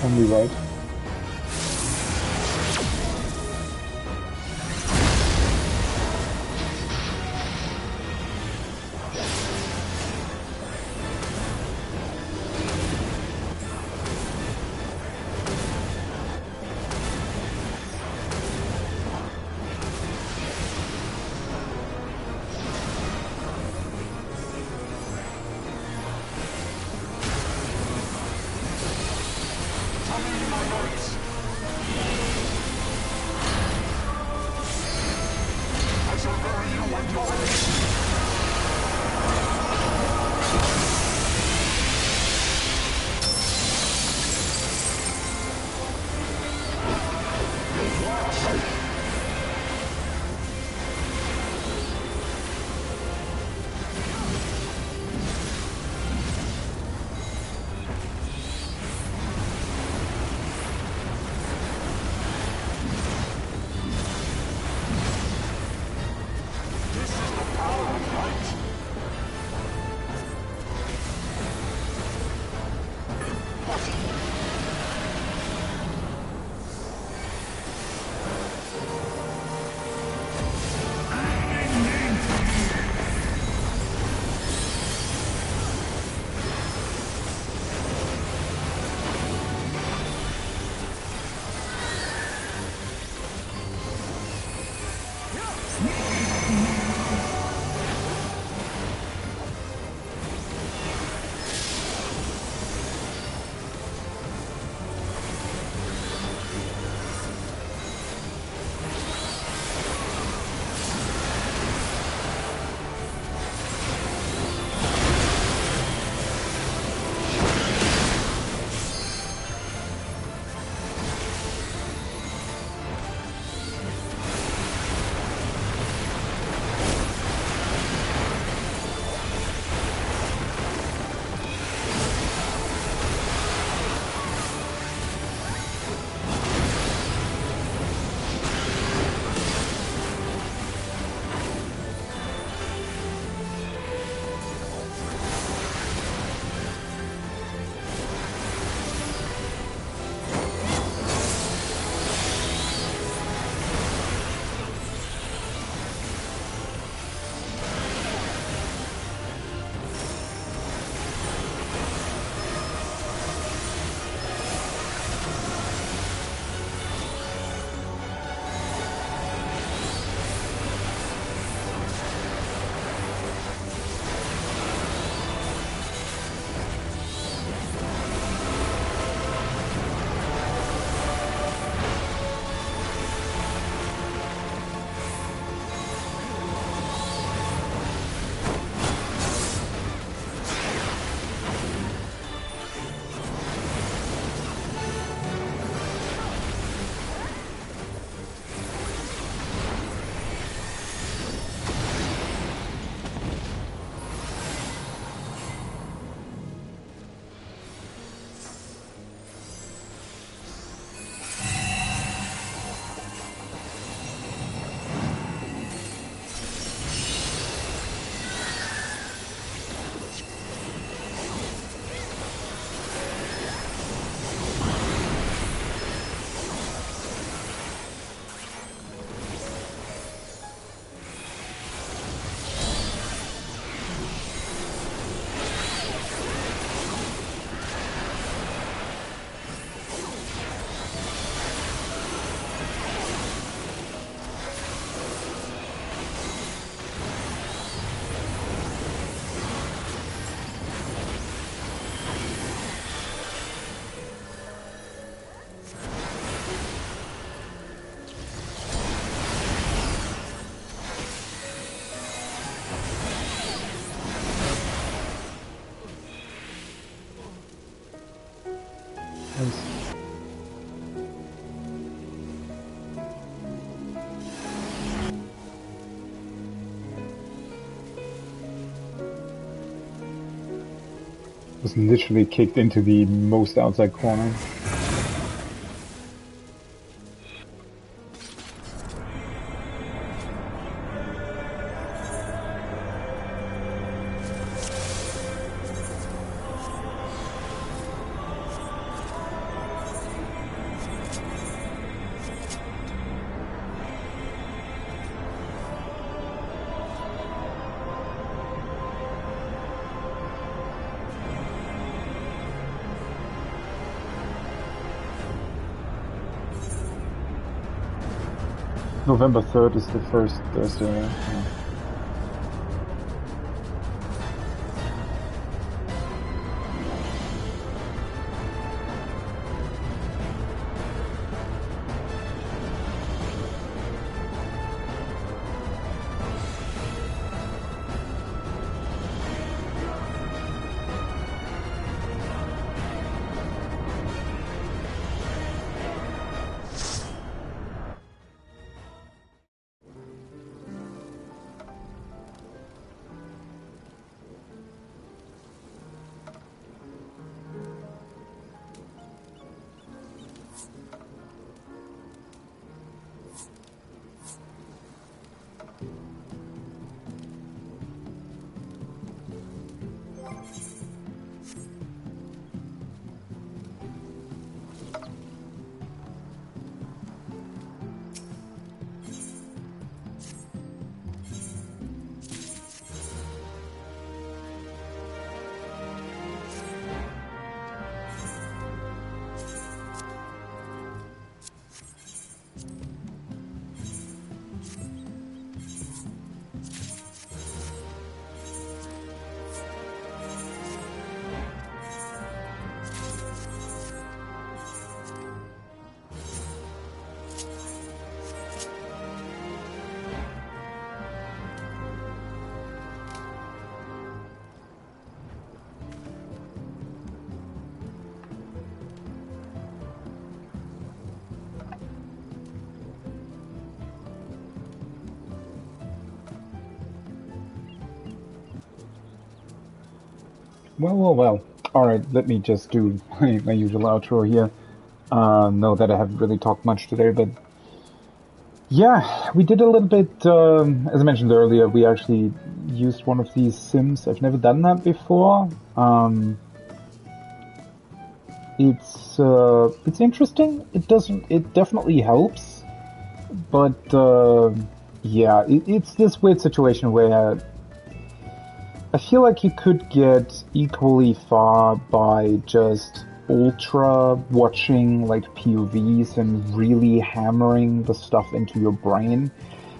Only right. just literally kicked into the most outside corner. November 3rd is the first Thursday. Yeah. Well. Alright, let me just do my usual outro here. Know that I haven't really talked much today, but yeah, we did a little bit, as I mentioned earlier, we actually used one of these sims. I've never done that before. It's interesting. It definitely helps, but, yeah, it's this weird situation where I feel like you could get equally far by just ultra watching like POVs and really hammering the stuff into your brain,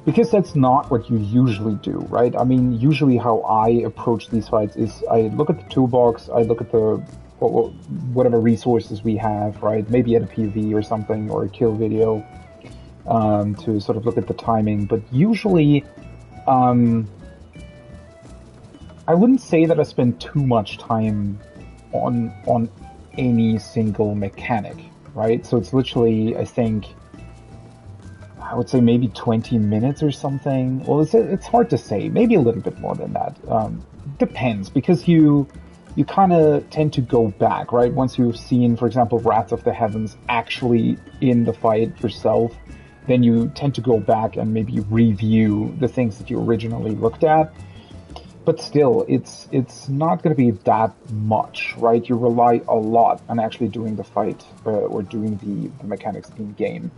because that's not what you usually do, right? I mean, usually how I approach these fights is I look at the toolbox, I look at the whatever resources we have, right? Maybe at a POV or something, or a kill video, to sort of look at the timing, but usually, I wouldn't say that I spend too much time on any single mechanic, right? So it's literally, I think, I would say maybe 20 minutes or something. Well, it's hard to say. Maybe a little bit more than that. Depends, because you kind of tend to go back, right? Once you've seen, for example, Wrath of the Heavens actually in the fight yourself, then you tend to go back and maybe review the things that you originally looked at. But still, it's not going to be that much, right? You rely a lot on actually doing the fight, or doing the mechanics in game.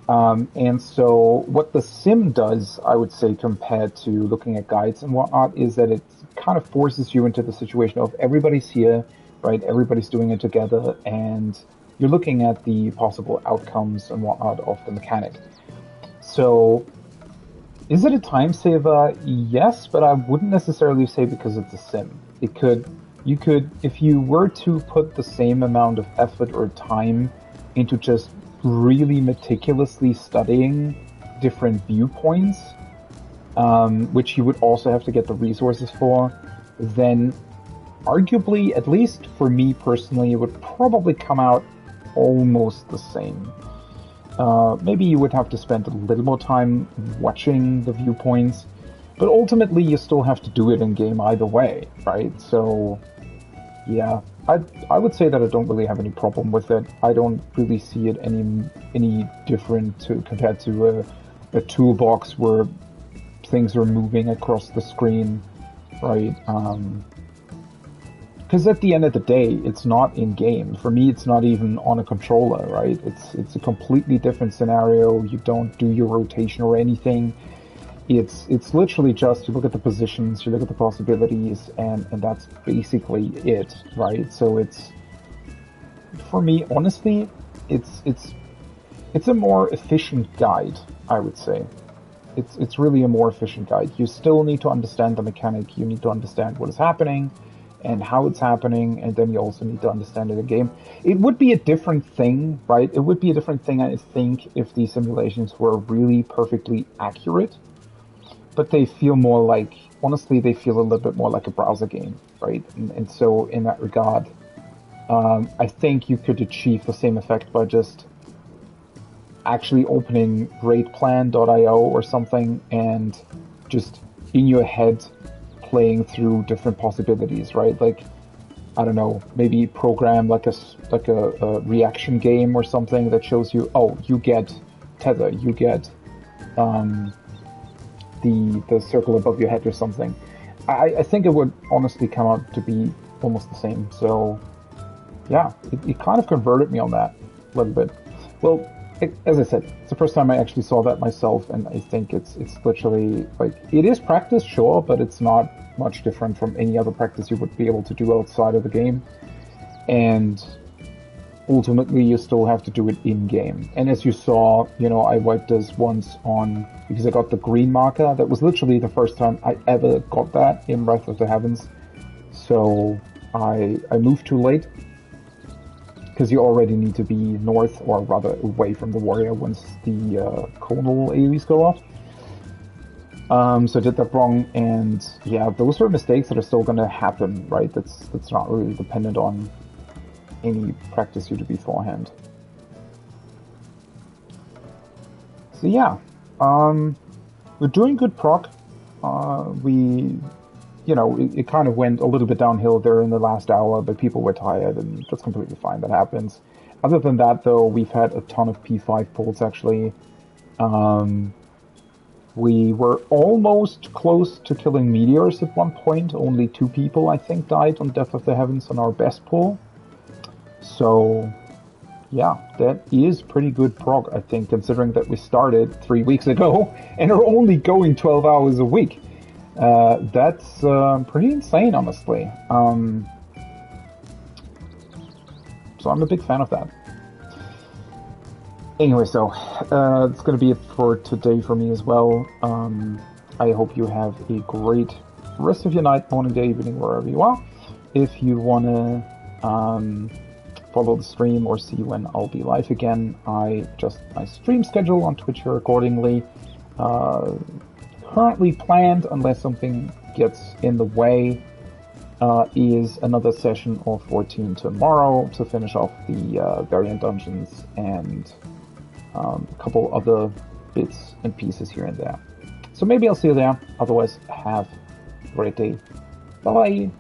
And so what the sim does, I would say, compared to looking at guides and whatnot, is that it kind of forces you into the situation of everybody's here, right? Everybody's doing it together, and you're looking at the possible outcomes and whatnot of the mechanic. So, is it a time saver? Yes, but I wouldn't necessarily say because it's a sim. You could, if you were to put the same amount of effort or time into just really meticulously studying different viewpoints, which you would also have to get the resources for, then arguably, at least for me personally, it would probably come out almost the same. Maybe you would have to spend a little more time watching the viewpoints, but ultimately you still have to do it in game either way, right? So, Yeah, I would say that I don't really have any problem with it. I don't really see it any different compared to a toolbox where things are moving across the screen, right? Because at the end of the day, it's not in game. For me, it's not even on a controller, right? It's a completely different scenario. You don't do your rotation or anything. It's literally just you look at the positions, you look at the possibilities, and that's basically it, right? So it's, for me, honestly, it's a more efficient guide, I would say. It's really a more efficient guide. You still need to understand the mechanic, you need to understand what is happening and how it's happening, and then you also need to understand the game. It would be a different thing, right? It would be a different thing, I think, if these simulations were really perfectly accurate. But they feel more like, honestly, they feel a little bit more like a browser game, right? And so in that regard, I think you could achieve the same effect by just actually opening rateplan.io or something and just in your head playing through different possibilities, right? Like, I don't know, maybe program like a reaction game or something that shows you, oh, you get tether, you get the circle above your head or something. I think it would honestly come out to be almost the same. So yeah, it kind of converted me on that a little bit. Well, as I said, it's the first time I actually saw that myself, and I think it's literally like, it is practice, sure, but it's not much different from any other practice you would be able to do outside of the game. And ultimately you still have to do it in-game. And as you saw, you know, I wiped this once on, because I got the green marker. That was literally the first time I ever got that in Wrath of the Heavens. So I moved too late, because you already need to be north, or rather away from the warrior once the conal AoEs go off. So I did that wrong, and yeah, those are mistakes that are still going to happen, right? That's not really dependent on any practice you do beforehand. So yeah, we're doing good proc. You know, it kind of went a little bit downhill there in the last hour, but people were tired, and that's completely fine. That happens. Other than that, though, we've had a ton of P5 pulls, actually. We were almost close to killing meteors at one point. Only 2 people, I think, died on Death of the Heavens on our best pull. So, yeah, that is pretty good prog, I think, considering that we started 3 weeks ago and are only going 12 hours a week. That's pretty insane, honestly. So I'm a big fan of that. Anyway, so it's going to be it for today for me as well. I hope you have a great rest of your night, morning, day, evening, wherever you are. If you want to follow the stream or see when I'll be live again, I adjust my stream schedule on Twitch here accordingly. Currently planned, unless something gets in the way, is another session of 14 tomorrow to finish off the variant dungeons and a couple other bits and pieces here and there. So maybe I'll see you there. Otherwise, have a great day. Bye-bye!